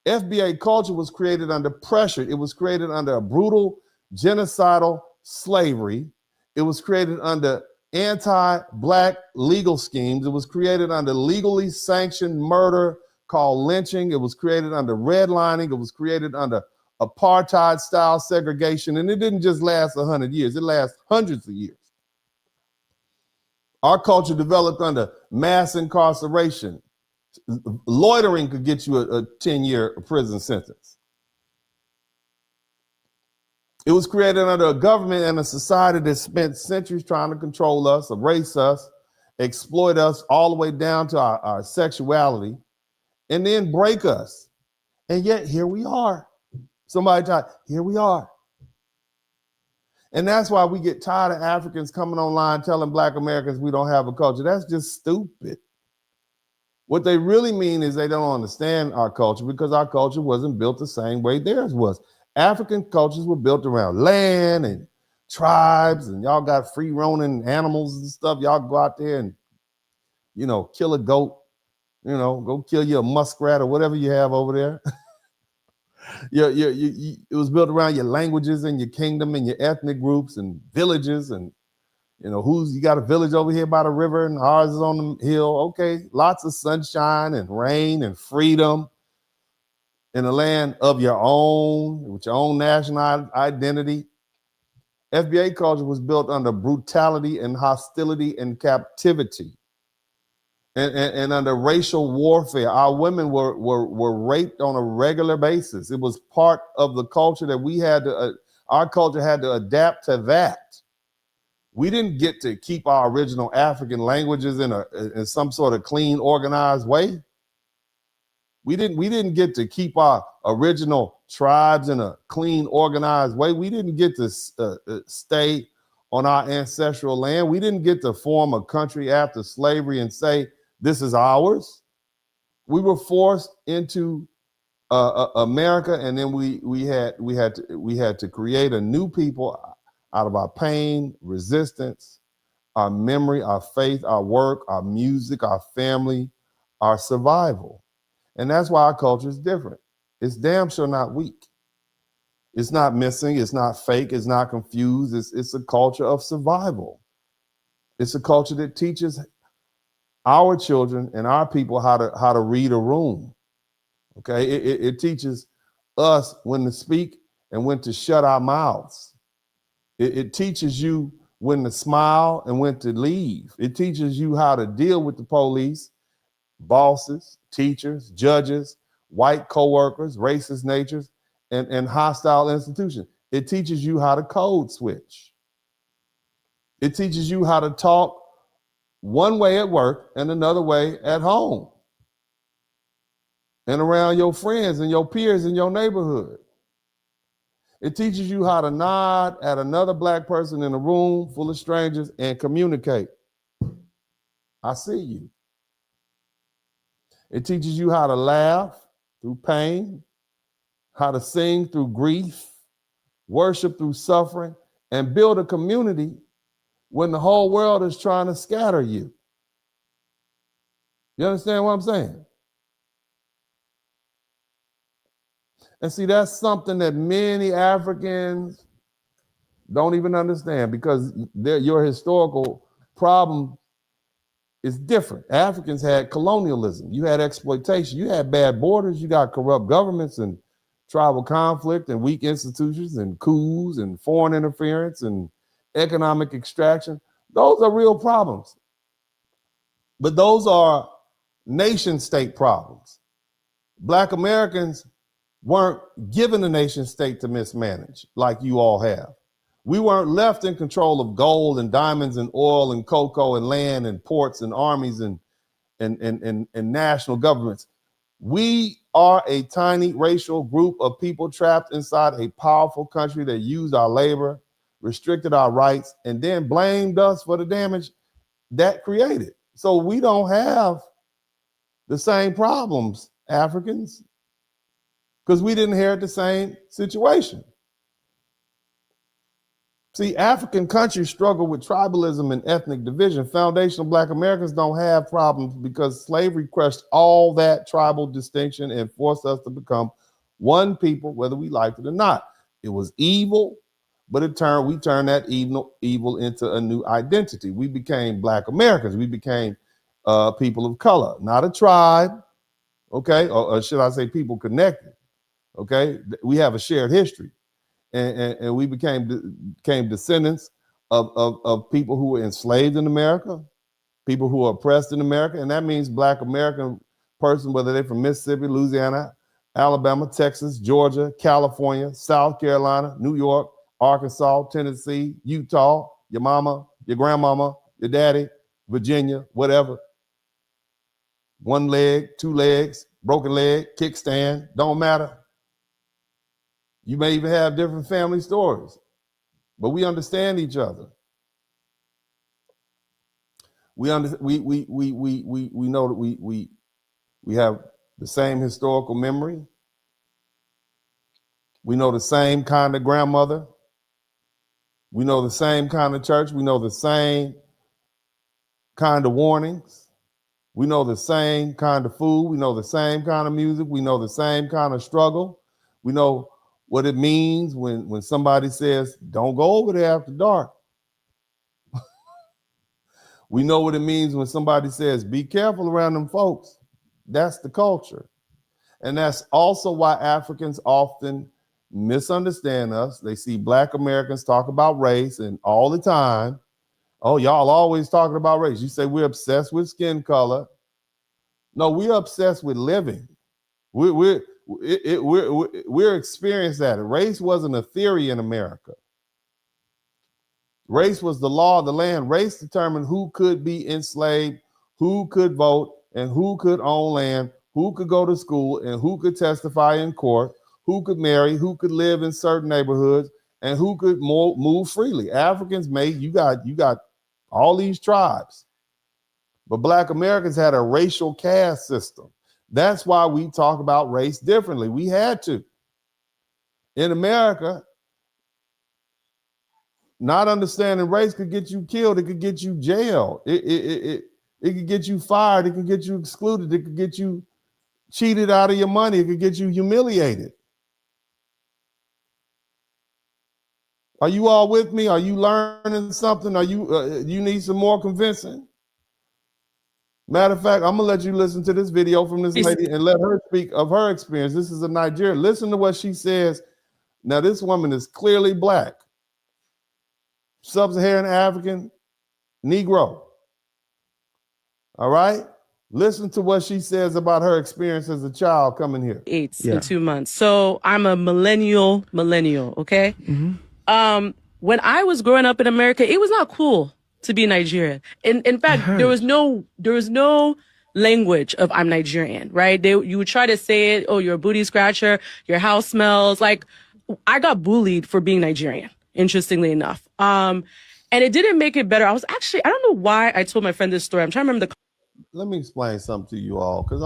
FBA culture was created under pressure. It was created under a brutal, genocidal slavery. It was created under anti-Black legal schemes. It was created under legally sanctioned murder called lynching. It was created under redlining. It was created under apartheid-style segregation. And it didn't just last 100 years. It lasted hundreds of years. Our culture developed under mass incarceration. Loitering could get you a 10-year prison sentence. It was created under a government and a society that spent centuries trying to control us, erase us, exploit us all the way down to our sexuality, and then break us. And yet here we are. Somebody type, here we are. And that's why we get tired of Africans coming online telling Black Americans we don't have a culture. That's just stupid. What they really mean is they don't understand our culture because our culture wasn't built the same way theirs was. African cultures were built around land and tribes, and y'all got free roaming animals and stuff. Y'all go out there and, kill a goat, go kill you a muskrat or whatever you have over there. It was built around your languages and your kingdom and your ethnic groups and villages and, you got a village over here by the river and ours is on the hill. Okay, lots of sunshine and rain and freedom in a land of your own, with your own national identity. FBA culture was built under brutality and hostility and captivity and under racial warfare. Our women were raped on a regular basis. It was part of the culture that our culture had to adapt to that. We didn't get to keep our original African languages in some sort of clean, organized way. We didn't get to keep our original tribes in a clean, organized way. We didn't get to stay on our ancestral land. We didn't get to form a country after slavery and say, this is ours. We were forced into America, and then we had to create a new people out of our pain, resistance, our memory, our faith, our work, our music, our family, our survival. And that's why our culture is different. It's damn sure not weak. It's not missing. It's not fake. It's not confused. It's a culture of survival. It's a culture that teaches our children and our people how to read a room. Okay, it teaches us when to speak and when to shut our mouths. It teaches you when to smile and when to leave. It teaches you how to deal with the police, bosses, teachers, judges, white coworkers, racist natures, and hostile institutions. It teaches you how to code switch. It teaches you how to talk one way at work and another way at home and around your friends and your peers in your neighborhood. It teaches you how to nod at another Black person in a room full of strangers and communicate. I see you. It teaches you how to laugh through pain, how to sing through grief, worship through suffering, and build a community when the whole world is trying to scatter you. You understand what I'm saying? And see, that's something that many Africans don't even understand because your historical problem is different. Africans had colonialism. You had exploitation. You had bad borders. You got corrupt governments and tribal conflict and weak institutions and coups and foreign interference and economic extraction. Those are real problems. But those are nation state problems. Black Americans weren't given a nation state to mismanage like you all have. We weren't left in control of gold and diamonds and oil and cocoa and land and ports and armies and national governments. We are a tiny racial group of people trapped inside a powerful country that used our labor, restricted our rights, and then blamed us for the damage that created. So we don't have the same problems, Africans, because we didn't inherit the same situation. See, African countries struggle with tribalism and ethnic division. Foundational Black Americans don't have problems because slavery crushed all that tribal distinction and forced us to become one people, whether we liked it or not. It was evil, but we turned that evil into a new identity. We became Black Americans. We became people of color, not a tribe, okay? Or should I say people connected, okay? We have a shared history. And we became descendants of people who were enslaved in America, people who were oppressed in America. And that means Black American person, whether they're from Mississippi, Louisiana, Alabama, Texas, Georgia, California, South Carolina, New York, Arkansas, Tennessee, Utah, your mama, your grandmama, your daddy, Virginia, whatever. One leg, two legs, broken leg, kickstand, don't matter. You may even have different family stories, but we understand each other. We know that we have the same historical memory. We know the same kind of grandmother. We know the same kind of church. We know the same kind of warnings. We know the same kind of food. We know the same kind of music. We know the same kind of struggle. We know what it means when somebody says, don't go over there after dark. We know what it means when somebody says, be careful around them folks. That's the culture. And that's also why Africans often misunderstand us. They see Black Americans talk about race and all the time. Oh, y'all always talking about race. You say we're obsessed with skin color. No, we're obsessed with living. We're experiencing that. Race wasn't a theory in America. Race was the law of the land. Race determined who could be enslaved, who could vote, and who could own land, who could go to school, and who could testify in court, who could marry, who could live in certain neighborhoods, and who could move freely. Africans you got all these tribes. But Black Americans had a racial caste system. That's why we talk about race differently. We had to. In America, not understanding race could get you killed. It could get you jailed. It could get you fired. It could get you excluded. It could get you cheated out of your money. It could get you humiliated. Are you all with me? Are you learning something? Are you need some more convincing? Matter of fact, I'm gonna let you listen to this video from this lady and let her speak of her experience. This is a Nigerian. Listen to what she says. Now, this woman is clearly Black, sub-Saharan African, Negro. All right? Listen to what she says about her experience as a child coming here. In 2 months. So I'm a millennial, okay? Mm-hmm. When I was growing up in America, it was not cool to be Nigerian. In fact, there was no language of I'm Nigerian, right? You would try to say it, oh, you're a booty scratcher, your house smells. Like, I got bullied for being Nigerian, interestingly enough. And it didn't make it better. I don't know why I told my friend this story. I'm trying to remember Let me explain something to you all, because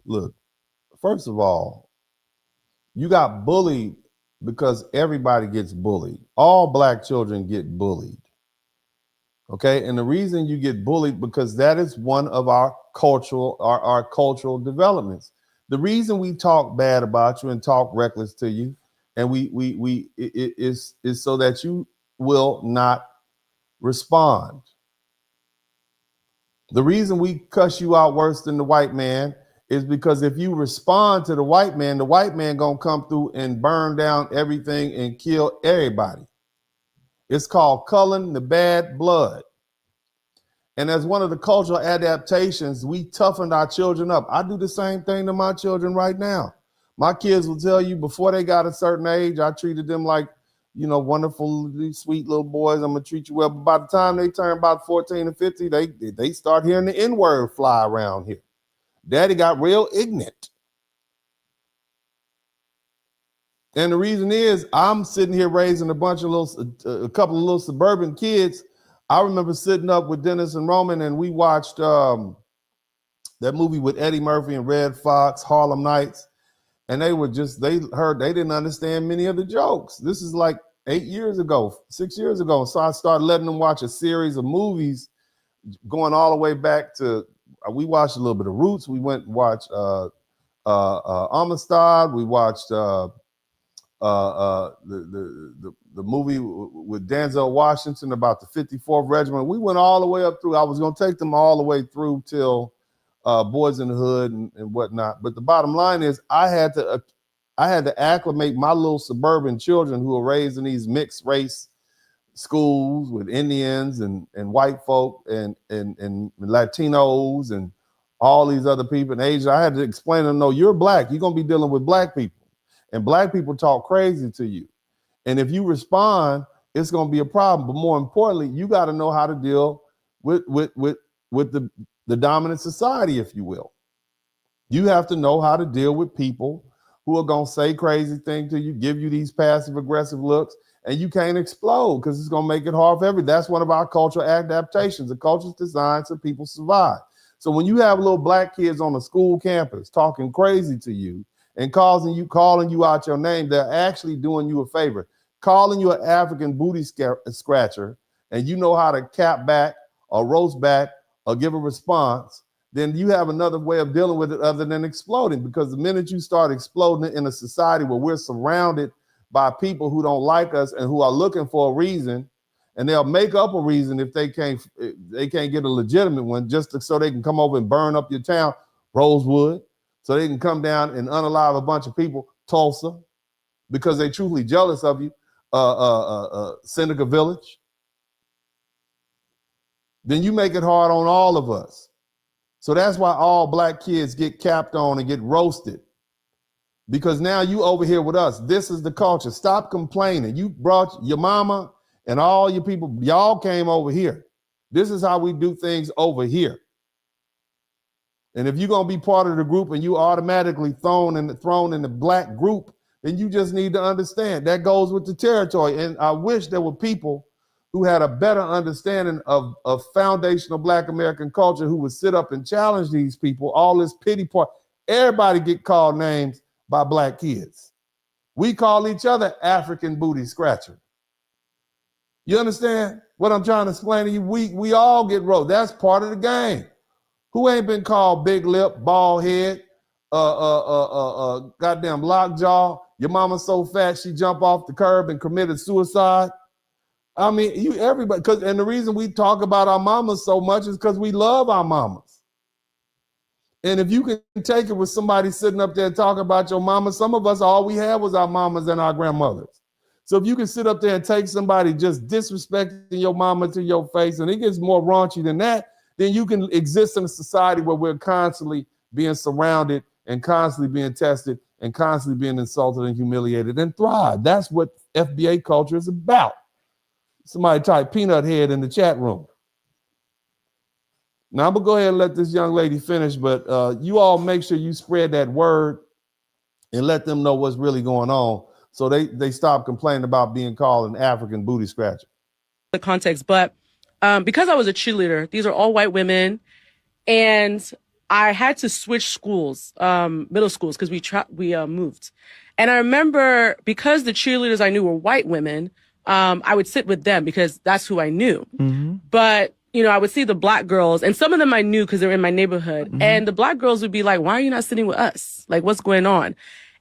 look, first of all, you got bullied because everybody gets bullied. All Black children get bullied. Okay, and the reason you get bullied because that is one of our cultural developments. The reason we talk bad about you and talk reckless to you, and it is so that you will not respond. The reason we cuss you out worse than the white man is because if you respond to the white man gonna come through and burn down everything and kill everybody. It's called culling the bad blood. And as one of the cultural adaptations, we toughened our children up. I do the same thing to my children right now. My kids will tell you before they got a certain age, I treated them like, wonderful, sweet little boys. I'm gonna treat you well. But by the time they turn about 14 or 50, they start hearing the N-word fly around here. Daddy got real ignorant. And the reason is I'm sitting here raising a couple of little suburban kids. I remember sitting up with Dennis and Roman, and we watched that movie with Eddie Murphy and Red Fox, Harlem Nights. And they didn't understand many of the jokes. This is like 6 years ago. So I started letting them watch a series of movies going all the way back to, we watched a little bit of Roots. We went and watched Amistad. We watched the movie with Denzel Washington about the 54th Regiment. We went all the way up through. I was going to take them all the way through till Boys in the Hood and whatnot. But the bottom line is I had to acclimate my little suburban children who are raised in these mixed race schools with Indians and white folk and Latinos and all these other people in Asia. I had to explain to them, no, you're black. You're going to be dealing with black people. And black people talk crazy to you. And if you respond, it's going to be a problem. But more importantly, you got to know how to deal with the dominant society, if you will. You have to know how to deal with people who are going to say crazy things to you, give you these passive aggressive looks, and you can't explode because it's going to make it hard for everybody. That's one of our cultural adaptations. The culture's designed so people survive. So when you have little black kids on a school campus talking crazy to you and calling you out your name, they're actually doing you a favor. Calling you an African booty scratcher, and you know how to cap back or roast back or give a response, then you have another way of dealing with it other than exploding. Because the minute you start exploding in a society where we're surrounded by people who don't like us and who are looking for a reason, and they'll make up a reason if they can't get a legitimate one, just so they can come over and burn up your town, Rosewood, so they can come down and unalive a bunch of people, Tulsa, because they're truly jealous of you, Seneca Village. Then you make it hard on all of us. So that's why all black kids get capped on and get roasted. Because now you over here with us. This is the culture. Stop complaining. You brought your mama and all your people, y'all came over here. This is how we do things over here. And if you're going to be part of the group and you automatically thrown in the black group, then you just need to understand that goes with the territory. And I wish there were people who had a better understanding of foundational Black American culture who would sit up and challenge these people, all this pity part. Everybody get called names by black kids. We call each other African booty scratcher. You understand what I'm trying to explain to you? We all get rolled. That's part of the game. Who ain't been called big lip, bald head, goddamn lockjaw? Your mama's so fat she jumped off the curb and committed suicide. I mean, everybody, and the reason we talk about our mamas so much is because we love our mamas. And if you can take it with somebody sitting up there talking about your mama, some of us, all we had was our mamas and our grandmothers. So if you can sit up there and take somebody just disrespecting your mama to your face, and it gets more raunchy than that, then you can exist in a society where we're constantly being surrounded and constantly being tested and constantly being insulted and humiliated and thrive. That's what FBA culture is about. Somebody type peanut head in the chat room. Now I'm gonna go ahead and let this young lady finish, but you all make sure you spread that word and let them know what's really going on so they stop complaining about being called an African booty scratcher. The context, but because I was a cheerleader, these are all white women, and I had to switch schools, middle schools, because we moved. And I remember because the cheerleaders I knew were white women, I would sit with them because that's who I knew. Mm-hmm. But, you know, I would see the black girls, and some of them I knew because they were in my neighborhood. Mm-hmm. And the black girls would be like, why are you not sitting with us? Like, what's going on?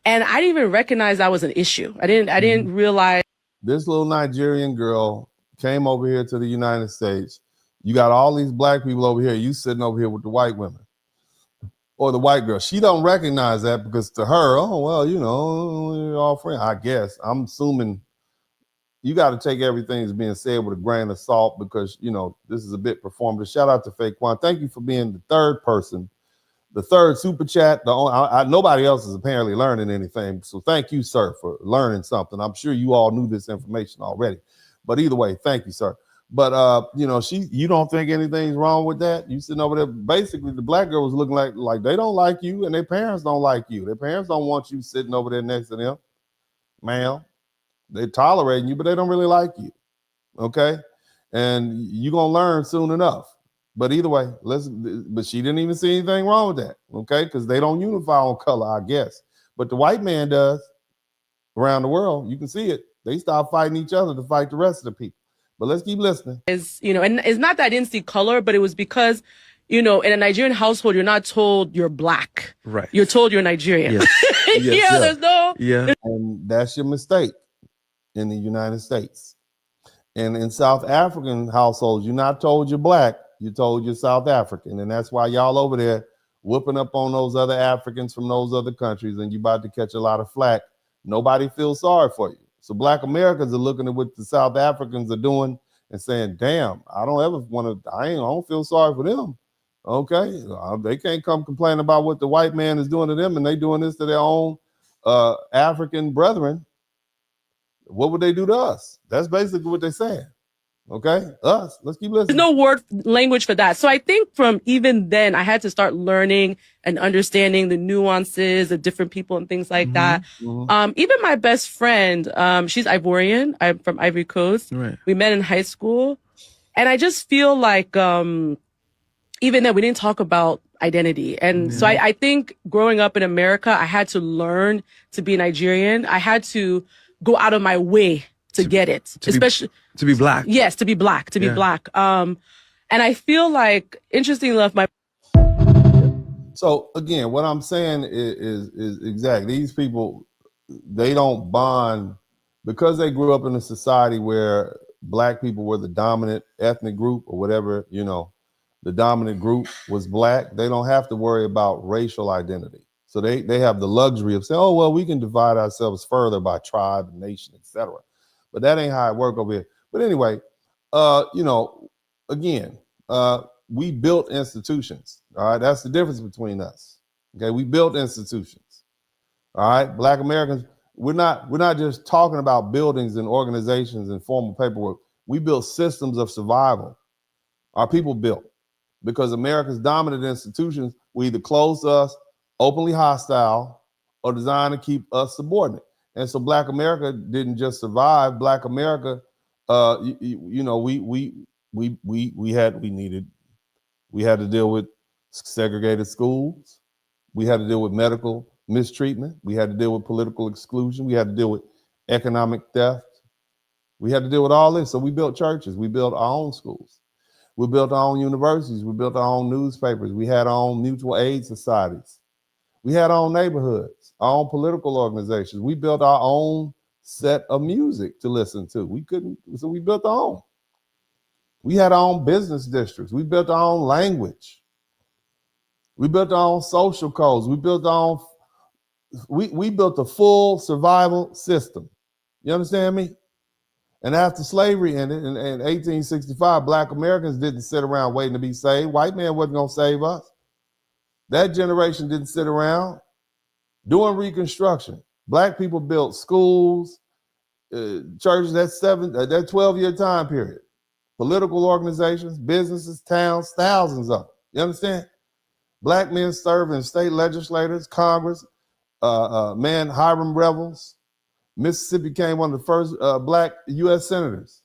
And I didn't even recognize that was an issue. I didn't realize. This little Nigerian girl came over here to the United States. You got all these black people over here. You sitting over here with the white women or the white girl. She don't recognize that because to her, oh, well, you know, we're all friends. I guess I'm assuming you got to take everything that's being said with a grain of salt because, you know, this is a bit performative. Shout out to Faquan. Thank you for being the third person, the third super chat. Nobody else is apparently learning anything. So thank you, sir, for learning something. I'm sure you all knew this information already. But either way, thank you, sir. But, you know, you don't think anything's wrong with that? You sitting over there, basically the black girl was looking like they don't like you and their parents don't like you. Their parents don't want you sitting over there next to them. ma'am. They're tolerating you, but they don't really like you. Okay? And you're going to learn soon enough. But either way, but she didn't even see anything wrong with that. Okay? Because they don't unify on color, I guess. But the white man does around the world. You can see it. They start fighting each other to fight the rest of the people. But let's keep listening. And it's not that I didn't see color, but it was because, in a Nigerian household, you're not told you're black. Right. You're told you're Nigerian. Yes. There's no. Yeah. And that's your mistake in the United States. And in South African households, you're not told you're black. You're told you're South African. And that's why y'all over there whooping up on those other Africans from those other countries, and you're about to catch a lot of flack. Nobody feels sorry for you. So Black Americans are looking at what the South Africans are doing and saying, damn, I don't feel sorry for them. Okay. They can't come complain about what the white man is doing to them, and they doing this to their own African brethren. What would they do to us? That's basically what they're saying. Okay, us. Let's keep listening. There's no language for that. So I think from even then, I had to start learning and understanding the nuances of different people and things like that. Even my best friend, she's Ivorian. I'm from Ivory Coast. Right. We met in high school. And I just feel like even then, we didn't talk about identity. And so I think growing up in America, I had to learn to be Nigerian. I had to go out of my way to get it, especially to be black. Yes, to be black, to be black. And I feel like, interesting enough, So again, what I'm saying is exactly, these people, they don't bond because they grew up in a society where black people were the dominant ethnic group or whatever, the dominant group was black. They don't have to worry about racial identity. So they have the luxury of saying, oh, well, we can divide ourselves further by tribe, nation, etc. But that ain't how it works over here. But anyway, again, we built institutions. All right, that's the difference between us. Okay, we built institutions. All right, Black Americans, we're not just talking about buildings and organizations and formal paperwork. We built systems of survival. Our people built, because America's dominant institutions were either closed to us, openly hostile, or designed to keep us subordinate. And so Black America didn't just survive. Black America, we had to deal with segregated schools. We had to deal with medical mistreatment. We had to deal with political exclusion. We had to deal with economic theft. We had to deal with all this. So we built churches. We built our own schools. We built our own universities. We built our own newspapers. We had our own mutual aid societies. We had our own neighborhoods, our own political organizations. We built our own set of music to listen to. So we built our own. We had our own business districts. We built our own language. We built our own social codes. We built our own, we built a full survival system. You understand me? And after slavery ended in 1865, Black Americans didn't sit around waiting to be saved. White man wasn't going to save us. That generation didn't sit around. During Reconstruction, Black people built schools, churches, that 12-year time period. Political organizations, businesses, towns, thousands of them. You understand? Black men served in state legislators, Congress, Hiram rebels. Mississippi became one of the first Black U.S. senators.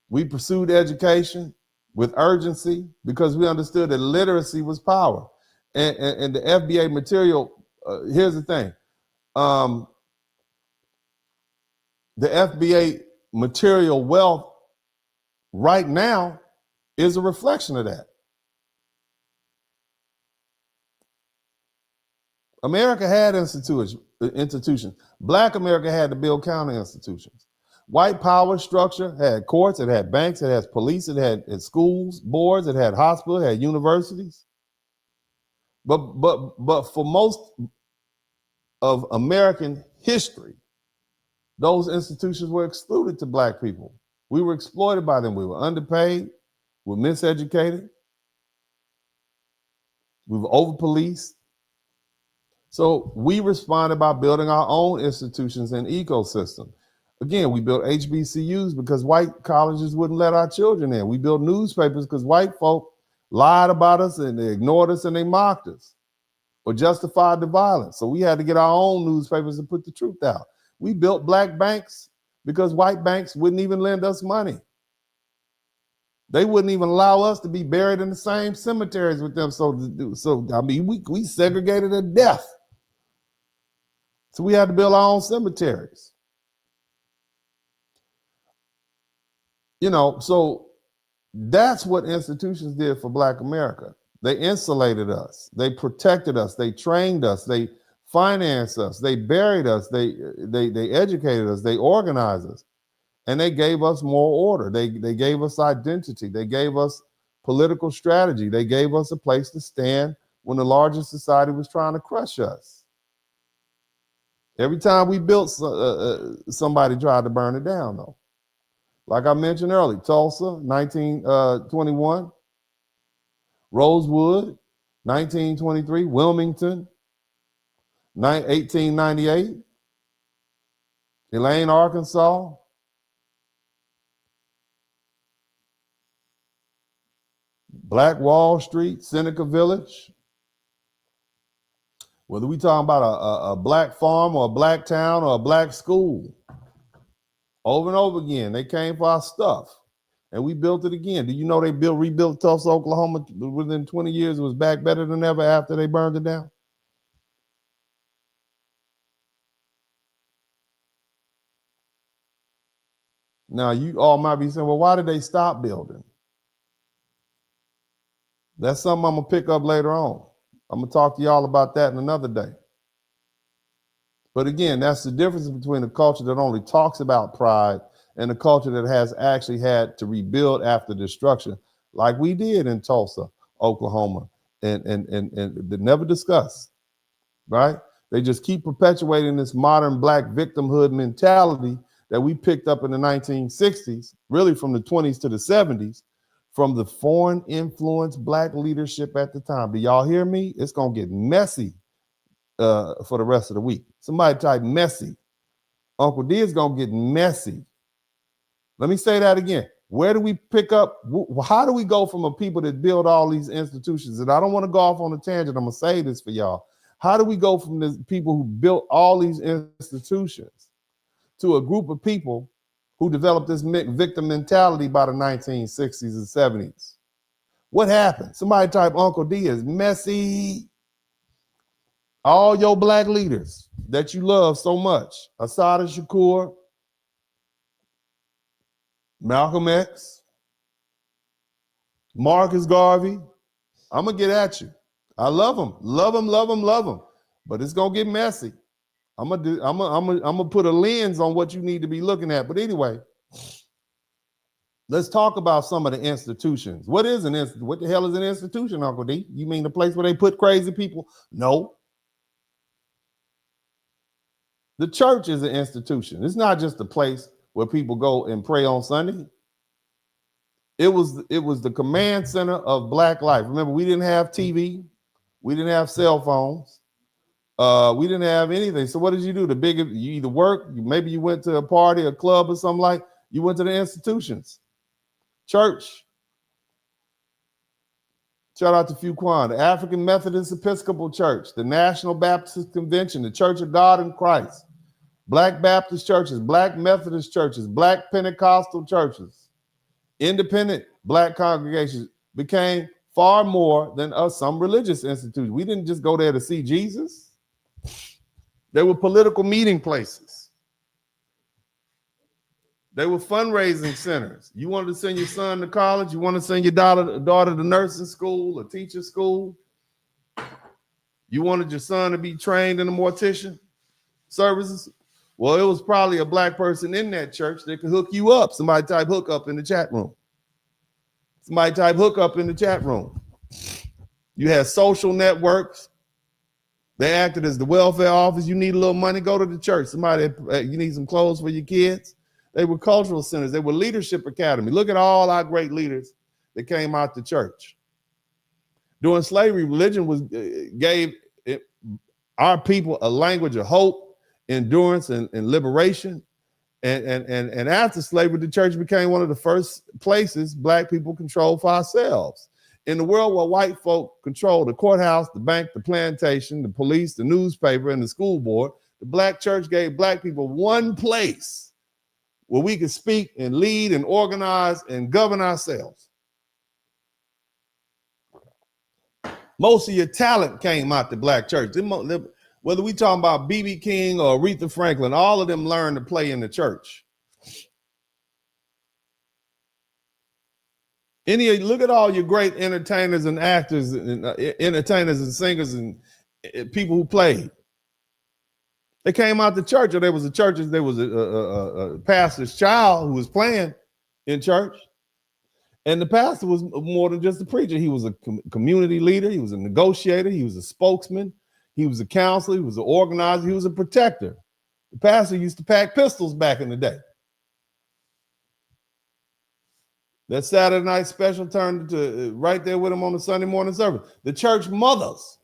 We pursued education with urgency because we understood that literacy was power. And the FBA material, here's the thing. The FBA material wealth right now is a reflection of that. America had institutions. Black America had to build counter institutions. White power structure had courts, it had banks, it has police, it had schools, boards, it had hospitals, it had universities. But for most of American history, those institutions were excluded to Black people. We were exploited by them. We were underpaid, we were miseducated, we were over-policed. So we responded by building our own institutions and ecosystem. Again, we built HBCUs because white colleges wouldn't let our children in. We built newspapers because white folk lied about us and they ignored us and they mocked us or justified the violence. So we had to get our own newspapers and put the truth out. We built black banks because white banks wouldn't even lend us money. They wouldn't even allow us to be buried in the same cemeteries with them. So I mean, we segregated to death. So we had to build our own cemeteries. You know, so that's what institutions did for Black America. They insulated us. They protected us. They trained us. They financed us. They buried us. They educated us. They organized us. And they gave us moral order. They gave us identity. They gave us political strategy. They gave us a place to stand when the larger society was trying to crush us. Every time we built, somebody tried to burn it down, though. Like I mentioned earlier, Tulsa, 1921. Rosewood, 1923. Wilmington, 1898. Elaine, Arkansas. Black Wall Street, Seneca Village. Whether we talking about a black farm or a black town or a black school, over and over again, they came for our stuff, and we built it again. Do you know they rebuilt Tulsa, Oklahoma within 20 years? It was back better than ever after they burned it down. Now, you all might be saying, well, why did they stop building? That's something I'm going to pick up later on. I'm going to talk to y'all about that in another day. But again, that's the difference between a culture that only talks about pride and a culture that has actually had to rebuild after destruction, like we did in Tulsa, Oklahoma, and they never discuss, right? They just keep perpetuating this modern Black victimhood mentality that we picked up in the 1960s, really from the 20s to the 70s, from the foreign influence Black leadership at the time. Do y'all hear me? It's going to get messy for the rest of the week. Somebody type messy. Uncle D is going to get messy. Let me say that again. Where do we pick up? How do we go from a people that build all these institutions? And I don't want to go off on a tangent. I'm going to say this for y'all. How do we go from the people who built all these institutions to a group of people who developed this victim mentality by the 1960s and 70s? What happened? Somebody type Uncle D is messy. All your Black leaders that you love so much, Assata Shakur, Malcolm X, Marcus Garvey, I'm going to get at you. I love them, love them, love them, love them. But it's going to get messy. I'm gonna put a lens on what you need to be looking at. But anyway, let's talk about some of the institutions. What is an institution? What the hell is an institution, Uncle D? You mean the place where they put crazy people? No. The church is an institution. It's not just a place where people go and pray on Sunday. It was the command center of Black life. Remember, we didn't have TV. We didn't have cell phones. We didn't have anything. So what did you do? You either work, maybe you went to a party, a club or something like, you went to the institutions. Church. Shout out to Fuquan, the African Methodist Episcopal Church, the National Baptist Convention, the Church of God in Christ, Black Baptist churches, Black Methodist churches, Black Pentecostal churches, independent Black congregations became far more than some religious institutions. We didn't just go there to see Jesus. They were political meeting places. They were fundraising centers. You wanted to send your son to college, you want to send your daughter to nursing school or teacher school. You wanted your son to be trained in the mortician services. Well, it was probably a Black person in that church that could hook you up. Somebody type hook up in the chat room. Somebody type hook up in the chat room. You had social networks. They acted as the welfare office. You need a little money, go to the church. Somebody, you need some clothes for your kids. They were cultural centers. They were leadership academy. Look at all our great leaders that came out the church. During slavery, religion gave our people a language of hope, endurance, and liberation. And after slavery, the church became one of the first places Black people controlled for ourselves. In the world where white folk controlled the courthouse, the bank, the plantation, the police, the newspaper, and the school board, The black church gave black people one place where we could speak and lead and organize and govern ourselves. Most of your talent came out the black church. Whether we talking about B.B. King or Aretha Franklin, all of them learned to play in the church. Look at all your great entertainers and actors and entertainers and singers and people who played. They came out the church, or there was a pastor's child who was playing in church. And the pastor was more than just a preacher. He was a community leader. He was a negotiator. He was a spokesman. He was a counselor. He was an organizer. He was a protector. The pastor used to pack pistols back in the day. That Saturday night special turned to right there with him on the Sunday morning service. The church mothers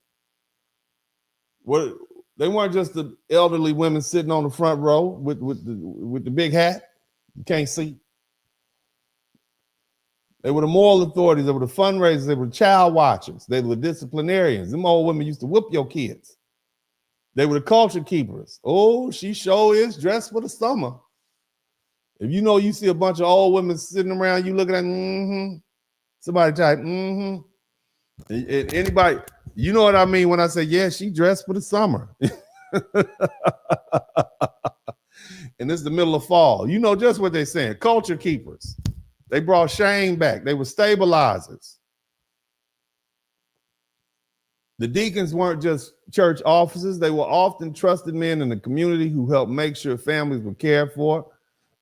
they weren't just the elderly women sitting on the front row with the big hat. You can't see. They were the moral authorities. They were the fundraisers. They were child watchers. They were disciplinarians. Them old women used to whip your kids. They were the culture keepers. Oh, she sure is dressed for the summer. If you know you see a bunch of old women sitting around, you looking at, somebody type, Anybody, you know what I mean when I say, yeah, she dressed for the summer. And it's the middle of fall. You know just what they're saying. Culture keepers. They brought shame back. They were stabilizers. The deacons weren't just church officers. They were often trusted men in the community who helped make sure families were cared for,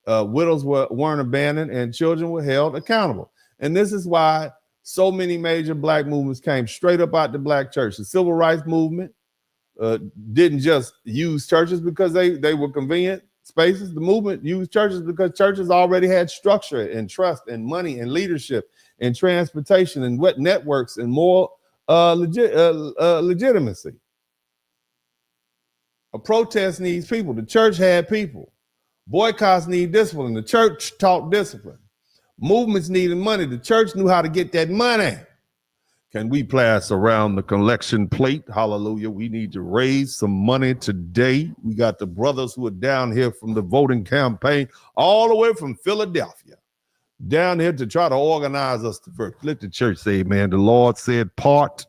widows weren't abandoned, and children were held accountable. And this is why so many major black movements came straight up out the black church. The civil rights movement didn't just use churches because they were convenient spaces. The movement used churches because churches already had structure and trust and money and leadership and transportation and what networks and more legitimacy. A protest needs people. The church had people. Boycotts need discipline. The church taught discipline. Movements needed money. The church knew how to get that money. Can we pass around the collection plate? Hallelujah. We need to raise some money today. We got the brothers who are down here from the voting campaign, all the way from Philadelphia, down here to try to organize us to work. Let the church say, man, the Lord said, part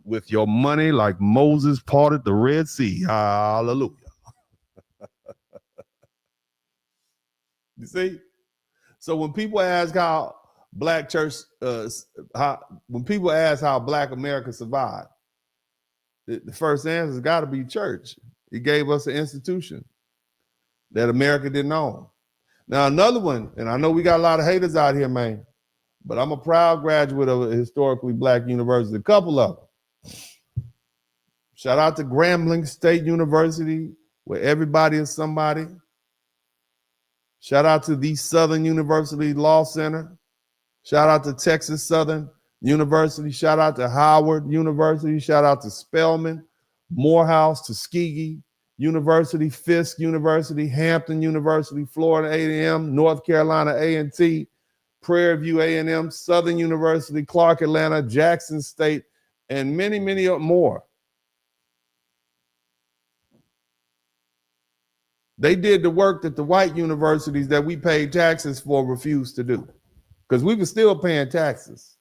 with your money like Moses parted the Red Sea. Hallelujah. You see? So when people ask how black church, when people ask how black America survived, the first answer has got to be church. It gave us an institution that America didn't own. Now another one, and I know we got a lot of haters out here, man, but I'm a proud graduate of a historically black university, a couple of them. Shout out to Grambling State University, where everybody is somebody. Shout out to the Southern University Law Center. Shout out to Texas Southern University. Shout out to Howard University. Shout out to Spelman, Morehouse, Tuskegee University, Fisk University, Hampton University, Florida A&M, North Carolina A&T, Prairie View A&M, Southern University, Clark Atlanta, Jackson State, and many, many more. They did the work that the white universities that we paid taxes for refused to do, because we were still paying taxes.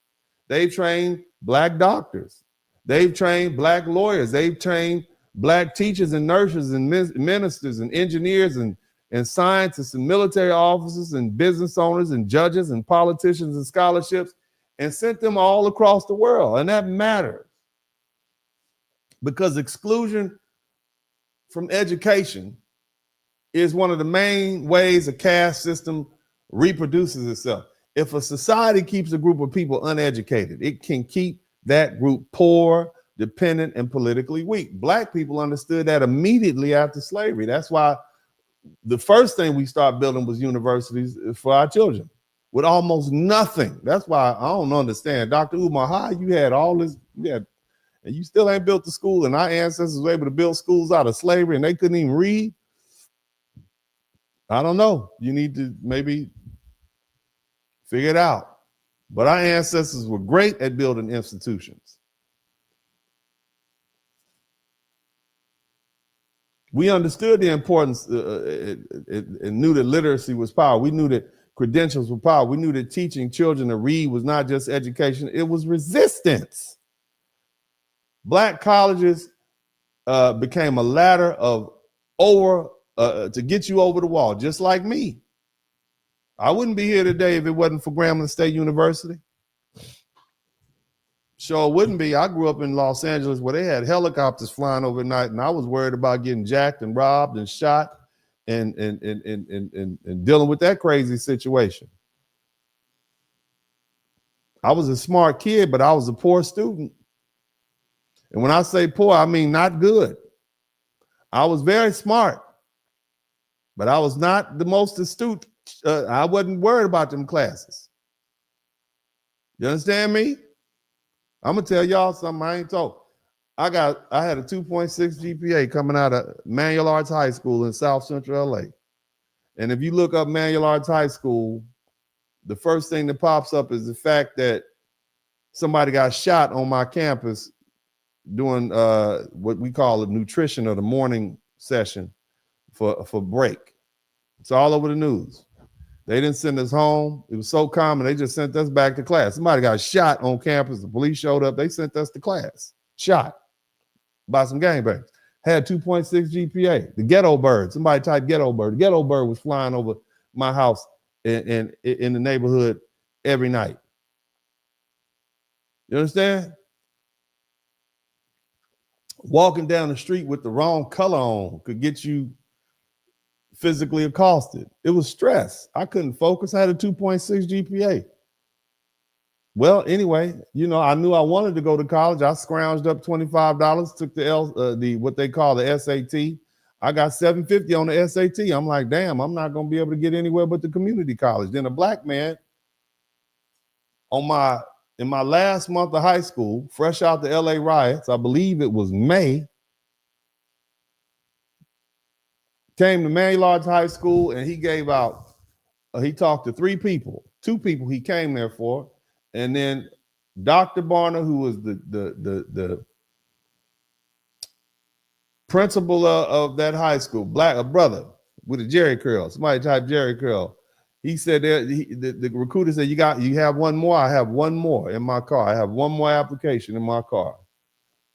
They've trained black doctors. They've trained black lawyers. They've trained black teachers and nurses and ministers and engineers and scientists and military officers and business owners and judges and politicians and scholarships, and sent them all across the world. And that matters, because exclusion from education is one of the main ways a caste system reproduces itself. If a society keeps a group of people uneducated, it can keep that group poor, dependent, and politically weak. Black people understood that immediately after slavery. That's why the first thing we started building was universities for our children with almost nothing. That's why I don't understand. Dr. Umar, how you had all this, and you still ain't built the school, and our ancestors were able to build schools out of slavery and they couldn't even read? I don't know. You need to maybe figure it out. But our ancestors were great at building institutions. We understood the importance and knew that literacy was power. We knew that credentials were power. We knew that teaching children to read was not just education, it was resistance. Black colleges became a ladder of to get you over the wall, just like me. I wouldn't be here today if it wasn't for Grambling State University. Sure wouldn't be. I grew up in Los Angeles where they had helicopters flying overnight, and I was worried about getting jacked and robbed and shot and dealing with that crazy situation. I was a smart kid, but I was a poor student. And when I say poor, I mean not good. I was very smart, but I was not the most astute. I wasn't worried about them classes. You understand me? I'm gonna tell y'all something I ain't told. I had a 2.6 GPA coming out of Manual Arts High School in South Central LA. And if you look up Manual Arts High School, the first thing that pops up is the fact that somebody got shot on my campus doing what we call a nutrition or the morning session for break. It's all over the news. They didn't send us home. It was so common, they just sent us back to class. Somebody got shot on campus. The police showed up. They sent us to class. Shot by some gangbangers. Had 2.6 GPA. The ghetto bird. Somebody typed ghetto bird. The ghetto bird was flying over my house in the neighborhood every night. You understand? Walking down the street with the wrong color on could get you physically accosted. It was stress. I couldn't focus. I had a 2.6 GPA. Well, anyway, you know, I knew I wanted to go to college. I scrounged up $25, took the what they call the SAT. I got $750 on the SAT. I'm like, damn, I'm not going to be able to get anywhere but the community college. Then a black man in my last month of high school, fresh out the LA riots, I believe it was May, came to Manual Arts High School, and he gave out, he talked to two people he came there for, and then Dr. Barner, who was the principal of that high school, a brother with a Jerry curl. Somebody typed Jerry curl. He said the recruiter said, you have one more? I have one more in my car. I have one more application in my car.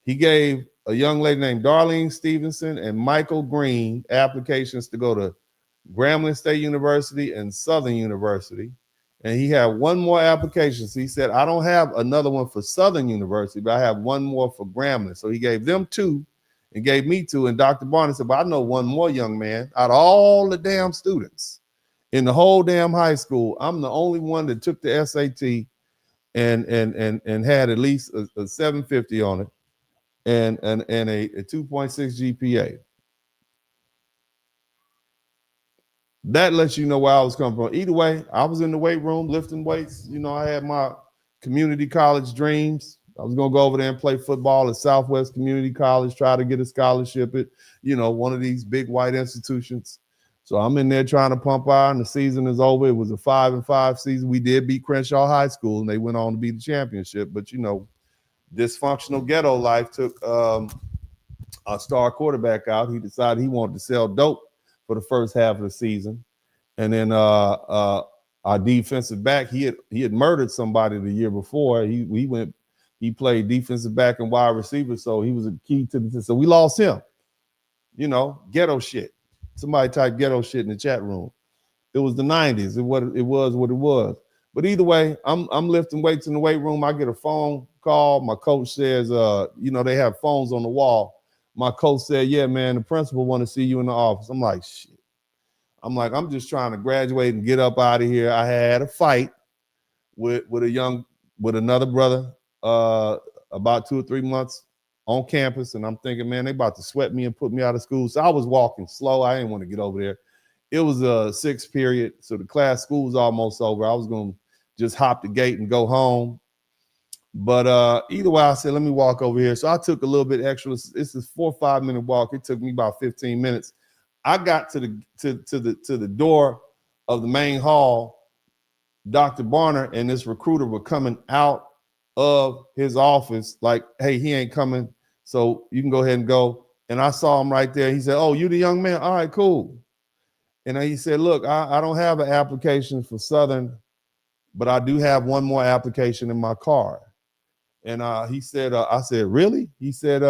He gave a young lady named Darlene Stevenson and Michael Green applications to go to Grambling State University and Southern University. And he had one more application. So he said, I don't have another one for Southern University, but I have one more for Grambling. So he gave them two and gave me two. And Dr. Barner said, but I know one more young man out of all the damn students in the whole damn high school. I'm the only one that took the SAT and had at least a 750 on it. And a 2.6 GPA. That lets you know where I was coming from. Either way, I was in the weight room lifting weights. You know, I had my community college dreams. I was going to go over there and play football at Southwest Community College, try to get a scholarship at, you know, one of these big white institutions. So I'm in there trying to pump iron. The season is over. It was a 5-5 season. We did beat Crenshaw High School, and they went on to beat the championship. But, you know, dysfunctional ghetto life took our star quarterback out. He decided he wanted to sell dope for the first half of the season. And then our defensive back, he had murdered somebody the year before. He played defensive back and wide receiver, so he was a key to the. So we lost him. You know, ghetto shit. Somebody typed ghetto shit in the chat room. It was the 90s. It was what it was. But either way, I'm lifting weights in the weight room. I get a phone call. My coach says, you know, they have phones on the wall. My coach said, yeah, man, the principal want to see you in the office. I'm like, shit. I'm just trying to graduate and get up out of here. I had a fight with another brother about 2 or 3 months on campus. And I'm thinking, man, they about to sweat me and put me out of school. So I was walking slow. I didn't want to get over there. It was a 6th period. So the school was almost over. I was going to just hop the gate and go home. But either way, I said, let me walk over here. So I took a little bit extra. It's a 4 or 5 minute walk. It took me about 15 minutes. I got to the door of the main hall. Dr. Barner and this recruiter were coming out of his office like, hey, he ain't coming, so you can go ahead and go. And I saw him right there. He said, "Oh, you the young man? All right, cool." And he said, "Look, I don't have an application for Southern, but I do have one more application in my car." And he said, I said, "Really?" He said,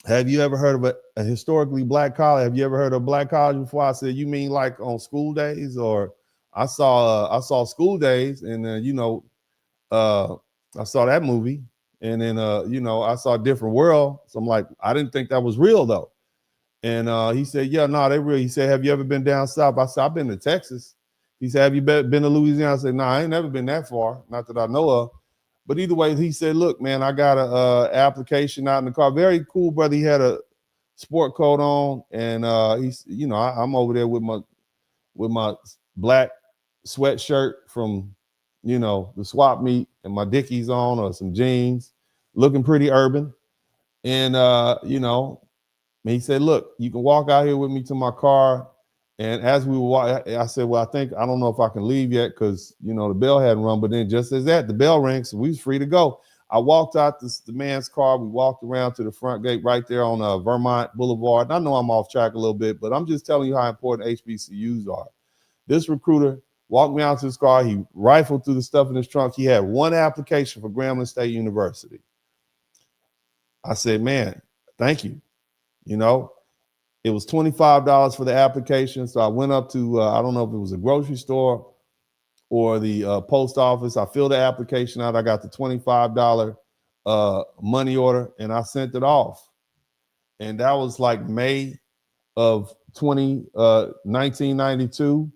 "Have you ever heard of a historically black college? Have you ever heard of a black college before?" I said, "You mean like on school days?" Or I saw School Days, and I saw that movie, and then I saw Different World. So I'm like, I didn't think that was real though. And he said, "Yeah, no, they real." He said, "Have you ever been down south?" I said, "I've been to Texas." He said, "Have you been to Louisiana?" I said, "No, I ain't never been that far, not that I know of." But either way, he said, "Look, man, I got a application out in the car." Very cool, brother. He had a sport coat on, and he's, I'm over there with my black sweatshirt from, the swap meet, and my Dickies on, or some jeans, looking pretty urban. And he said, "Look, you can walk out here with me to my car." And as we were walking, I said, "Well, I don't know if I can leave yet, because the bell hadn't rung." But then just as that, the bell rang, so we was free to go. I walked out the man's car. We walked around to the front gate right there on Vermont Boulevard. And I know I'm off track a little bit, but I'm just telling you how important HBCUs are. This recruiter walked me out to his car. He rifled through the stuff in his trunk. He had one application for Grambling State University. I said, "Man, thank you." It was $25 for the application. So I went up to, I don't know if it was a grocery store or the post office. I filled the application out. I got the $25 money order, and I sent it off. And that was like May of 1992.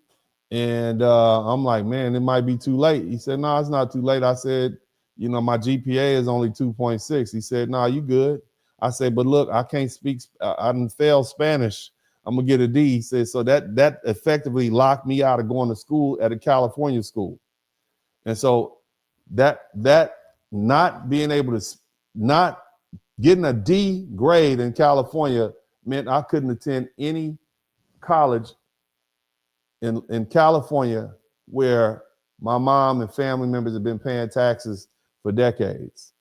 And I'm like, "Man, it might be too late." He said, "No, it's not too late." I said, "My GPA is only 2.6. He said, "No, you good." I said, "But look, I can't speak. I didn't fail Spanish. I'm gonna get a D." He said, so that effectively locked me out of going to school at a California school. And so that not being able to, not getting a D grade in California meant I couldn't attend any college in California where my mom and family members have been paying taxes for decades.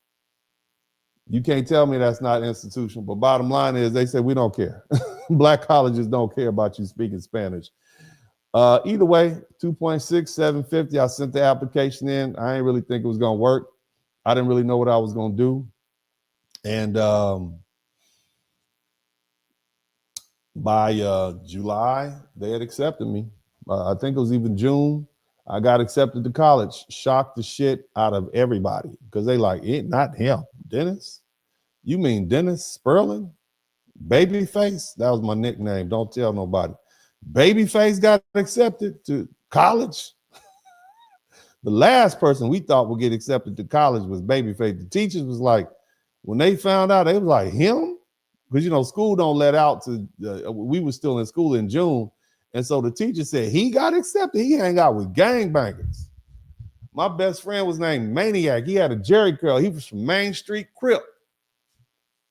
You can't tell me that's not institutional, but bottom line is they said, "We don't care." Black colleges don't care about you speaking Spanish. Either way, 2.6, 750, I sent the application in. I didn't really think it was going to work. I didn't really know what I was going to do. And by July, they had accepted me. I think it was even June. I got accepted to college. Shocked the shit out of everybody, because they like, "Not him, Dennis? You mean Dennis Sperling? Babyface?" That was my nickname. Don't tell nobody. Babyface got accepted to college. The last person we thought would get accepted to college was Babyface. The teachers was like, when they found out, they was like, "Him?" Because school don't let out to. We were still in school in June, and so the teacher said he got accepted. He hang out with gangbangers. My best friend was named Maniac. He had a Jerry curl. He was from Main Street Crip.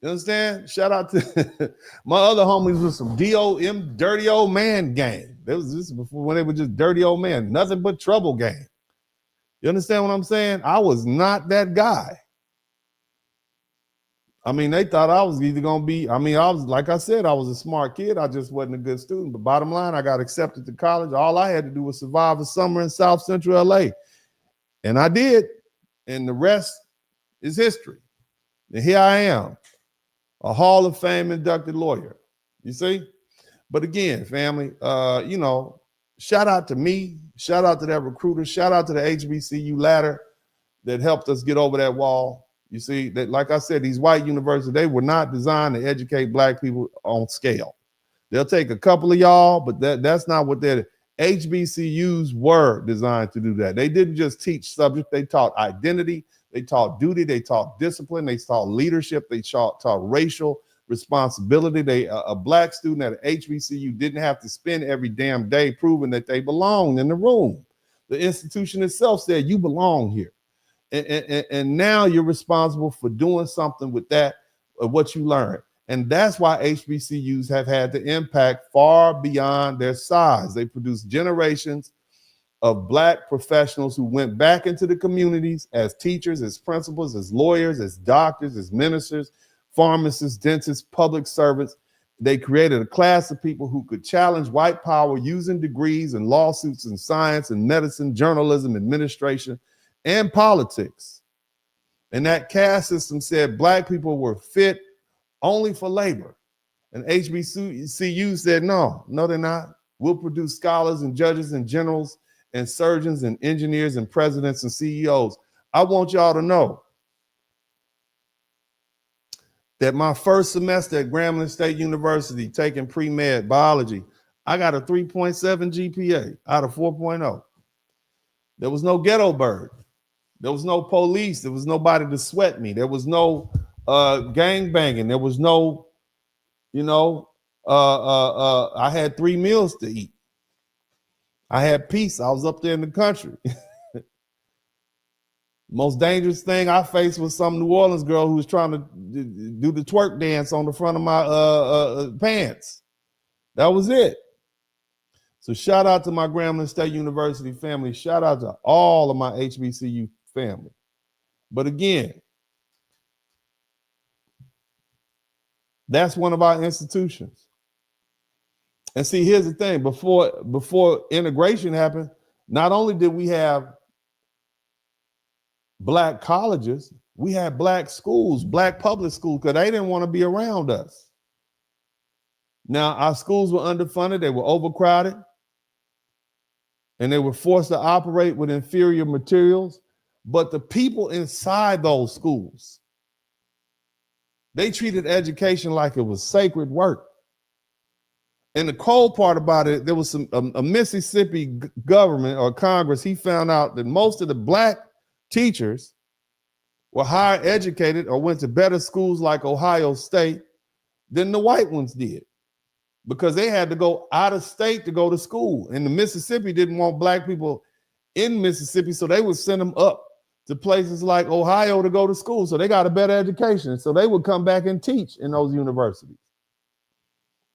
You understand? Shout out to my other homies with some DOM, dirty old man gang. This is before, when they were just dirty old man, nothing but trouble gang. You understand what I'm saying? I was not that guy. I mean, they thought I was either going to be, I was, like I said, I was a smart kid. I just wasn't a good student. But bottom line, I got accepted to college. All I had to do was survive a summer in South Central LA. And I did. And the rest is history. And here I am, a Hall of Fame inducted lawyer. You see? But again, family, shout out to me. Shout out to that recruiter. Shout out to the HBCU ladder that helped us get over that wall. You see, that, like I said, these white universities, they were not designed to educate black people on scale. They'll take a couple of y'all, but that's not what they're. HBCUs were designed to do that. They didn't just teach subject. They taught identity. They taught duty. They taught discipline. They taught leadership. They taught racial responsibility. A black student at an HBCU didn't have to spend every damn day proving that they belonged in the room. The institution itself said, "You belong here." And now you're responsible for doing something with that, what you learned. And that's why HBCUs have had the impact far beyond their size. They produced generations of black professionals who went back into the communities as teachers, as principals, as lawyers, as doctors, as ministers, pharmacists, dentists, public servants. They created a class of people who could challenge white power using degrees and lawsuits in science and medicine, journalism, administration, and politics. And that caste system said black people were fit only for labor. And HBCU said, no, they're not. We'll produce scholars and judges and generals and surgeons and engineers and presidents and CEOs. I want y'all to know that my first semester at Grambling State University taking pre-med biology, I got a 3.7 GPA out of 4.0. There was no ghetto bird. There was no police. There was nobody to sweat me. There was no gang banging. There was no, I had 3 meals to eat. I had peace. I was up there in the country. Most dangerous thing I faced was some New Orleans girl who was trying to do the twerk dance on the front of my pants. That was it. So shout out to my Grambling State University family. Shout out to all of my HBCU family. But again, that's one of our institutions. And see, here's the thing. Before integration happened, not only did we have black colleges, we had black schools, black public schools, because they didn't want to be around us. Now, our schools were underfunded, they were overcrowded, and they were forced to operate with inferior materials. But the people inside those schools, they treated education like it was sacred work. And the cold part about it, there was a Mississippi government or Congress, he found out that most of the black teachers were higher educated or went to better schools like Ohio State than the white ones did, because they had to go out of state to go to school. And the Mississippi didn't want black people in Mississippi, so they would send them up to places like Ohio to go to school. So they got a better education. So they would come back and teach in those universities.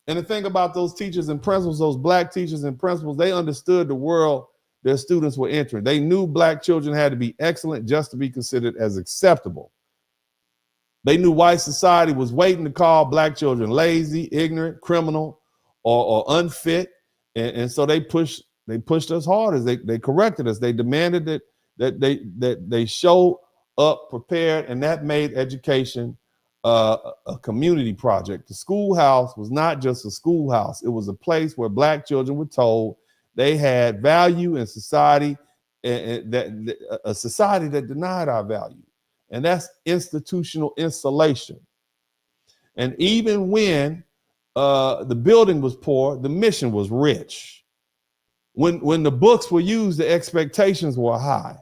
And the thing about those teachers and principals, those black teachers and principals, they understood the world their students were entering. They knew black children had to be excellent just to be considered as acceptable. They knew white society was waiting to call black children lazy, ignorant, criminal, or unfit. And so they pushed us hard as they corrected us. They demanded that they show up prepared, and that made education a community project. The schoolhouse was not just a schoolhouse. It was a place where black children were told they had value in society, and a society that denied our value. And that's institutional installation. And even when the building was poor, the mission was rich. When the books were used, the expectations were high.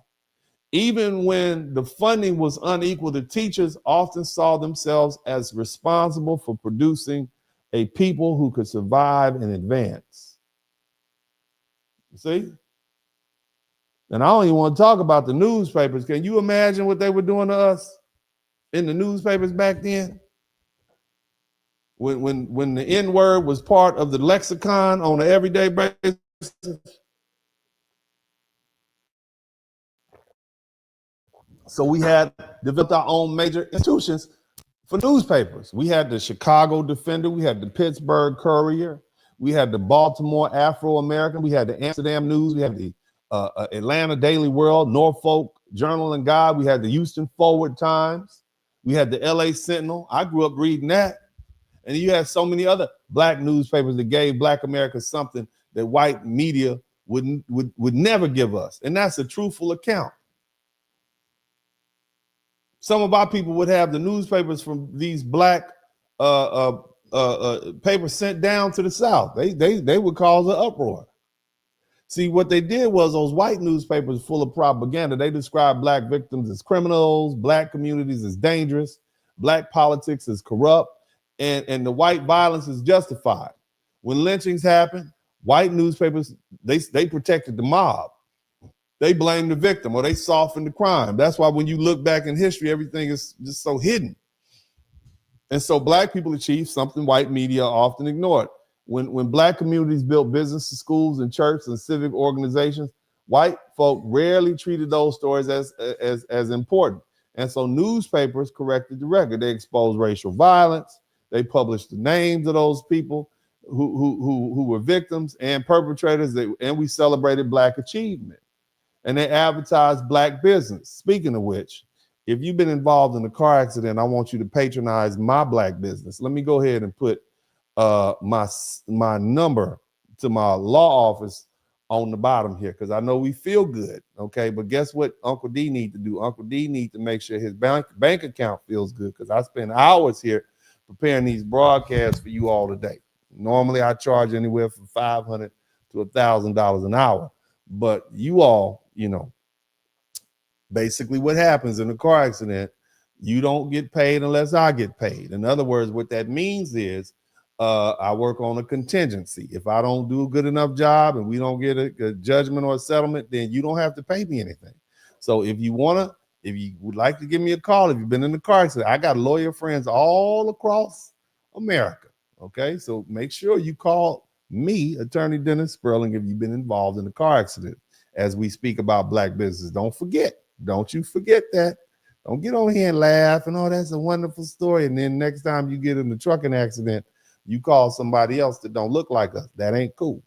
Even when the funding was unequal, the teachers often saw themselves as responsible for producing a people who could survive and advance. You see? And I don't even want to talk about the newspapers. Can you imagine what they were doing to us in the newspapers back then? When the N-word was part of the lexicon on an everyday basis. So we had developed our own major institutions for newspapers. We had the Chicago Defender, we had the Pittsburgh Courier, we had the Baltimore Afro-American, we had the Amsterdam News, we had the Atlanta Daily World, Norfolk Journal and Guide, we had the Houston Forward Times, we had the LA Sentinel. I grew up reading that. And you had so many other black newspapers that gave black America something that white media would never give us. And that's a truthful account. Some of our people would have the newspapers from these black papers sent down to the South. They would cause an uproar. See, what they did was those white newspapers full of propaganda. They described black victims as criminals, black communities as dangerous, black politics as corrupt, and the white violence is justified. When lynchings happen, white newspapers, they protected the mob. They blame the victim or they soften the crime. That's why when you look back in history, everything is just so hidden. And so black people achieved something white media often ignored. When black communities built businesses, schools, and churches and civic organizations, white folk rarely treated those stories as important. And so newspapers corrected the record. They exposed racial violence. They published the names of those people who were victims and perpetrators, and we celebrated Black achievement. And they advertised Black business. Speaking of which, if you've been involved in a car accident, I want you to patronize my Black business. Let me go ahead and put my number to my law office on the bottom here, because I know we feel good, okay? But guess what Uncle D need to do? Uncle D need to make sure his bank account feels good, because I spend hours here preparing these broadcasts for you all today. Normally, I charge anywhere from $500 to $1,000 an hour. But you all, you know, basically what happens in a car accident, you don't get paid unless I get paid. In other words, what that means is I work on a contingency. If I don't do a good enough job and we don't get a judgment or a settlement, then you don't have to pay me anything. So if you would like to give me a call, if you've been in the car accident, I got lawyer friends all across America. Okay, so make sure you call me, Attorney Dennis Sperling, if you've been involved in a car accident. As we speak about Black business, don't you forget that. Don't get on here and laugh and, oh, that's a wonderful story. And then next time you get in a trucking accident, you call somebody else that don't look like us. That ain't cool.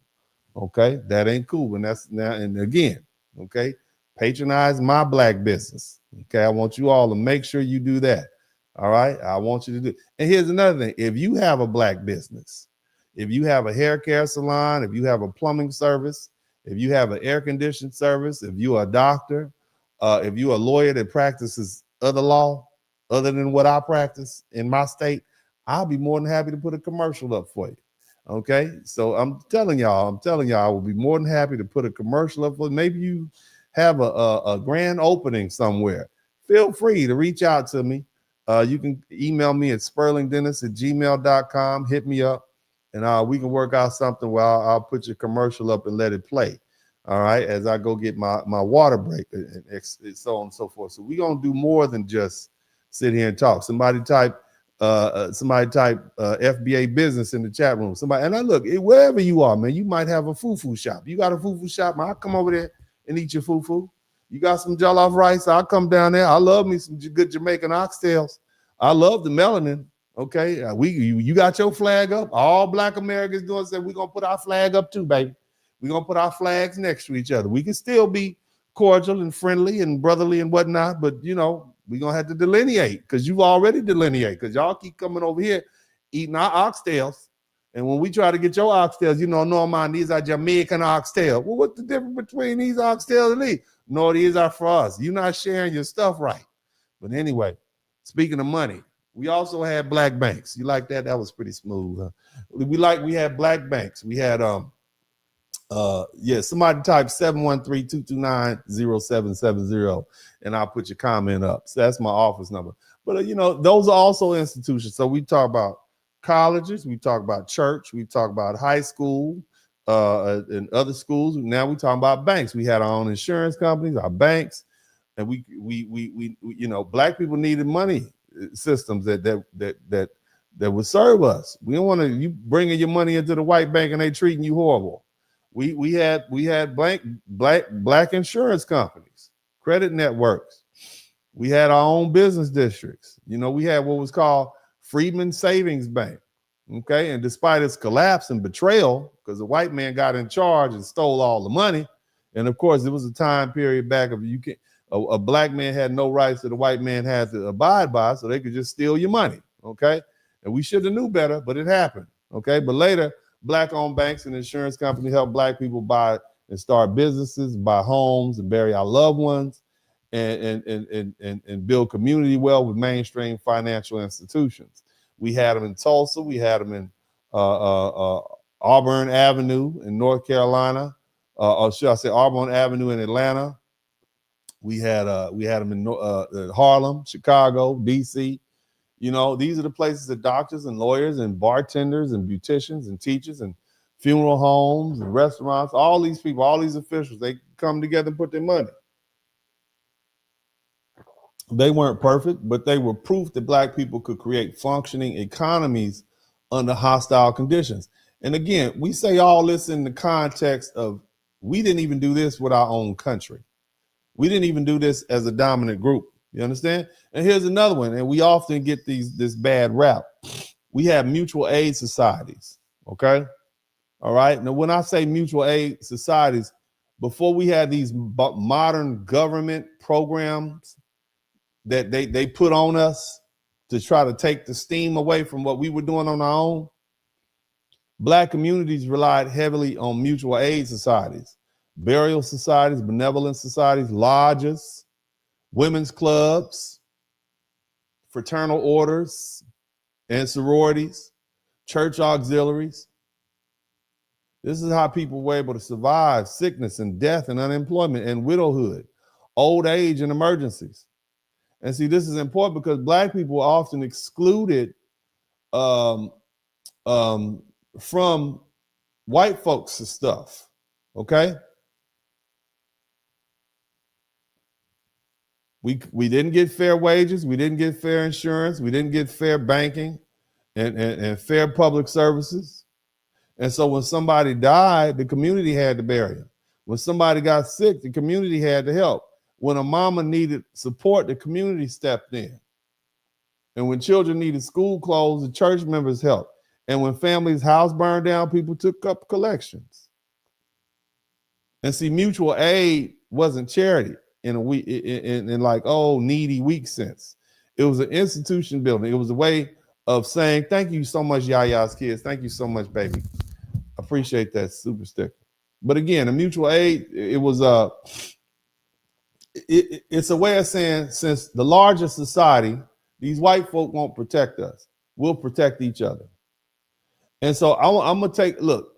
Okay, that ain't cool. And that's now, and again, okay, patronize my Black business. Okay, I want you all to make sure you do that. All right, I want you to do. And here's another thing: if you have a Black business, if you have a hair care salon, if you have a plumbing service, if you have an air conditioning service, if you're a doctor, if you're a lawyer that practices other law other than what I practice in my state, I'll be more than happy to put a commercial up for you. Okay, so I'm telling y'all, I will be more than happy to put a commercial up for you. Maybe you have a grand opening somewhere. Feel free to reach out to me. You can email me at sperlingdennis@gmail.com. Hit me up, and we can work out something where I'll put your commercial up and let it play. All right, as I go get my water break and so on and so forth. So we're gonna do more than just sit here and talk. Somebody type FBA business in the chat room. And I look, wherever you are, man, you might have a fufu shop. You got a fufu shop, man, I'll come over there and eat your fufu. You got some jollof rice, I'll come down there. I love me some good Jamaican oxtails. I love the melanin. Okay, you got your flag up. All Black Americans doing said we're gonna put our flag up too, baby. We're gonna put our flags next to each other. We can still be cordial and friendly and brotherly and whatnot, but you know, we're gonna have to delineate, because you've already delineated, because y'all keep coming over here eating our oxtails. And when we try to get your oxtails, you know, no, man, these are Jamaican oxtails. Well, what's the difference between these oxtails and these? No, these are for us. You're not sharing your stuff right. But anyway, speaking of money, we also had Black banks. You like that? That was pretty smooth. Huh? We had Black banks. We had somebody type 713-229-0770 and I'll put your comment up. So that's my office number. But you know, those are also institutions. So we talk about colleges, we talk about church, we talk about high school, and other schools. Now we talking about banks. We had our own insurance companies, our banks, and we you know, Black people needed money systems that would serve us. We don't want to you bringing your money into the white bank and they treating you horrible. We had black insurance companies, credit networks. We had our own business districts. You know, we had what was called Freedman Savings Bank. Okay, and despite its collapse and betrayal, because the white man got in charge and stole all the money, and of course, it was a time period back of a Black man had no rights that a white man had to abide by, so they could just steal your money. Okay, and we should have knew better, but it happened. Okay, but later, Black-owned banks and insurance companies help Black people buy and start businesses, buy homes, and bury our loved ones, and build community wealth with mainstream financial institutions. We had them in Tulsa. We had them in Auburn Avenue in North Carolina, or should I say Auburn Avenue in Atlanta. We had them in Harlem, Chicago, D.C. You know, these are the places that doctors and lawyers and bartenders and beauticians and teachers and funeral homes and restaurants, all these people, all these officials, they come together and put their money. They weren't perfect, but they were proof that Black people could create functioning economies under hostile conditions. And again, we say all this in the context of we didn't even do this with our own country. We didn't even do this as a dominant group. You understand? And here's another one, and we often get this bad rap. We have mutual aid societies, okay? All right. Now, when I say mutual aid societies, before we had these modern government programs that they put on us to try to take the steam away from what we were doing on our own, Black communities relied heavily on mutual aid societies, burial societies, benevolent societies, lodges, women's clubs, fraternal orders and sororities, church auxiliaries. This is how people were able to survive sickness and death and unemployment and widowhood, old age and emergencies. And see, this is important because Black people are often excluded from white folks' stuff, okay? We didn't get fair wages, we didn't get fair insurance, we didn't get fair banking and fair public services. And so when somebody died, the community had to bury him. When somebody got sick, the community had to help. When a mama needed support, the community stepped in. And when children needed school clothes, the church members helped. And when families' house burned down, people took up collections. And see, mutual aid wasn't charity in like, oh, needy, weak sense. It was an institution building. It was a way of saying, thank you so much, Yaya's kids. Thank you so much, baby. Appreciate that super sticker. But again, a mutual aid, it was it's a way of saying, since the larger society, these white folk won't protect us. We'll protect each other. And so I'm going to take, look,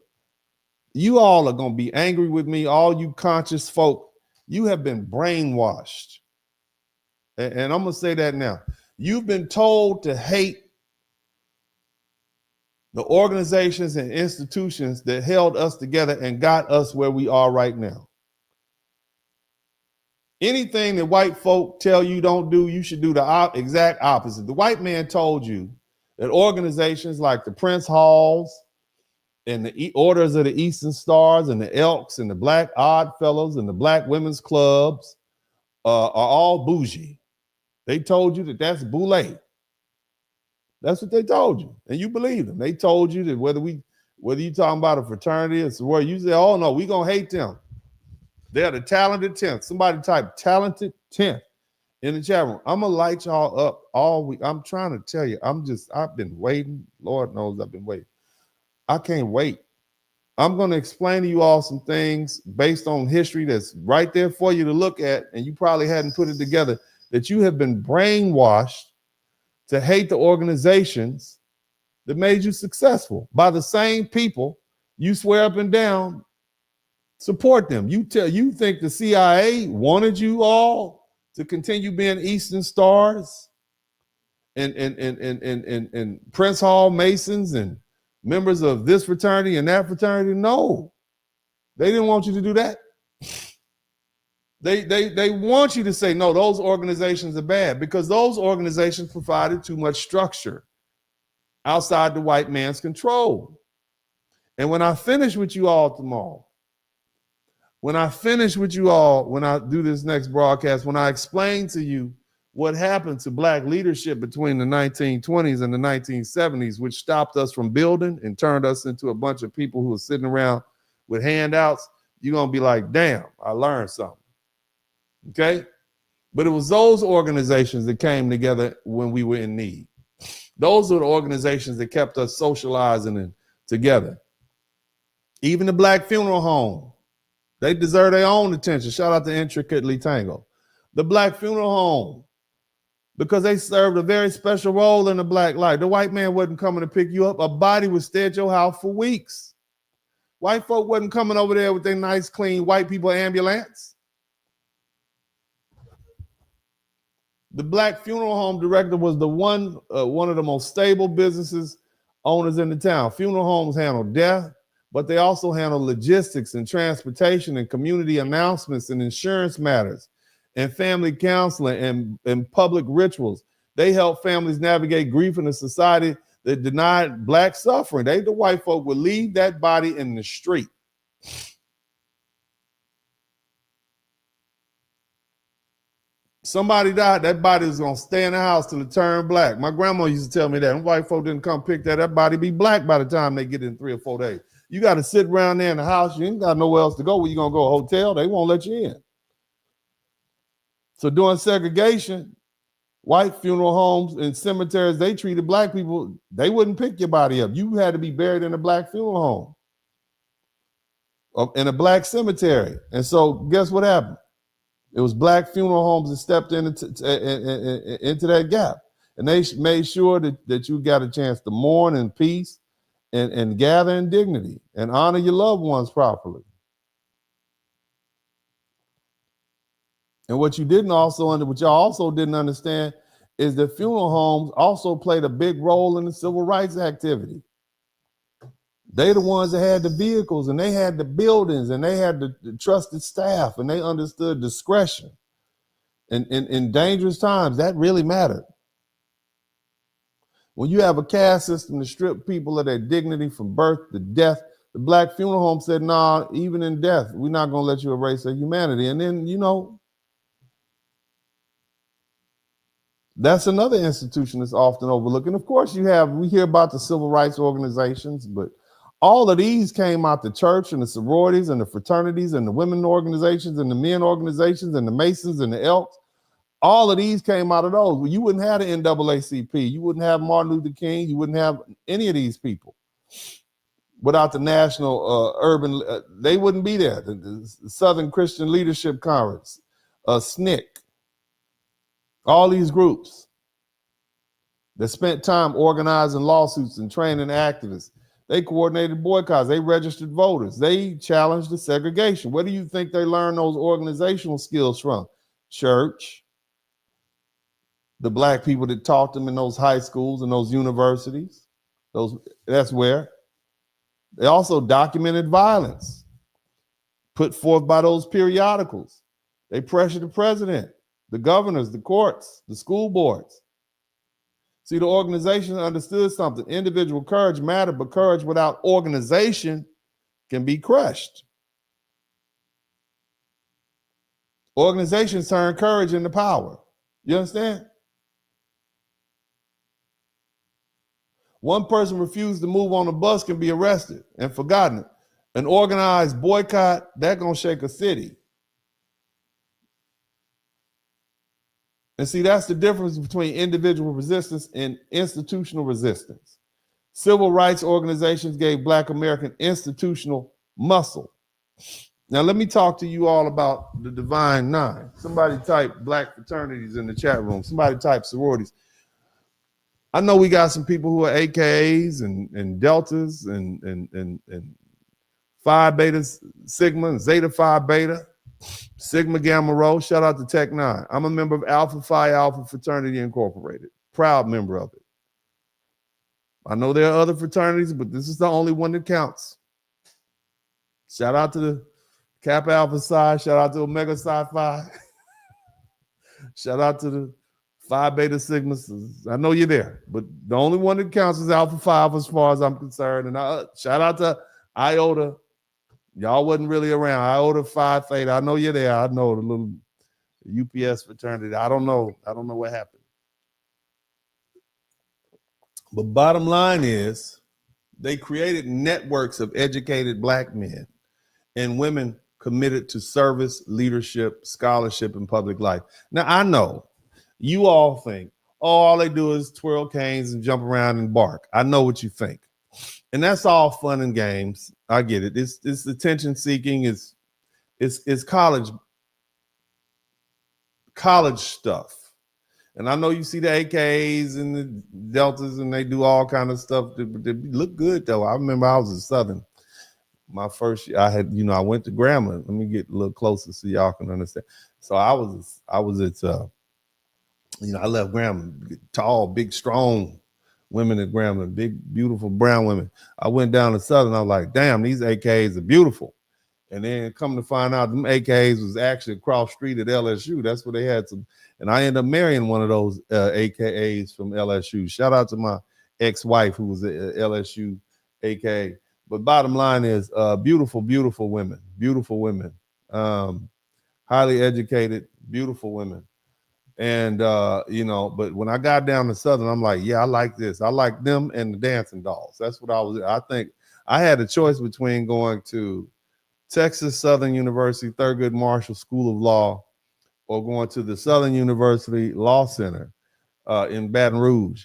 you all are going to be angry with me, all you conscious folk. You have been brainwashed. And I'm going to say that now. You've been told to hate the organizations and institutions that held us together and got us where we are right now. Anything that white folk tell you don't do, you should do the exact opposite. The white man told you that organizations like the Prince Halls and the Orders of the Eastern Stars and the Elks and the Black Odd Fellows and the Black Women's Clubs are all bougie. They told you that that's boule. That's what they told you, and you believe them. They told you that whether you talking about a fraternity or sorority, you say, "Oh no, we gonna hate them. They're the talented 10th." Somebody type talented 10th in the chat room. I'm gonna light y'all up all week. I'm trying to tell you, I've been waiting. Lord knows I've been waiting. I can't wait. I'm gonna explain to you all some things based on history that's right there for you to look at, and you probably hadn't put it together, that you have been brainwashed to hate the organizations that made you successful by the same people you swear up and down support them. You think the CIA wanted you all to continue being Eastern Stars and Prince Hall Masons and members of this fraternity and that fraternity? No, they didn't want you to do that. They want you to say, no, those organizations are bad, because those organizations provided too much structure outside the white man's control. And when I finish with you all tomorrow, when I do this next broadcast, when I explain to you what happened to Black leadership between the 1920s and the 1970s, which stopped us from building and turned us into a bunch of people who were sitting around with handouts, you're going to be like, damn, I learned something. Okay? But it was those organizations that came together when we were in need. Those are the organizations that kept us socializing and together. Even the Black Funeral Home, they deserve their own attention. Shout out to Intricately Tangled. The Black Funeral Home, because they served a very special role in the Black life. The white man wasn't coming to pick you up. A body would stay at your house for weeks. White folk wasn't coming over there with their nice, clean white people ambulance. The Black Funeral Home director was the one of the most stable businesses owners in the town. Funeral homes handle death, but they also handle logistics and transportation and community announcements and insurance matters and family counseling and public rituals. They help families navigate grief in a society that denied Black suffering. The white folk would leave that body in the street. somebody died, that body was gonna stay in the house till it turned black. My grandma used to tell me that. When white folk didn't come pick that body be black by the time they get in 3 or 4 days. You got to sit around there in the house. You ain't got nowhere else to go. Where you gonna go? A hotel? They won't let you in. So during segregation, white funeral homes and cemeteries, they treated black people, they wouldn't pick your body up. You had to be buried in a black funeral home or in a black cemetery. And so guess what happened? It was black funeral homes that stepped into that gap. And they made sure that you got a chance to mourn in peace and gather in dignity and honor your loved ones properly. And what y'all also didn't understand is that funeral homes also played a big role in the civil rights activity. They the ones that had the vehicles and they had the buildings and they had the trusted staff and they understood discretion. And in dangerous times, that really mattered. When you have a caste system to strip people of their dignity from birth to death, the black funeral home said, nah, even in death, we're not gonna let you erase their humanity. And then, that's another institution that's often overlooked. And of course we hear about the civil rights organizations, but all of these came out the church and the sororities and the fraternities and the women organizations and the men organizations and the Masons and the Elks. All of these came out of those. You wouldn't have the NAACP. You wouldn't have Martin Luther King. You wouldn't have any of these people without the National Urban, they wouldn't be there. The Southern Christian Leadership Conference, SNCC, all these groups that spent time organizing lawsuits and training activists. They coordinated boycotts. They registered voters. They challenged the segregation. Where do you think they learned those organizational skills from? Church. The black people that taught them in those high schools and those universities. That's where. They also documented violence put forth by those periodicals. They pressured the president, the governors, the courts, the school boards. See, the organization understood something. Individual courage mattered, but courage without organization can be crushed. Organizations turn courage into power. You understand? One person refused to move on a bus can be arrested and forgotten. An organized boycott, that's gonna shake a city. And see, that's the difference between individual resistance and institutional resistance. Civil rights organizations gave Black American institutional muscle. Now, let me talk to you all about the Divine Nine. Somebody type Black fraternities in the chat room. Somebody type sororities. I know we got some people who are AKAs and Deltas and Phi Beta Sigma and Zeta Phi Beta. Sigma Gamma Rho, shout out to Tech 9. I'm a member of Alpha Phi Alpha Fraternity Incorporated, proud member of it. I know there are other fraternities, but this is the only one that counts. Shout out to the Kappa Alpha Psi, shout out to Omega Psi Phi. Shout out to the Phi Beta Sigma. I know you're there, but the only one that counts is Alpha Phi Alpha as far as I'm concerned. And shout out to Iota. Y'all wasn't really around. Iota Phi Theta. I know you're there. I know the little UPS fraternity. I don't know what happened. But bottom line is they created networks of educated Black men and women committed to service, leadership, scholarship, and public life. Now, I know you all think, oh, all they do is twirl canes and jump around and bark. I know what you think. And that's all fun and games. I get it. It's attention seeking. It's college stuff. And I know you see the AKs and the Deltas and they do all kind of stuff. They look good though. I remember I was at Southern. My first year, I went to Grambling. Let me get a little closer so y'all can understand. So I was at I left Grambling, tall, big, strong women at Grambling, big, beautiful brown women. I went down to Southern. I was like, damn, these AKs are beautiful. And then come to find out, them AKs was actually across the street at LSU. That's where they had some. And I ended up marrying one of those AKAs from LSU. Shout out to my ex-wife who was at LSU AKA. But bottom line is beautiful, beautiful women, highly educated, beautiful women. And you know, but when I got down to Southern, I'm like, yeah, I like this. I like them and the dancing dolls. That's what I think I had a choice between going to Texas Southern University, Thurgood Marshall School of Law, or going to the Southern University Law Center in Baton Rouge.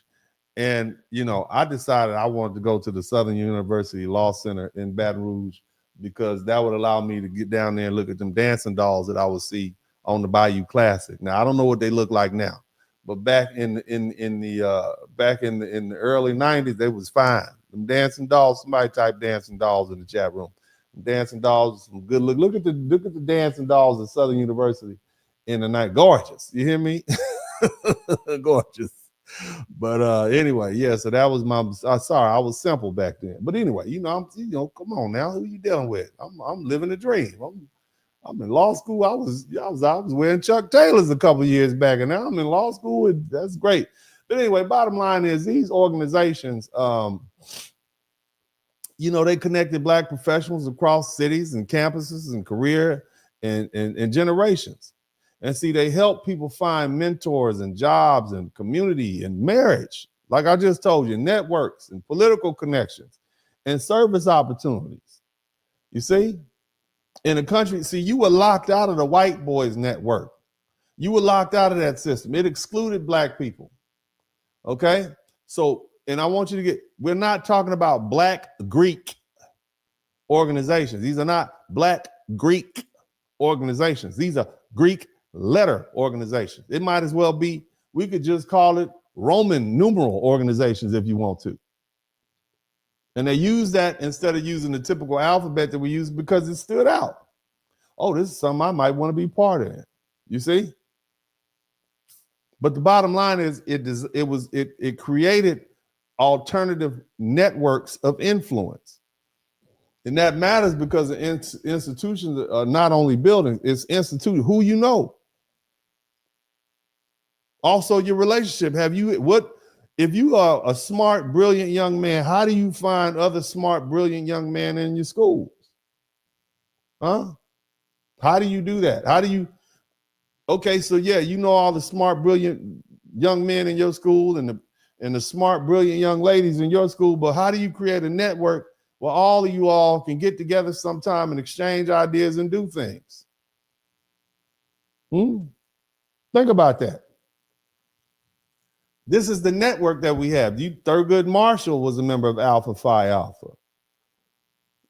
And, you know, I decided I wanted to go to the Southern University Law Center in Baton Rouge because that would allow me to get down there and look at them dancing dolls that I would see on the Bayou Classic. Now, I don't know what they look like now, but back in the early 90s, they was fine. Them dancing dolls, somebody type dancing dolls in the chat room. Dancing dolls, some good look. Look at the dancing dolls at Southern University in the night. Gorgeous. You hear me? Gorgeous. But anyway, yeah, so that was my sorry, I was simple back then. But anyway, you know, come on now, who you dealing with? I'm living a dream. I'm in law school. I was wearing Chuck Taylors a couple years back, and now I'm in law school. That's great. But anyway, bottom line is these organizations, you know, they connected Black professionals across cities and campuses and career and generations. And see, they help people find mentors and jobs and community and marriage, like I just told you, networks and political connections and service opportunities. You see, in a country, see, you were locked out of the white boys network. You were locked out of that system. It excluded Black people. Okay? So, and I want you to we're not talking about Black Greek organizations. These are not Black Greek organizations. These are Greek letter organizations. It might as well be, we could just call it Roman numeral organizations if you want to. And they use that instead of using the typical alphabet that we use because it stood out. Oh, this is something I might want to be part of. You see? But the bottom line is it created alternative networks of influence. And that matters because the institutions are not only buildings, it's instituted who you know. Also, your relationship. If you are a smart, brilliant young man, how do you find other smart, brilliant young men in your schools? Huh? How do you do that? Okay, so yeah, you know all the smart, brilliant young men in your school and the smart, brilliant young ladies in your school, but how do you create a network where all of you all can get together sometime and exchange ideas and do things? Think about that. This is the network that we have. Thurgood Marshall was a member of Alpha Phi Alpha.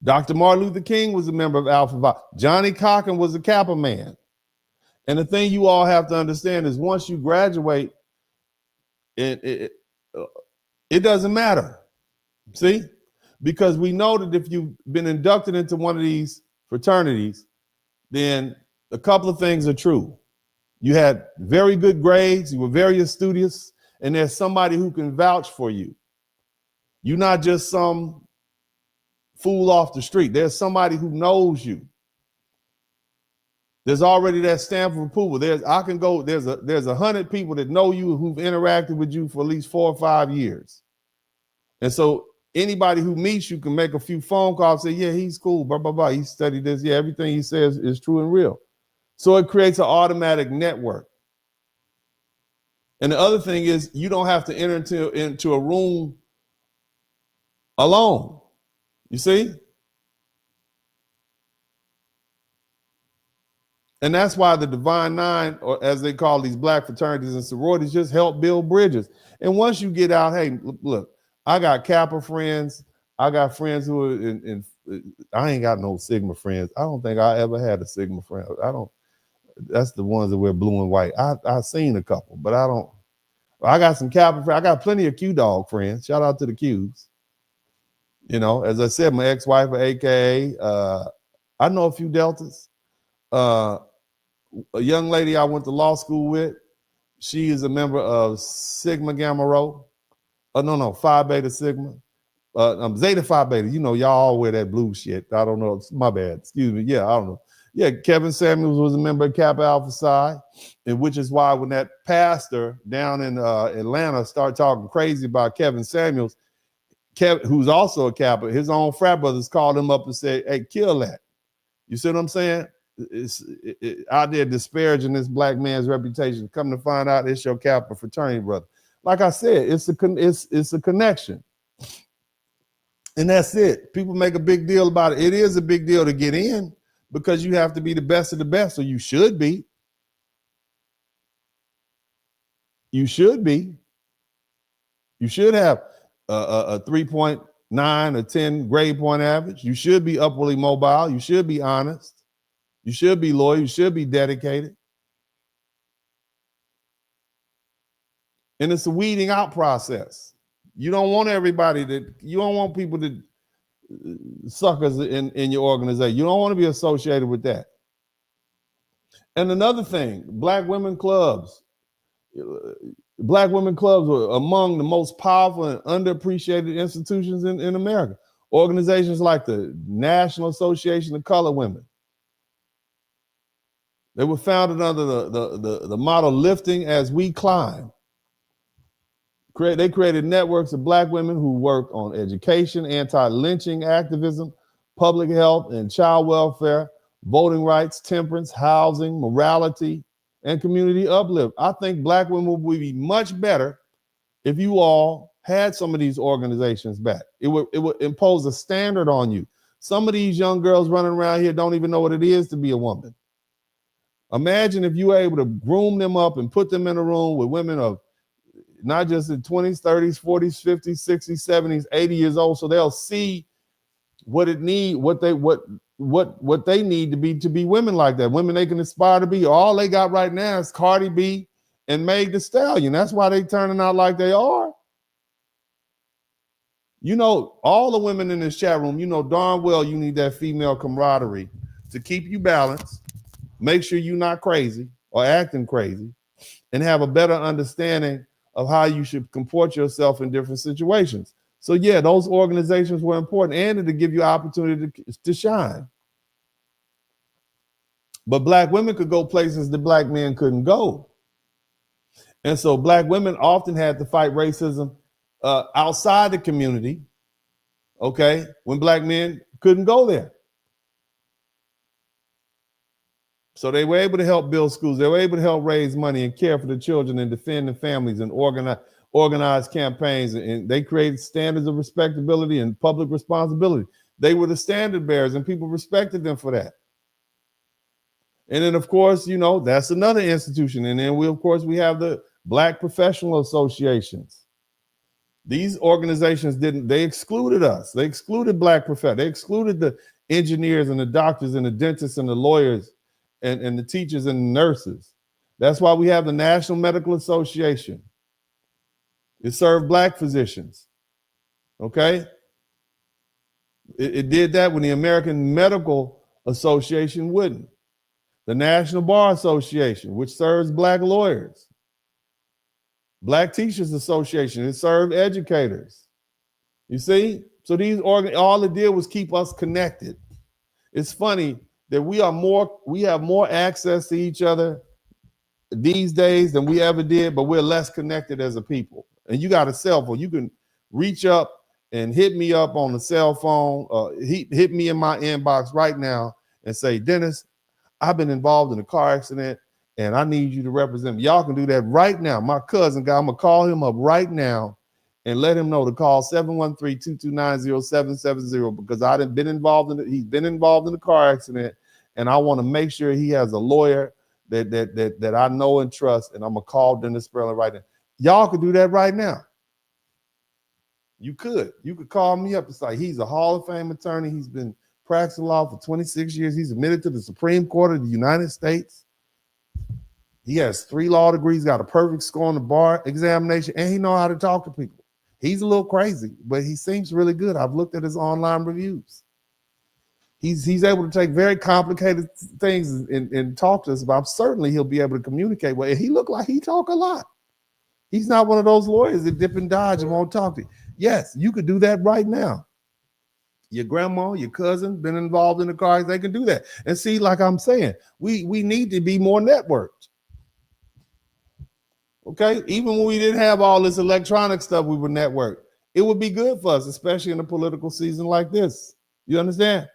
Dr. Martin Luther King was a member of Alpha Phi. Johnny Cochran was a Kappa man. And the thing you all have to understand is once you graduate, it doesn't matter. See? Because we know that if you've been inducted into one of these fraternities, then a couple of things are true. You had very good grades, you were very studious, and there's somebody who can vouch for you. You're not just some fool off the street. There's somebody who knows you. There's already that stamp of approval. There's 100 people that know you who've interacted with you for at least 4 or 5 years. And so anybody who meets you can make a few phone calls, say, yeah, he's cool, blah, blah, blah. He studied this. Yeah, everything he says is true and real. So it creates an automatic network. And the other thing is you don't have to enter into a room alone. You see? And that's why the Divine Nine, or as they call these Black fraternities and sororities, just help build bridges. And once you get out, hey, look, I got Kappa friends. I got friends who are I ain't got no Sigma friends. I don't think I ever had a Sigma friend. That's the ones that wear blue and white. I've seen a couple, but I got some Kappa friends. I got plenty of Q Dog friends. Shout out to the Qs. You know, as I said, my ex-wife, AKA, I know a few Deltas. A young lady I went to law school with, she is a member of Sigma Gamma Rho. Phi Beta Sigma. Zeta Phi Beta. You know, y'all all wear that blue shit. I don't know. My bad. Excuse me. Yeah, I don't know. Yeah, Kevin Samuels was a member of Kappa Alpha Psi, and which is why when that pastor down in Atlanta started talking crazy about Kevin Samuels, who's also a Kappa, his own frat brothers called him up and said, hey, kill that. You see what I'm saying? out there disparaging this black man's reputation. Come to find out, it's your Kappa fraternity brother. Like I said, it's a connection, and that's it. People make a big deal about it. It is a big deal to get in because you have to be the best of the best, or you should be. You should be. You should have a 3.9 or 10 grade point average. You should be upwardly mobile. You should be honest. You should be loyal. You should be dedicated. And it's a weeding out process. You don't want you don't want people to suckers in your organization. You don't want to be associated with that. And another thing, Black women clubs were among the most powerful and underappreciated institutions in America. Organizations like the National Association of Colored Women. They were founded under the motto, lifting as we climb. They created networks of Black women who work on education, anti-lynching activism, public health and child welfare, voting rights, temperance, housing, morality, and community uplift. I think Black women would be much better if you all had some of these organizations back. It would impose a standard on you. Some of these young girls running around here don't even know what it is to be a woman. Imagine if you were able to groom them up and put them in a room with women of not just in 20s, 30s, 40s, 50s, 60s, 70s, 80 years old, so they'll see what they need to be women like that, women they can aspire to be. All they got right now is Cardi B and Meg Thee Stallion. That's why they turning out like they are. You know, all the women in this chat room, you know darn well you need that female camaraderie to keep you balanced, make sure you're not crazy or acting crazy, and have a better understanding of how you should comport yourself in different situations. So yeah, those organizations were important and to give you opportunity to shine. But Black women could go places that Black men couldn't go. And so Black women often had to fight racism outside the community, okay, when Black men couldn't go there. So they were able to help build schools. They were able to help raise money and care for the children and defend the families and organize campaigns. And they created standards of respectability and public responsibility. They were the standard bearers and people respected them for that. And then, of course, you know, that's another institution. And then we have the Black professional associations. These organizations they excluded us. They excluded Black professionals. They excluded the engineers and the doctors and the dentists and the lawyers and the teachers and the nurses. That's why we have the National Medical Association. It served Black physicians, okay? It did that when the American Medical Association wouldn't. The National Bar Association, which serves Black lawyers. Black Teachers Association, it served educators. You see? So all it did was keep us connected. It's funny that we have more access to each other these days than we ever did, but we're less connected as a people. And you got a cell phone. You can reach up and hit me up on the cell phone, hit me in my inbox right now and say, Dennis, I've been involved in a car accident and I need you to represent me. Y'all can do that right now. My cousin guy, I'm gonna call him up right now and let him know to call 713-229-0770 because he's been involved in a car accident, and I want to make sure he has a lawyer that I know and trust, and I'm gonna call Dennis Sperling right now. Y'all could do that right now. You could call me up. It's like he's a Hall of Fame attorney. He's been practicing law for 26 years. He's admitted to the Supreme Court of the United States. He has 3 law degrees, got a perfect score on the bar examination, and he knows how to talk to people. He's a little crazy, but he seems really good. I've looked at his online reviews. He's able to take very complicated things and talk to us about. Certainly he'll be able to communicate well. He looked like he talk a lot. He's not one of those lawyers that dip and dodge and won't talk to you. Yes, you could do that right now. Your grandma, your cousin, been involved in the cars, they can do that. And see, like I'm saying, we need to be more networked. Okay, even when we didn't have all this electronic stuff, we were networked. It would be good for us, especially in a political season like this. You understand?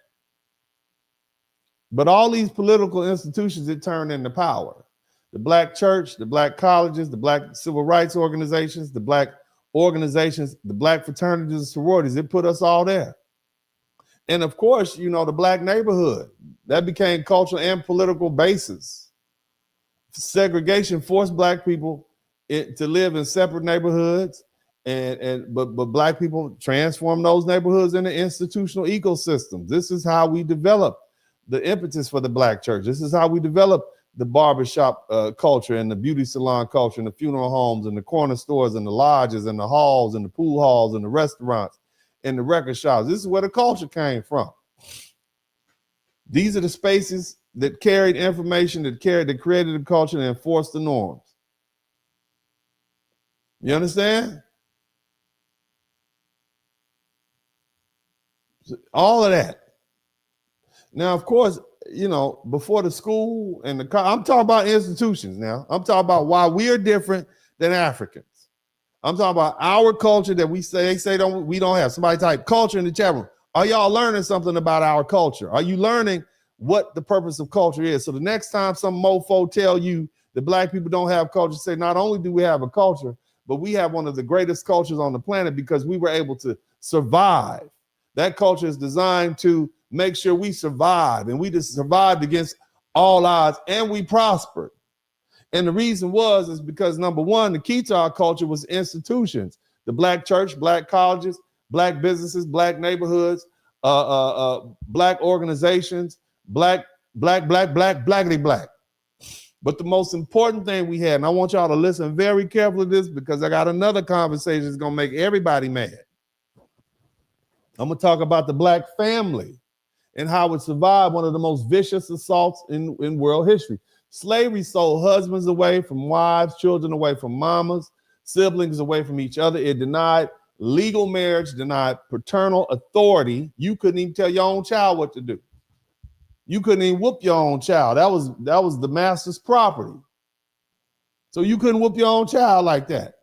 But all these political institutions, it turned into power. The black church, the black colleges, the black civil rights organizations, the black organizations, the black fraternities and sororities, it put us all there. And of course, you know, the black neighborhood, that became cultural and political basis. Segregation forced black people to live in separate neighborhoods, but black people transformed those neighborhoods into institutional ecosystems. This is how we developed the impetus for the black church. This is how we developed the barbershop culture and the beauty salon culture and the funeral homes and the corner stores and the lodges and the halls and the pool halls and the restaurants and the record shops. This is where the culture came from. These are the spaces that carried information, that created the culture and enforced the norms. You understand? All of that. Now, of course, you know, before the school and I'm talking about institutions now. I'm talking about why we are different than Africans. I'm talking about our culture that we say we don't have. Somebody type culture in the chat room. Are y'all learning something about our culture? Are you learning what the purpose of culture is? So the next time some mofo tell you that black people don't have culture, say not only do we have a culture, but we have one of the greatest cultures on the planet because we were able to survive. That culture is designed to make sure we survive, and we just survived against all odds, and we prospered. And the reason is because, number one, the key to our culture was institutions. The black church, black colleges, black businesses, black neighborhoods, black organizations, blackity black. But the most important thing we had, and I want y'all to listen very carefully to this because I got another conversation that's going to make everybody mad. I'm going to talk about the black family and how it survived one of the most vicious assaults in world history. Slavery sold husbands away from wives, children away from mamas, siblings away from each other. It denied legal marriage, denied paternal authority. You couldn't even tell your own child what to do. You couldn't even whoop your own child. That was the master's property. So you couldn't whoop your own child like that.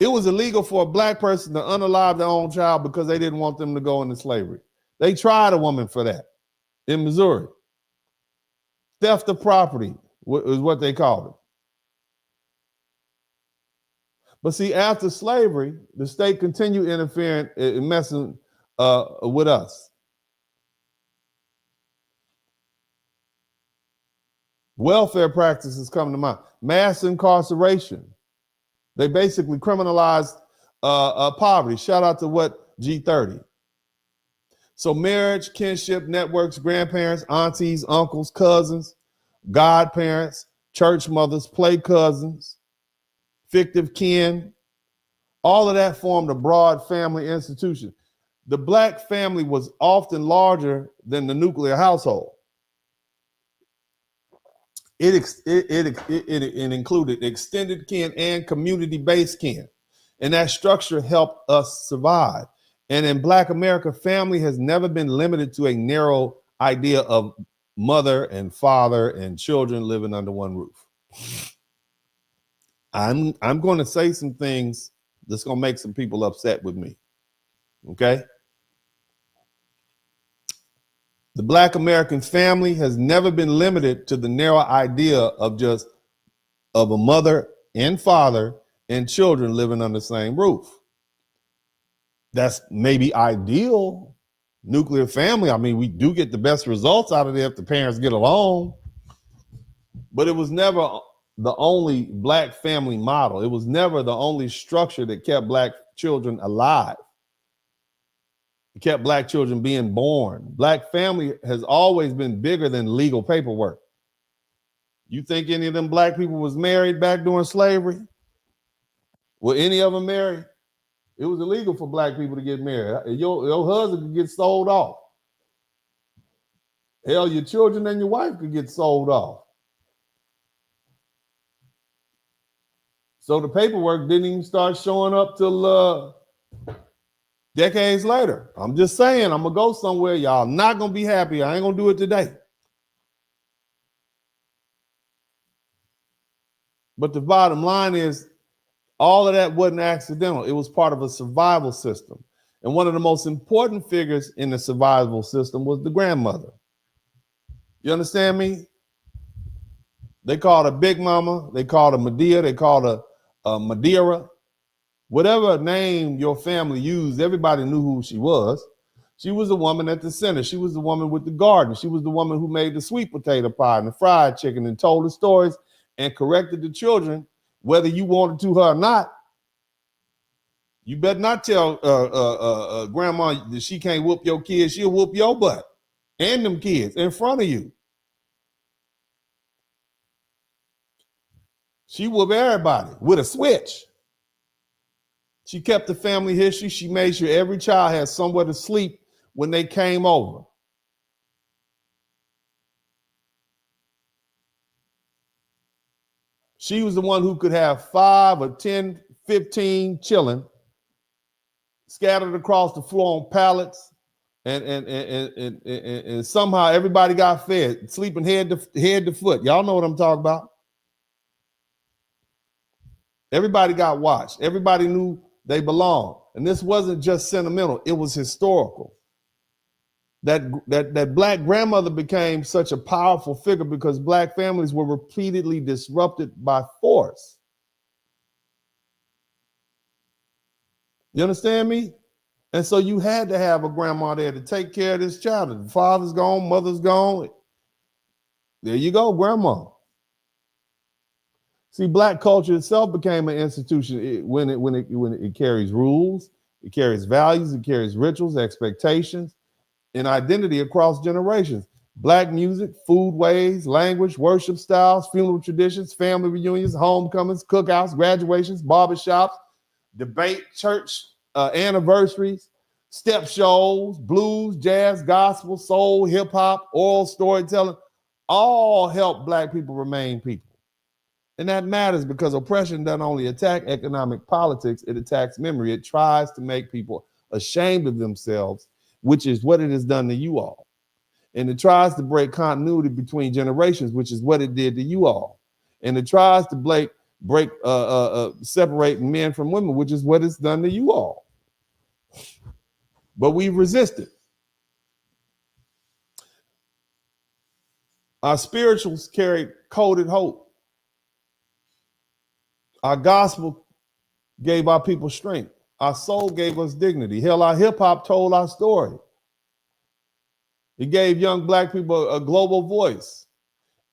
It was illegal for a black person to unalive their own child because they didn't want them to go into slavery. They tried a woman for that in Missouri. Theft of property is what they called it. But see, after slavery, the state continued interfering and messing with us. Welfare practices come to mind. Mass incarceration. They basically criminalized poverty. Shout out to what? G30. So marriage, kinship, networks, grandparents, aunties, uncles, cousins, godparents, church mothers, play cousins, fictive kin, all of that formed a broad family institution. The black family was often larger than the nuclear household. It included extended kin and community-based kin. And that structure helped us survive. And in Black America, family has never been limited to a narrow idea of mother and father and children living under one roof. I'm going to say some things that's going to make some people upset with me. Okay? The Black American family has never been limited to the narrow idea of a mother and father and children living under the same roof. That's maybe ideal nuclear family. I mean, we do get the best results out of it if the parents get along, but it was never the only black family model. It was never the only structure that kept black children alive. It kept black children being born. Black family has always been bigger than legal paperwork. You think any of them black people was married back during slavery? Were any of them married? It was illegal for black people to get married. Your husband could get sold off. Hell, your children and your wife could get sold off. So the paperwork didn't even start showing up till decades later. I'm just saying, I'm gonna go somewhere. Y'all not gonna be happy. I ain't gonna do it today. But the bottom line is, all of that wasn't accidental. It was part of a survival system. And one of the most important figures in the survival system was the grandmother. You understand me? They called her Big Mama. They called her Medea. They called her Madeira. Whatever name your family used, everybody knew who she was. She was the woman at the center. She was the woman with the garden. She was the woman who made the sweet potato pie and the fried chicken and told the stories and corrected the children, whether you wanted to her or not. You better not tell grandma that she can't whoop your kids. She'll whoop your butt and them kids in front of you. She whooped everybody with a switch. She kept the family history. She made sure every child had somewhere to sleep when they came over. She was the one who could have 5 or 10, 15 children scattered across the floor on pallets, and somehow everybody got fed, sleeping head to foot. Y'all know what I'm talking about. Everybody got watched. Everybody knew they belonged. And this wasn't just sentimental, it was historical. That black grandmother became such a powerful figure because black families were repeatedly disrupted by force. You understand me? And so you had to have a grandma there to take care of this child. The father's gone, mother's gone. There you go, grandma. See, black culture itself became an institution when it carries rules, it carries values, it carries rituals, expectations, and identity across generations. Black music, foodways, language, worship styles, funeral traditions, family reunions, homecomings, cookouts, graduations, barbershops, debate, church anniversaries, step shows, blues, jazz, gospel, soul, hip hop, oral storytelling, all help black people remain people. And that matters because oppression doesn't only attack economic politics, it attacks memory. It tries to make people ashamed of themselves, which is what it has done to you all. And it tries to break continuity between generations, which is what it did to you all. And it tries to separate men from women, which is what it's done to you all. But we've resisted. Our spirituals carried coded hope. Our gospel gave our people strength. Our soul gave us dignity. Hell, our hip hop told our story. It gave young black people a global voice,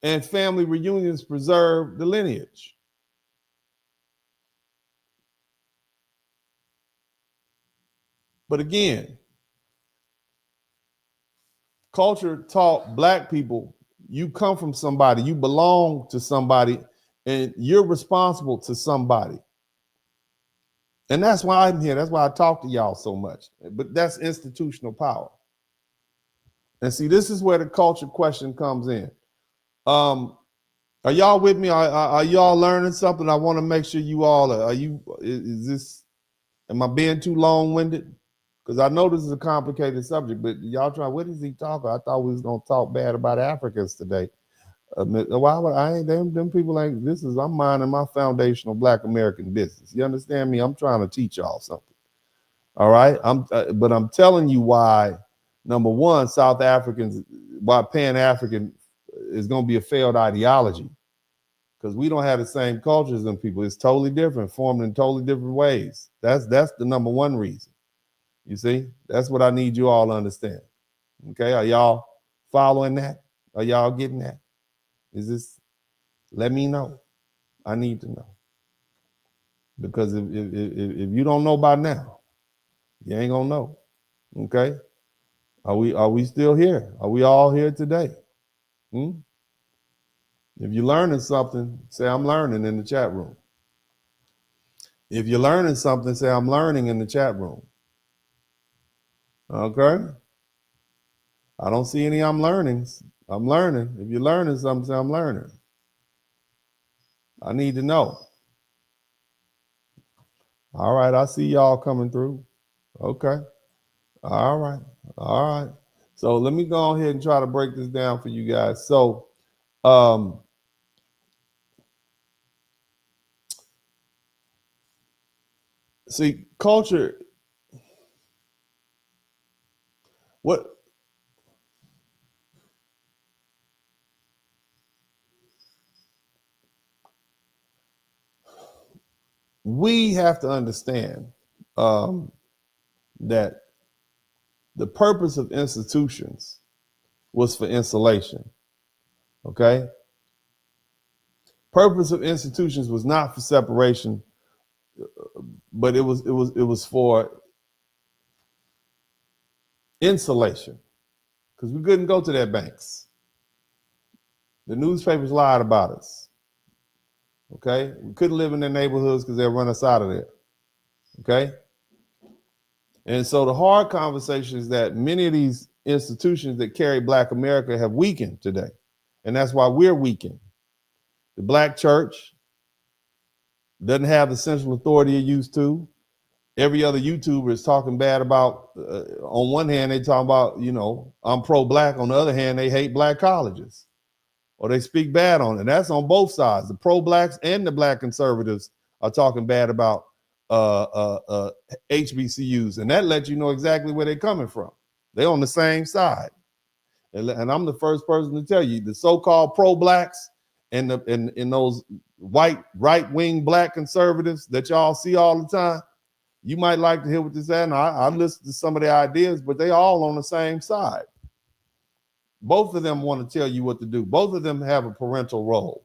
and family reunions preserved the lineage. But again, culture taught black people, you come from somebody, you belong to somebody, and you're responsible to somebody. And that's why I'm here. That's why I talk to y'all so much. But that's institutional power. And see, this is where the culture question comes in. Are y'all with me? Are y'all learning something? I want to make sure you all are. Am I being too long-winded? Because I know this is a complicated subject, but y'all try, what is he talking? I thought we was going to talk bad about Africans today. Why would them people ain't, I'm minding my foundational black American business. You understand me? I'm trying to teach y'all something. All right. But I'm telling you why, number one, why Pan-African is going to be a failed ideology. Because we don't have the same cultures than people. It's totally different, formed in totally different ways. That's the number one reason. You see, that's what I need you all to understand. Okay. Are y'all following that? Are y'all getting that? Let me know. I need to know. Because if you don't know by now, you ain't gonna know. Okay? Are we still here? Are we all here today? If you're learning something, say I'm learning in the chat room. If you're learning something, say I'm learning in the chat room. Okay? I don't see any I'm learnings. I'm learning. If you're learning something, say I'm learning. I need to know. All right, I see y'all coming through. Okay. All right. All right. So let me go ahead and try to break this down for you guys. So see, culture What? We have to understand that the purpose of institutions was for insulation. Okay? Purpose of institutions was not for separation, but it was for insulation, because we couldn't go to their banks. The newspapers lied about us. Okay? We couldn't live in their neighborhoods because they'll run us out of there. Okay? And so the hard conversation is that many of these institutions that carry Black America have weakened today. And that's why we're weakened. The Black church doesn't have the central authority it used to. Every other YouTuber is talking bad about, on one hand, they talk about, you know, I'm pro-Black. On the other hand, they hate Black colleges, or they speak bad on it. And that's on both sides. The pro-Blacks and the Black conservatives are talking bad about HBCUs. And that lets you know exactly where they're coming from. They're on the same side. And I'm the first person to tell you, the so-called pro-Blacks and those white right-wing Black conservatives that y'all see all the time, you might like to hear what they're saying. I listen to some of their ideas, but they all on the same side. Both of them want to tell you what to do. Both of them have a parental role.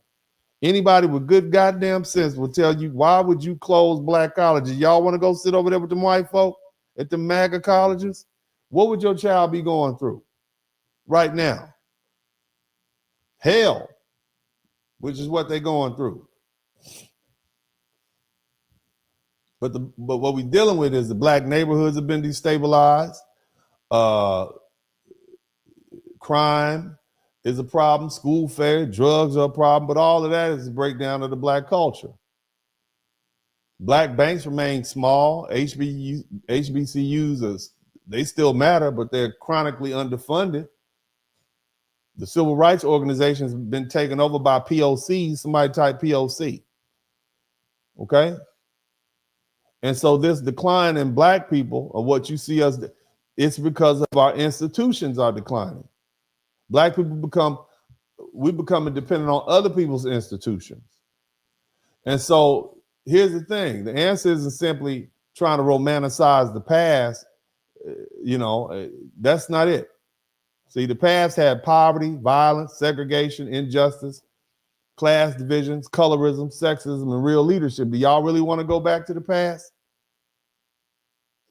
Anybody with good goddamn sense will tell you, why would you close Black colleges? Y'all want to go sit over there with them white folk at the MAGA colleges? What would your child be going through right now? Hell, which is what they're going through. But what we're dealing with is the Black neighborhoods have been destabilized. Crime is a problem. School fair, drugs are a problem. But all of that is a breakdown of the Black culture. Black banks remain small. HBCUs, they still matter, but they're chronically underfunded. The civil rights organizations have been taken over by POCs. Somebody type POC. Okay? And so this decline in Black people, or what you see us, it's because of our institutions are declining. Black people we become dependent on other people's institutions. And so here's the thing. The answer isn't simply trying to romanticize the past. You know, that's not it. See, the past had poverty, violence, segregation, injustice, class divisions, colorism, sexism, and real leadership. Do y'all really want to go back to the past?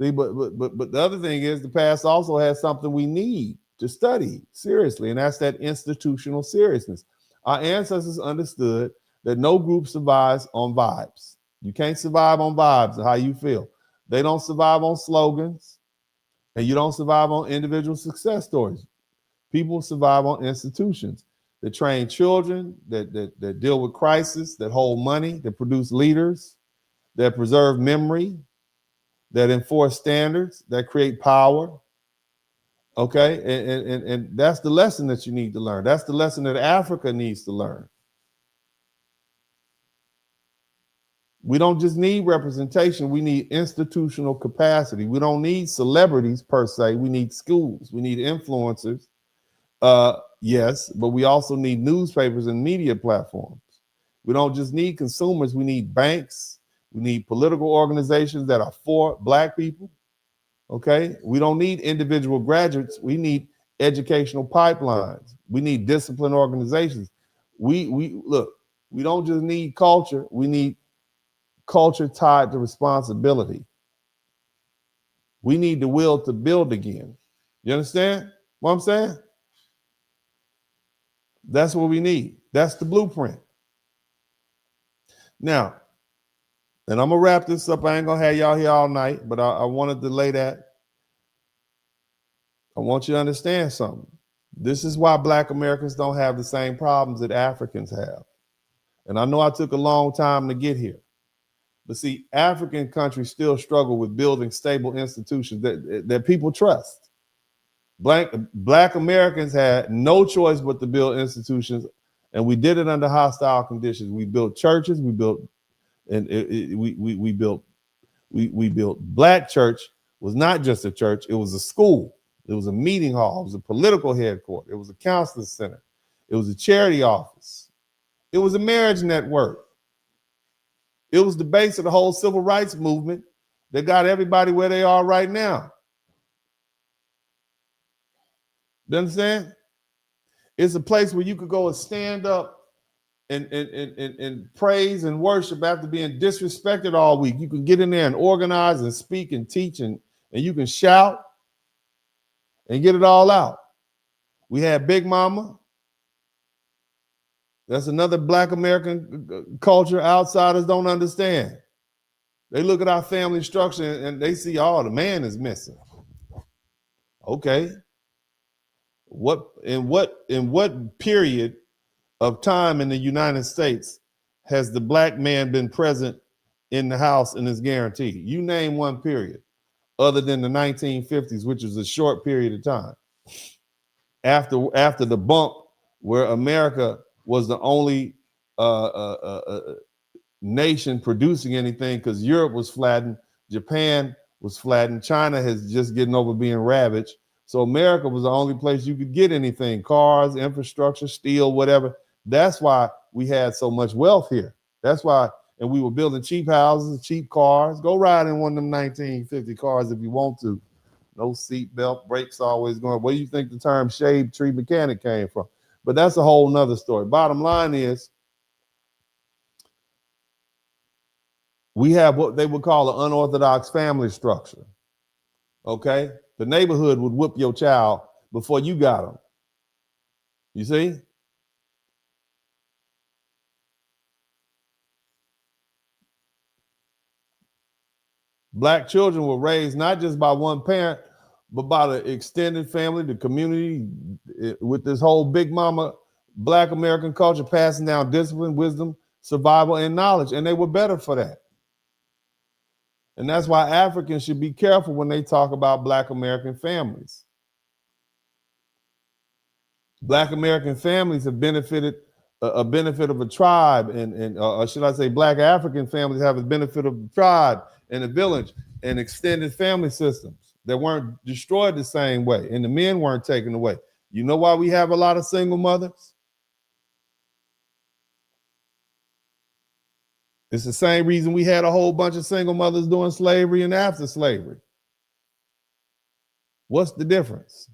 See, but the other thing is the past also has something we need to study seriously, and that's that institutional seriousness. Our ancestors understood that no group survives on vibes. You can't survive on vibes and how you feel. They don't survive on slogans, and you don't survive on individual success stories. People survive on institutions that train children, that deal with crisis, that hold money, that produce leaders, that preserve memory, that enforce standards, that create power. Okay, and that's the lesson that you need to learn. That's the lesson that Africa needs to learn. We don't just need representation, we need institutional capacity. We don't need celebrities per se, we need schools, we need influencers. Yes, but we also need newspapers and media platforms. We don't just need consumers, we need banks, we need political organizations that are for Black people. Okay, we don't need individual graduates. We need educational pipelines. We need disciplined organizations. We look, we don't just need culture. We need culture tied to responsibility. We need the will to build again. You understand what I'm saying? That's what we need. That's the blueprint. Now, and I'm gonna wrap this up. I ain't gonna have y'all here all night, but I wanted to lay that. I want you to understand something. This is why Black Americans don't have the same problems that Africans have. And I know I took a long time to get here. But see, African countries still struggle with building stable institutions that people trust. Black Americans had no choice but to build institutions, and we did it under hostile conditions. We built churches, we built Black church was not just a church, it was a school. It was a meeting hall. It was a political headquarters. It was a counseling center. It was a charity office. It was a marriage network. It was the base of the whole civil rights movement that got everybody where they are right now. You understand? It's a place where you could go and stand up and praise and worship after being disrespected all week. You can get in there and organize and speak and teach, and you can shout and get it all out. We had Big Mama. That's another Black American culture outsiders don't understand. They look at our family structure and they see, oh, the man is missing. Okay. In what period of time in the United States has the Black man been present in the house and is guaranteed? You name one period other than the 1950s, which is a short period of time. After the bump where America was the only nation producing anything because Europe was flattened, Japan was flattened, China is just getting over being ravaged. So America was the only place you could get anything, cars, infrastructure, steel, whatever. That's why we had so much wealth here. That's why, and we were building cheap houses, cheap cars. Go ride in one of them 1950 cars if you want to. No seat belt, brakes always going. Where do you think the term shade tree mechanic came from? But that's a whole nother story. Bottom line is, we have what they would call an unorthodox family structure. Okay? The neighborhood would whip your child before you got them. You see? Black children were raised not just by one parent, but by the extended family, the community, with this whole Big Mama Black American culture passing down discipline, wisdom, survival, and knowledge. And they were better for that. And that's why Africans should be careful when they talk about Black American families. Black American families have benefited a benefit of a tribe, or should I say Black African families have a benefit of a tribe and a village and extended family systems that weren't destroyed the same way, and the men weren't taken away. You know why we have a lot of single mothers? It's the same reason we had a whole bunch of single mothers during slavery and after slavery. What's the difference?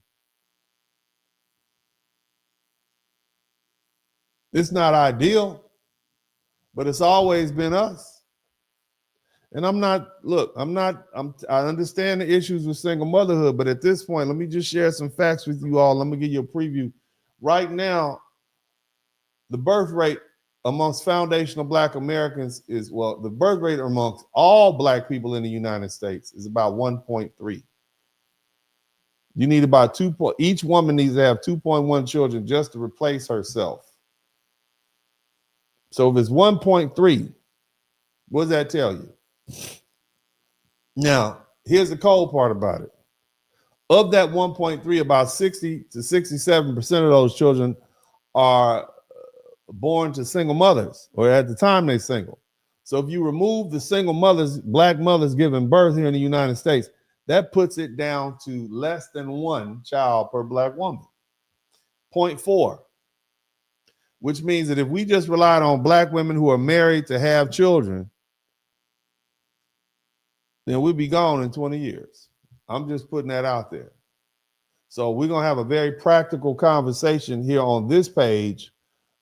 It's not ideal, but it's always been us. And I understand the issues with single motherhood, but at this point, let me just share some facts with you all. Let me give you a preview. Right now, the birth rate amongst foundational Black Americans is, the birth rate amongst all Black people in the United States is about 1.3. You need about each woman needs to have 2.1 children just to replace herself. So if it's 1.3, what does that tell you? Now, here's the cold part about it. Of that 1.3, about 60 to 67% of those children are born to single mothers, or at the time they're single. So if you remove the single mothers, Black mothers giving birth here in the United States, that puts it down to less than one child per Black woman. 0.4. Which means that if we just relied on Black women who are married to have children, then we'd be gone in 20 years. I'm just putting that out there. So we're going to have a very practical conversation here on this page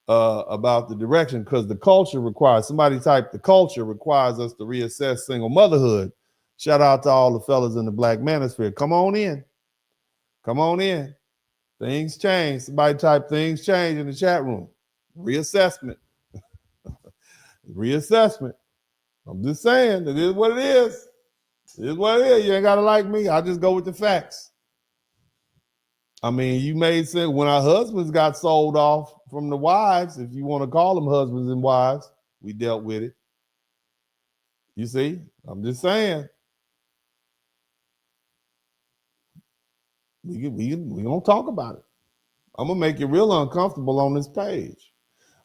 about the direction, because the culture requires, somebody type, the culture requires us to reassess single motherhood. Shout out to all the fellas in the Black manosphere. Come on in. Come on in. Things change. Somebody type things change in the chat room. Reassessment. Reassessment. I'm just saying, it is what it is. It is what it is. You ain't got to like me. I just go with the facts. I mean, you made sense when our husbands got sold off from the wives, if you want to call them husbands and wives, we dealt with it. You see, I'm just saying. We gonna talk about it. I'm gonna make it real uncomfortable on this page.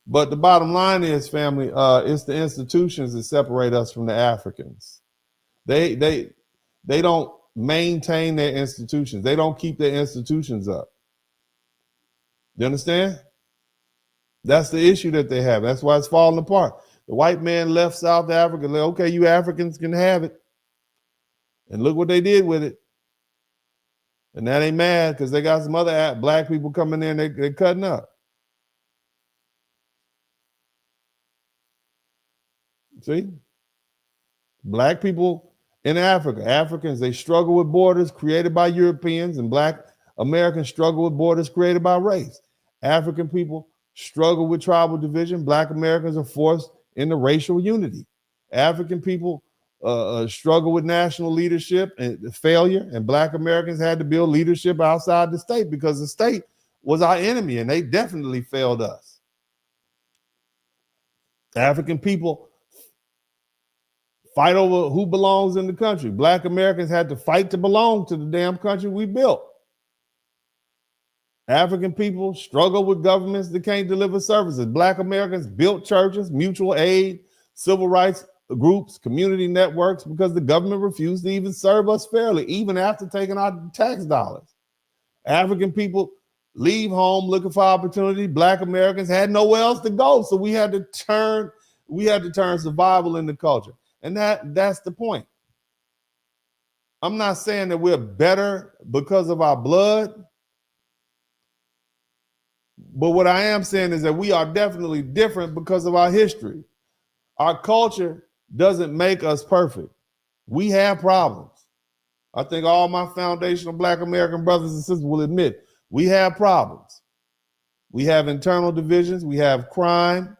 But the bottom line is, family, it's the institutions that separate us from the Africans. They don't maintain their institutions. They don't keep their institutions up. You understand? That's the issue that they have. That's why it's falling apart. The white man left South Africa. Like, okay, you Africans can have it. And look what they did with it. And now they mad because they got some other black people coming in, they're cutting up. See? Black people in Africa, Africans, they struggle with borders created by Europeans, and black Americans struggle with borders created by race. African people struggle with tribal division. Black Americans are forced into racial unity. African people struggle with national leadership and failure, and black Americans had to build leadership outside the state because the state was our enemy, and they definitely failed us. African people fight over who belongs in the country. Black Americans had to fight to belong to the damn country we built. African people struggle with governments that can't deliver services. Black Americans built churches, mutual aid, civil rights groups, community networks, because the government refused to even serve us fairly, even after taking our tax dollars. African people leave home looking for opportunity. Black Americans had nowhere else to go, so we had to turn survival into culture. And that's the point. I'm not saying that we're better because of our blood, but what I am saying is that we are definitely different because of our history. Our culture doesn't make us perfect. We have problems. I think all my foundational black American brothers and sisters will admit we have problems. We have internal divisions. We have crime.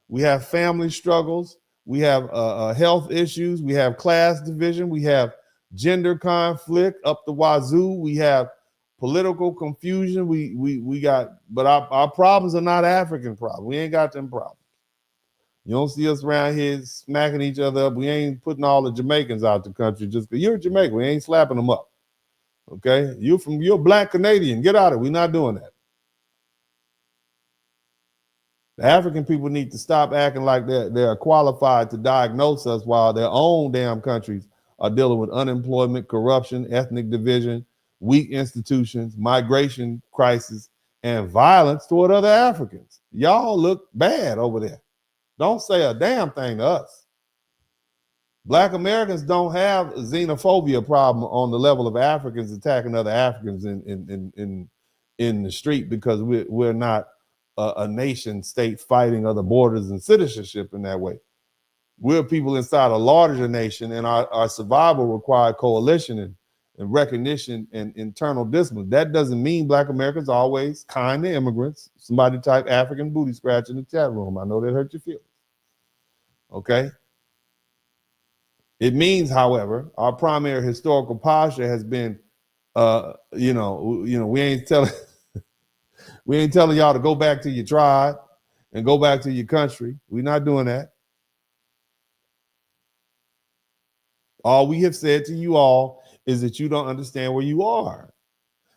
We have family struggles. We have health issues. We have class division. We have gender conflict up the wazoo. We have political confusion. We got, but our problems are not African problems. We ain't got them problems. You don't see us around here smacking each other up. We ain't putting all the Jamaicans out the country just because you're a Jamaican. We ain't slapping them up. Okay? You're black Canadian. Get out of it. We're not doing that. The African people need to stop acting like they're qualified to diagnose us while their own damn countries are dealing with unemployment, corruption, ethnic division, weak institutions, migration crisis, and violence toward other Africans. Y'all look bad over there. Don't say a damn thing to us. Black Americans don't have a xenophobia problem on the level of Africans attacking other Africans in the street because we're not a nation state fighting other borders and citizenship in that way. We're people inside a larger nation, and our survival requires coalition and recognition and internal discipline. That doesn't mean black Americans are always kind to immigrants. Somebody type African booty scratch in the chat room. I know that hurt your feelings. Okay. It means, however, our primary historical posture has been, we ain't telling y'all to go back to your tribe and go back to your country. We're not doing that. All we have said to you all is that you don't understand where you are,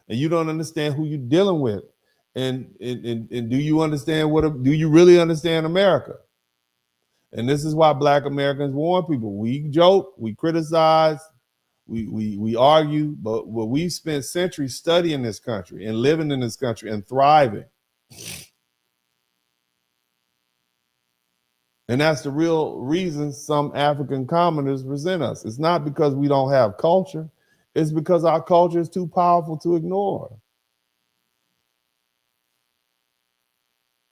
and you don't understand who you're dealing with, and do you understand do you really understand America? And this is why black Americans warn people. We joke, we criticize, we argue, but we've spent centuries studying this country and living in this country and thriving. And that's the real reason some African commoners resent us. It's not because we don't have culture. It's because our culture is too powerful to ignore.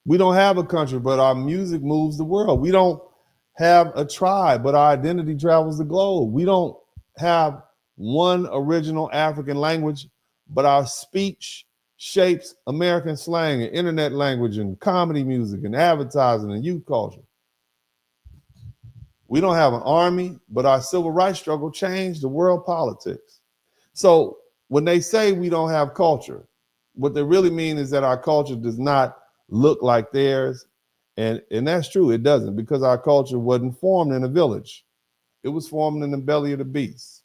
We don't have a country, but our music moves the world. We don't have a tribe, but our identity travels the globe. We don't have one original African language, but our speech shapes American slang and internet language and comedy music and advertising and youth culture. We don't have an army, but our civil rights struggle changed the world politics. So when they say we don't have culture, what they really mean is that our culture does not look like theirs. And that's true, it doesn't, because our culture wasn't formed in a village. It was formed in the belly of the beast.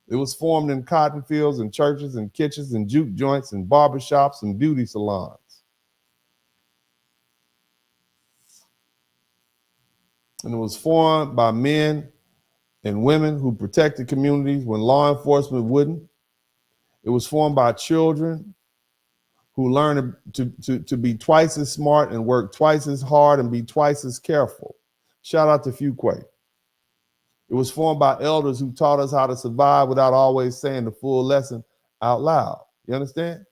It was formed in cotton fields and churches and kitchens and juke joints and barbershops and beauty salons. And it was formed by men and women who protected communities when law enforcement wouldn't. It was formed by children who learned to be twice as smart and work twice as hard and be twice as careful. Shout out to Fuquay. It was formed by elders who taught us how to survive without always saying the full lesson out loud. You understand?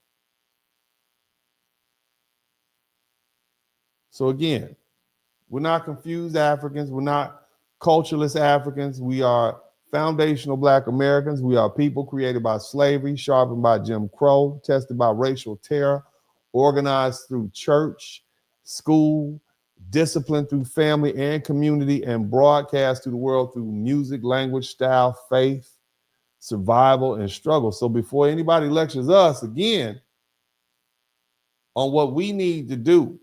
So again, we're not confused Africans. We're not cultureless Africans. We are foundational Black Americans. We are people created by slavery, sharpened by Jim Crow, tested by racial terror, organized through church, school, disciplined through family and community, and broadcast to the world through music, language, style, faith, survival, and struggle. So before anybody lectures us again on what we need to do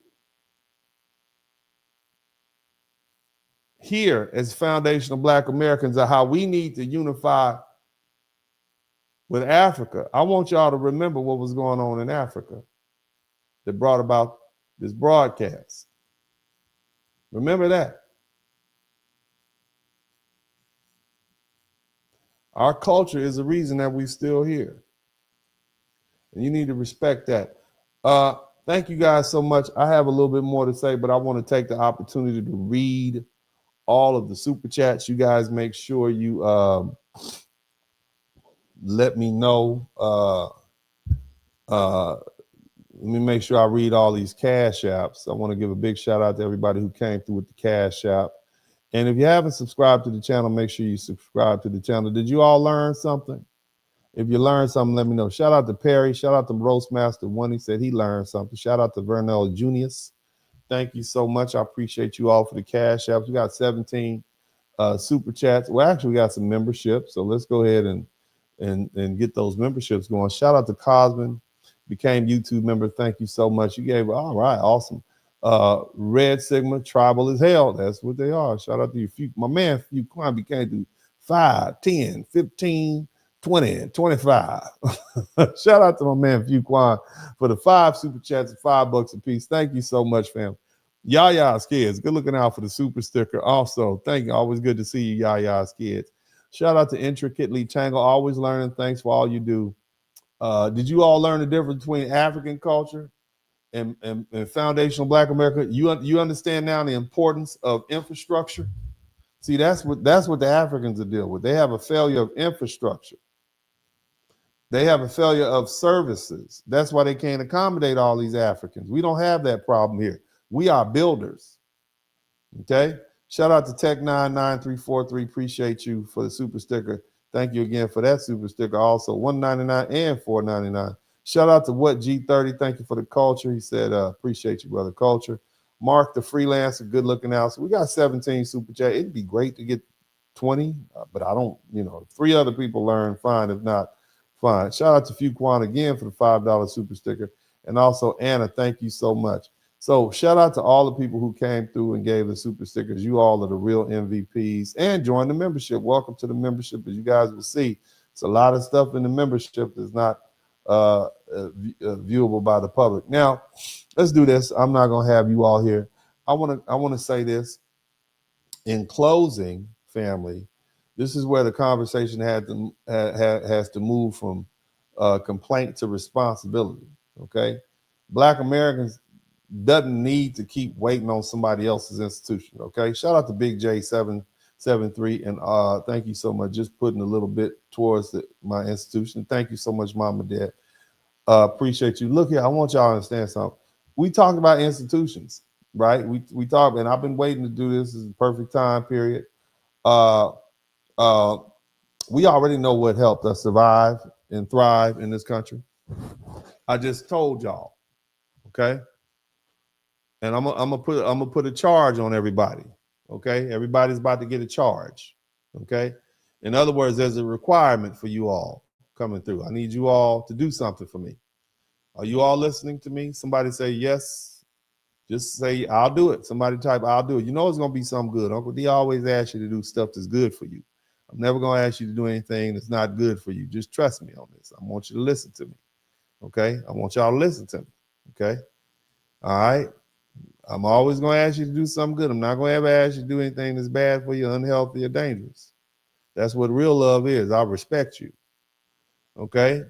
here as foundational Black Americans, are how we need to unify with Africa. I want y'all to remember what was going on in Africa that brought about this broadcast. Remember that. Our culture is the reason that we're still here. And you need to respect that. Thank you guys so much. I have a little bit more to say, but I want to take the opportunity to read all of the super chats. You guys make sure you let me know. Let me make sure I read all these cash apps. I want to give a big shout out to everybody who came through with the cash app. And if you haven't subscribed to the channel, make sure you subscribe to the channel. Did you all learn something? If you learned something, let me know. Shout out to Perry. Shout out to Roastmaster One. He said he learned something. Shout out to Vernell Junius. Thank you so much. I appreciate you all for the cash apps. We got 17 super chats. Well, actually, we got some memberships. So let's go ahead and get those memberships going. Shout out to Cosman. Became YouTube member. Thank you so much. You gave, all right, awesome. Red Sigma, tribal as hell. That's what they are. Shout out to you. My man, Fuquan became to 5, 10, 15, 20, 25. Shout out to my man, Fuquan, for the 5 super chats at $5 a piece. Thank you so much, fam. Yaya's kids, good looking out for the super sticker. Also, thank you. Always good to see you, Yaya's kids. Shout out to Intricately Tangled. Always learning. Thanks for all you do. Did you all learn the difference between African culture and foundational Black America? You understand now the importance of infrastructure? See, that's what the Africans are dealing with. They have a failure of infrastructure. They have a failure of services. That's why they can't accommodate all these Africans. We don't have that problem here. We are builders. Okay? Shout out to Tech99343. Appreciate you for the super sticker. Thank you again for that super sticker. Also, $1.99 and $4.99. Shout out to What G30. Thank you for the culture. He said, appreciate you, brother. Culture. Mark the freelancer, good looking out. So we got 17 super chat. It'd be great to get 20, but I don't, 3 other people learn, fine. If not, fine. Shout out to Fuquan again for the $5 super sticker. And also, Anna, thank you so much. So shout out to all the people who came through and gave the super stickers. You all are the real MVPs. And join the membership. Welcome to the membership. As you guys will see, it's a lot of stuff in the membership that's not viewable by the public. Now, let's do this. I'm not going to have you all here. I want to say this. In closing, family, this is where the conversation has to move from complaint to responsibility, okay? Black Americans doesn't need to keep waiting on somebody else's institution, okay? Shout out to Big J773, and thank you so much. Just putting a little bit towards my institution. Thank you so much, Mom and Dad. Appreciate you. Look here, I want y'all to understand something. We talk about institutions, right? We talk, and I've been waiting to do this. This is the perfect time period. We already know what helped us survive and thrive in this country. I just told y'all, okay? And I'm gonna put a charge on everybody, okay? Everybody's about to get a charge, okay? In other words, there's a requirement for you all coming through. I need you all to do something for me. Are you all listening to me? Somebody say yes. Just say, I'll do it. Somebody type, I'll do it. You know it's gonna be something good. Uncle D always asks you to do stuff that's good for you. I'm never gonna ask you to do anything that's not good for you. Just trust me on this. I want you to listen to me, okay? I want y'all to listen to me, okay? All right? I'm always going to ask you to do something good. I'm not going to ever ask you to do anything that's bad for you, unhealthy, or dangerous. That's what real love is. I respect you. Okay?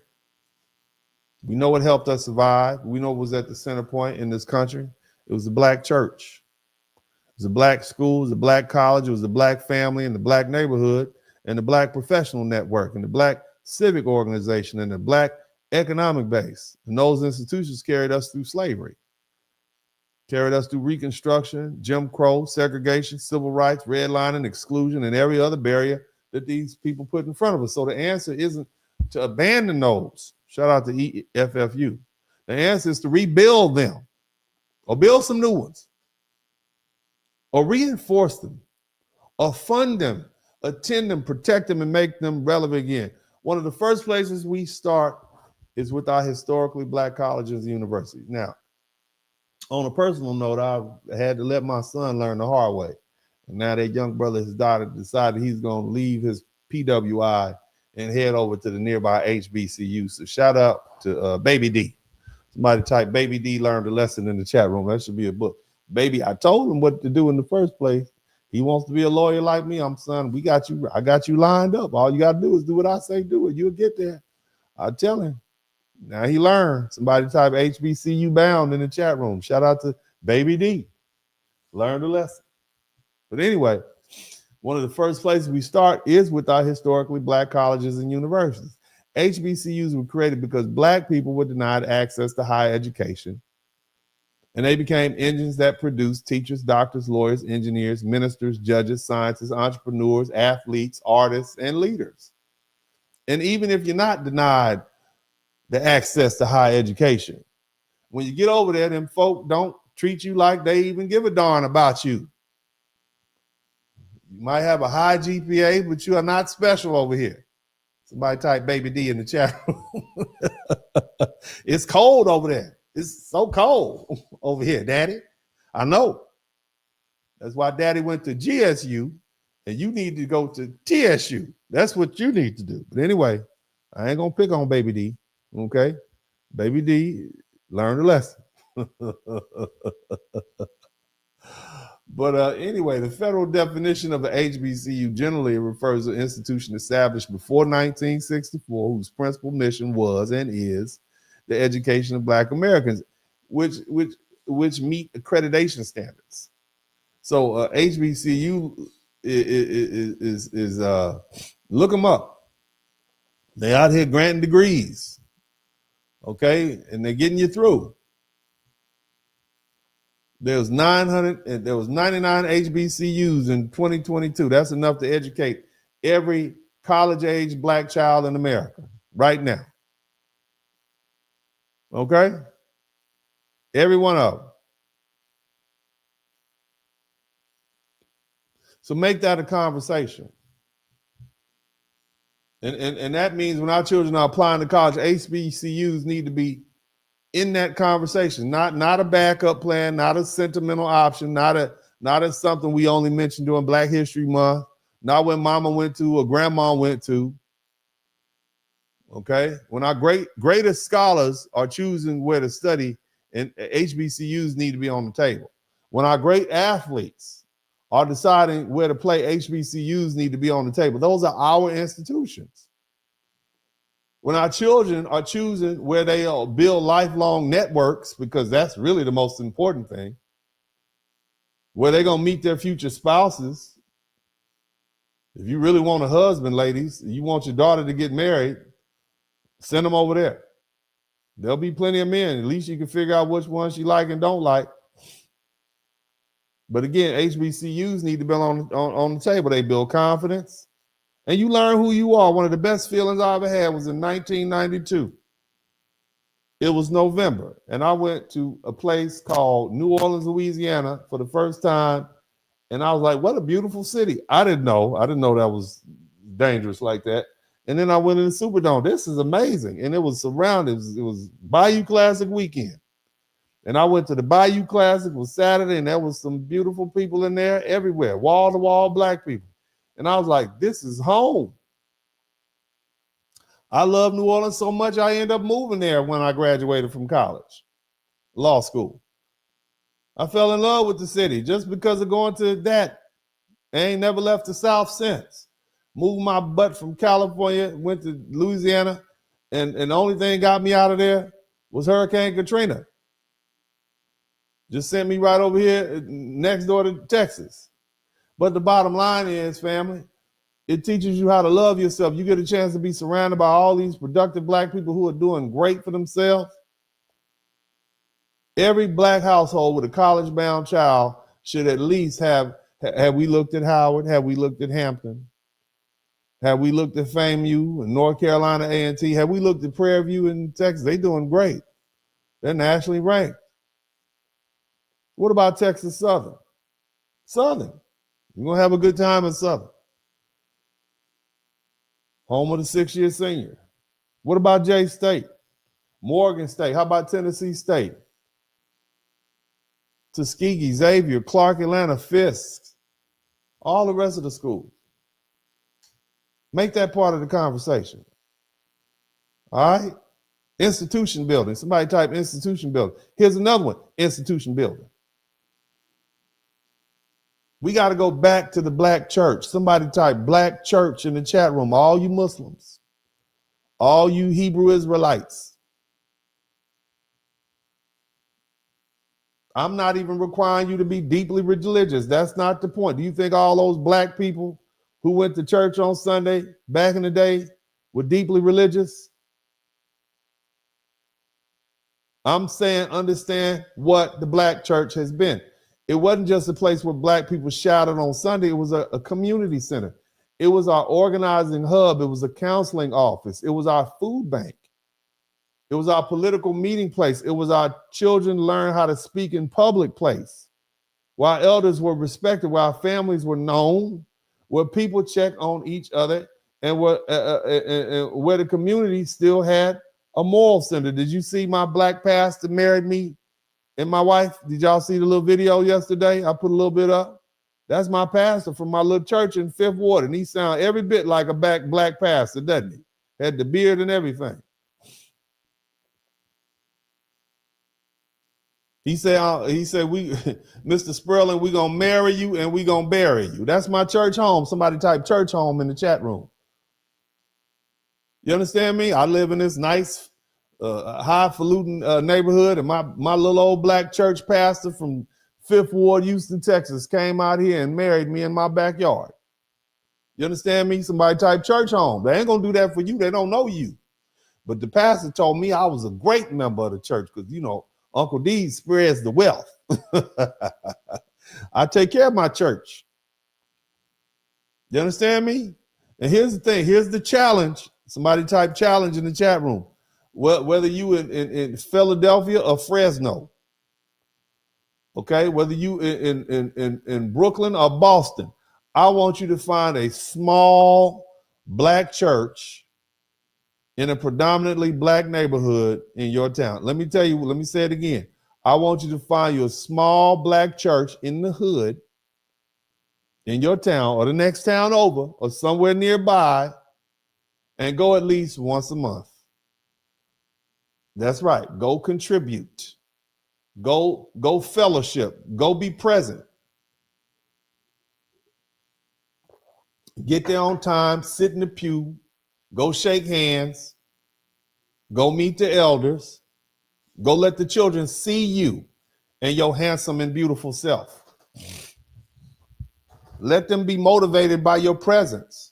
We know what helped us survive. We know what was at the center point in this country. It was the black church. It was the black school, it was the black college, it was the black family and the black neighborhood and the black professional network and the black civic organization and the black economic base. And those institutions carried us through slavery, carried us through Reconstruction, Jim Crow, segregation, civil rights, redlining, exclusion, and every other barrier that these people put in front of us. So the answer isn't to abandon those. Shout out to EFFU. The answer is to rebuild them or build some new ones or reinforce them or fund them, attend them, protect them, and make them relevant again. One of the first places we start is with our historically black colleges and universities. Now, on a personal note, I had to let my son learn the hard way. And now that young brother, his daughter, decided he's going to leave his PWI and head over to the nearby HBCU. So shout out to Baby D. Somebody type Baby D learned a lesson in the chat room. That should be a book. Baby, I told him what to do in the first place. He wants to be a lawyer like me. Son, we got you. I got you lined up. All you got to do is do what I say, do it. You'll get there. I tell him. Now he learned. Somebody type HBCU bound in the chat room. Shout out to Baby D. Learned a lesson. But anyway, one of the first places we start is with our historically black colleges and universities. HBCUs were created because black people were denied access to higher education. And they became engines that produced teachers, doctors, lawyers, engineers, ministers, judges, scientists, entrepreneurs, athletes, artists, and leaders. And even if you're not denied the access to higher education, when you get over there, them folk don't treat you like they even give a darn about you. You might have a high GPA, but you are not special over here. Somebody type Baby D in the chat room. It's cold over there. It's so cold over here, Daddy. I know. That's why Daddy went to GSU, and you need to go to TSU. That's what you need to do. But anyway, I ain't going to pick on Baby D, okay? Baby D learned a lesson. But anyway, the federal definition of the HBCU generally refers to an institution established before 1964 whose principal mission was and is the education of Black Americans, which meet accreditation standards. So HBCU is look them up. They out here granting degrees, okay, and they're getting you through. There was 99 HBCUs in 2022. That's enough to educate every college-age black child in America right now. Okay? Every one of them. So make that a conversation. And that means when our children are applying to college, HBCUs need to be in that conversation, not a backup plan, not a sentimental option, not as something we only mention during Black History Month, not when mama went to or grandma went to. Okay, when our greatest scholars are choosing where to study, and HBCUs need to be on the table. When our great athletes are deciding where to play, HBCUs need to be on the table. Those are our institutions. When our children are choosing where they build lifelong networks, because that's really the most important thing, where they're going to meet their future spouses. If you really want a husband, ladies, you want your daughter to get married, send them over there. There'll be plenty of men. At least you can figure out which ones you like and don't like. But again, HBCUs need to be on the table. They build confidence. And you learn who you are. One of the best feelings I ever had was in 1992. It was November, and I went to a place called New Orleans, Louisiana for the first time, and I was like, what a beautiful city. I didn't know that was dangerous like that. And then I went in the Superdome. This is amazing. And it was surrounded. It was Bayou Classic weekend. And I went to the Bayou Classic. It was Saturday, and there was some beautiful people in there everywhere, wall-to-wall black people. And I was like, this is home. I love New Orleans so much, I ended up moving there when I graduated from college, law school. I fell in love with the city just because of going to that. I ain't never left the South since. moved my butt from California, went to Louisiana, and the only thing got me out of there was Hurricane Katrina. Just sent me right over here next door to Texas. But the bottom line is, family, it teaches you how to love yourself. You get a chance to be surrounded by all these productive black people who are doing great for themselves. Every black household with a college-bound child should at least have we looked at Howard? Have we looked at Hampton? Have we looked at FAMU and North Carolina A&T? Have we looked at Prairie View in Texas? They're doing great. They're nationally ranked. What about Texas Southern? Southern. You're going to have a good time in Southern. Home of the 6-year senior. What about J-State? Morgan State. How about Tennessee State? Tuskegee, Xavier, Clark Atlanta, Fisk. All the rest of the schools. Make that part of the conversation. All right? Institution building. Somebody type institution building. Here's another one. Institution building. We got to go back to the black church. Somebody type black church in the chat room. All you Muslims. All you Hebrew Israelites. I'm not even requiring you to be deeply religious. That's not the point. Do you think all those black people who went to church on Sunday back in the day were deeply religious? I'm saying understand what the black church has been. It wasn't just a place where black people shouted on Sunday. It was a community center. It was our organizing hub. It was a counseling office. It was our food bank. It was our political meeting place. It was our children learn how to speak in public place, where our elders were respected, where our families were known, where people checked on each other, and where the community still had a moral center. Did you see my black pastor married me and my wife? Did y'all see the little video yesterday? I put a little bit up. That's my pastor from my little church in 5th Ward, and he sounds every bit like a black pastor, doesn't he? Had the beard and everything. He said, we, Mr. Sperling, we're going to marry you and we're going to bury you. That's my church home. Somebody type church home in the chat room. You understand me? I live in this nice, highfalutin neighborhood, and my little old black church pastor from 5th Ward, Houston, Texas, came out here and married me in my backyard. You understand me? Somebody type church home. They ain't going to do that for you. They don't know you. But the pastor told me I was a great member of the church because, you know, Uncle D spreads the wealth. I take care of my church. You understand me? And here's the thing. Here's the challenge. Somebody type challenge in the chat room. Whether you in Philadelphia or Fresno, okay? Whether you in Brooklyn or Boston, I want you to find a small black church in a predominantly black neighborhood in your town. Let me tell you, let me say it again. I want you to find your small black church in the hood in your town or the next town over or somewhere nearby and go at least once a month. That's right. Go contribute. Go fellowship. Go be present. Get there on time, sit in the pew, go shake hands, go meet the elders, go let the children see you and your handsome and beautiful self. Let them be motivated by your presence.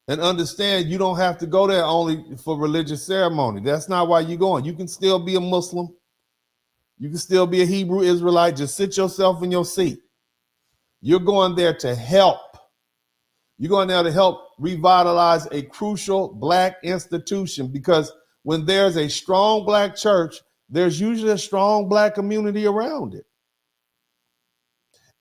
And understand you don't have to go there only for religious ceremony. That's not why you're going. You can still be a Muslim. You can still be a Hebrew Israelite. Just sit yourself in your seat. You're going there to help. You're going there to help revitalize a crucial black institution, because when there's a strong black church, there's usually a strong black community around it.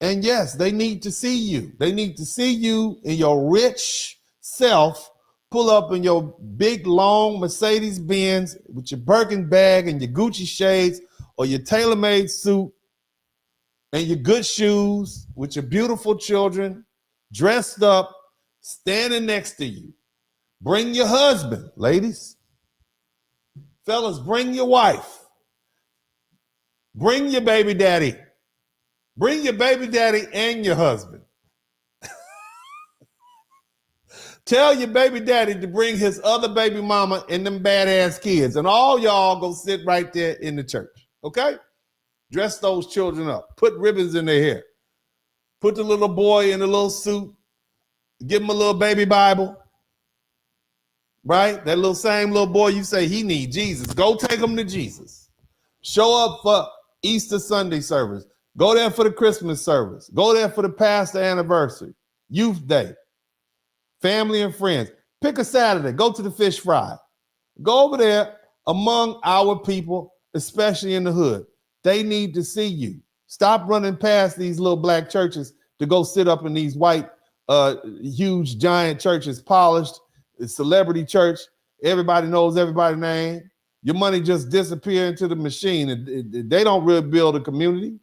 And yes, they need to see you. They need to see you in your rich self, pull up in your big, long Mercedes Benz with your Birkin bag and your Gucci shades or your tailor-made suit and your good shoes with your beautiful children dressed up, standing next to you. Bring your husband, ladies. Fellas, bring your wife. Bring your baby daddy. Bring your baby daddy and your husband. Tell your baby daddy to bring his other baby mama and them badass kids, and all y'all go sit right there in the church, okay? Dress those children up. Put ribbons in their hair. Put the little boy in a little suit. Give him a little baby Bible, right? That little same little boy you say he need Jesus. Go take him to Jesus. Show up for Easter Sunday service. Go there for the Christmas service. Go there for the pastor anniversary, youth day, family and friends. Pick a Saturday. Go to the fish fry. Go over there among our people, especially in the hood. They need to see you. Stop running past these little black churches to go sit up in these white, huge, giant churches, polished, celebrity church. Everybody knows everybody's name. Your money just disappear into the machine. They don't really build a community.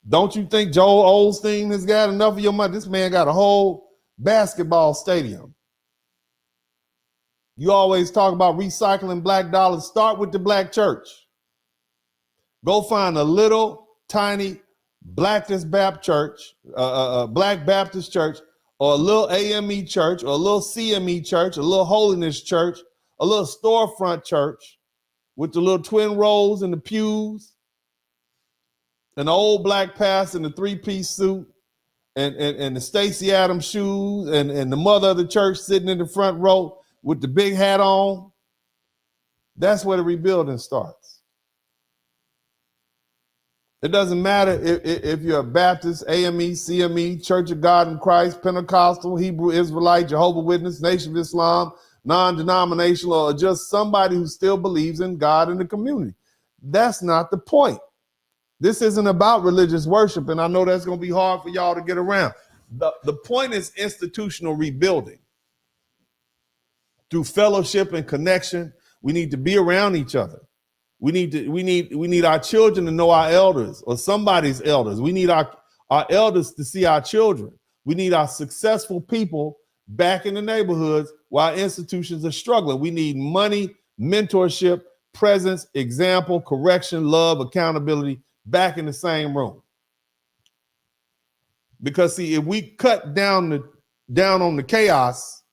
Don't you think Joel Osteen has got enough of your money? This man got a whole basketball stadium. You always talk about recycling black dollars. Start with the black church. Go find a little tiny Black Baptist church, Black Baptist church, or a little AME church, or a little CME church, a little holiness church, a little storefront church with the little twin rows and the pews, an old black pastor in the three-piece suit, and the Stacey Adams shoes, and the mother of the church sitting in the front row with the big hat on. That's where the rebuilding starts. It doesn't matter if you're a Baptist, AME, CME, Church of God in Christ, Pentecostal, Hebrew Israelite, Jehovah's Witness, Nation of Islam, non-denominational, or just somebody who still believes in God in the community. That's not the point. This isn't about religious worship, and I know that's going to be hard for y'all to get around. The point is institutional rebuilding. Through fellowship and connection, we need to be around each other. We need our children to know our elders or somebody's elders. We need our elders to see our children. We need our successful people back in the neighborhoods while institutions are struggling. We need money, mentorship, presence, example, correction, love, accountability back in the same room. Because see, if we cut down on the chaos,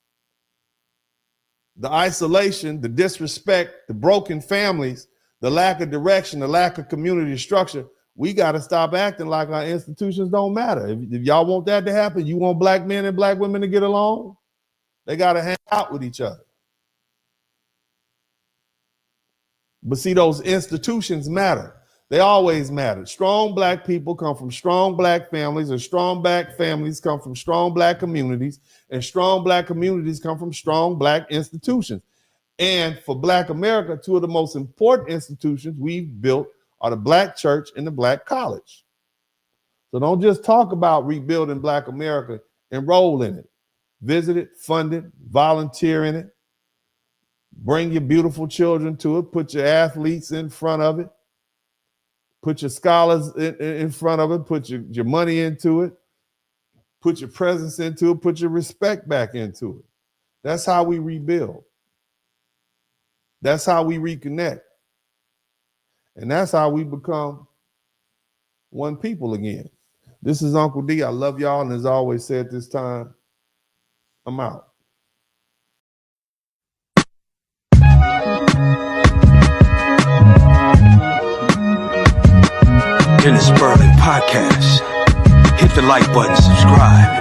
the isolation, the disrespect, the broken families, the lack of direction, the lack of community structure, we got to stop acting like our institutions don't matter. If y'all want that to happen, you want black men and black women to get along, they got to hang out with each other. But see, those institutions matter. They always matter. Strong black people come from strong black families, and strong black families come from strong black communities, and strong black communities come from strong black institutions. And for Black America, two of the most important institutions we've built are the black church and the black college. So don't just talk about rebuilding Black America, enroll in it, visit it, fund it, volunteer in it, bring your beautiful children to it, put your athletes in front of it, put your scholars in front of it, put your money into it, put your presence into it, put your respect back into it. That's how we rebuild. That's how we reconnect. And that's how we become one people again. This is Uncle D. I love y'all. And as I always say at this time, I'm out. Dennis Burley Podcast. Hit the like button, subscribe.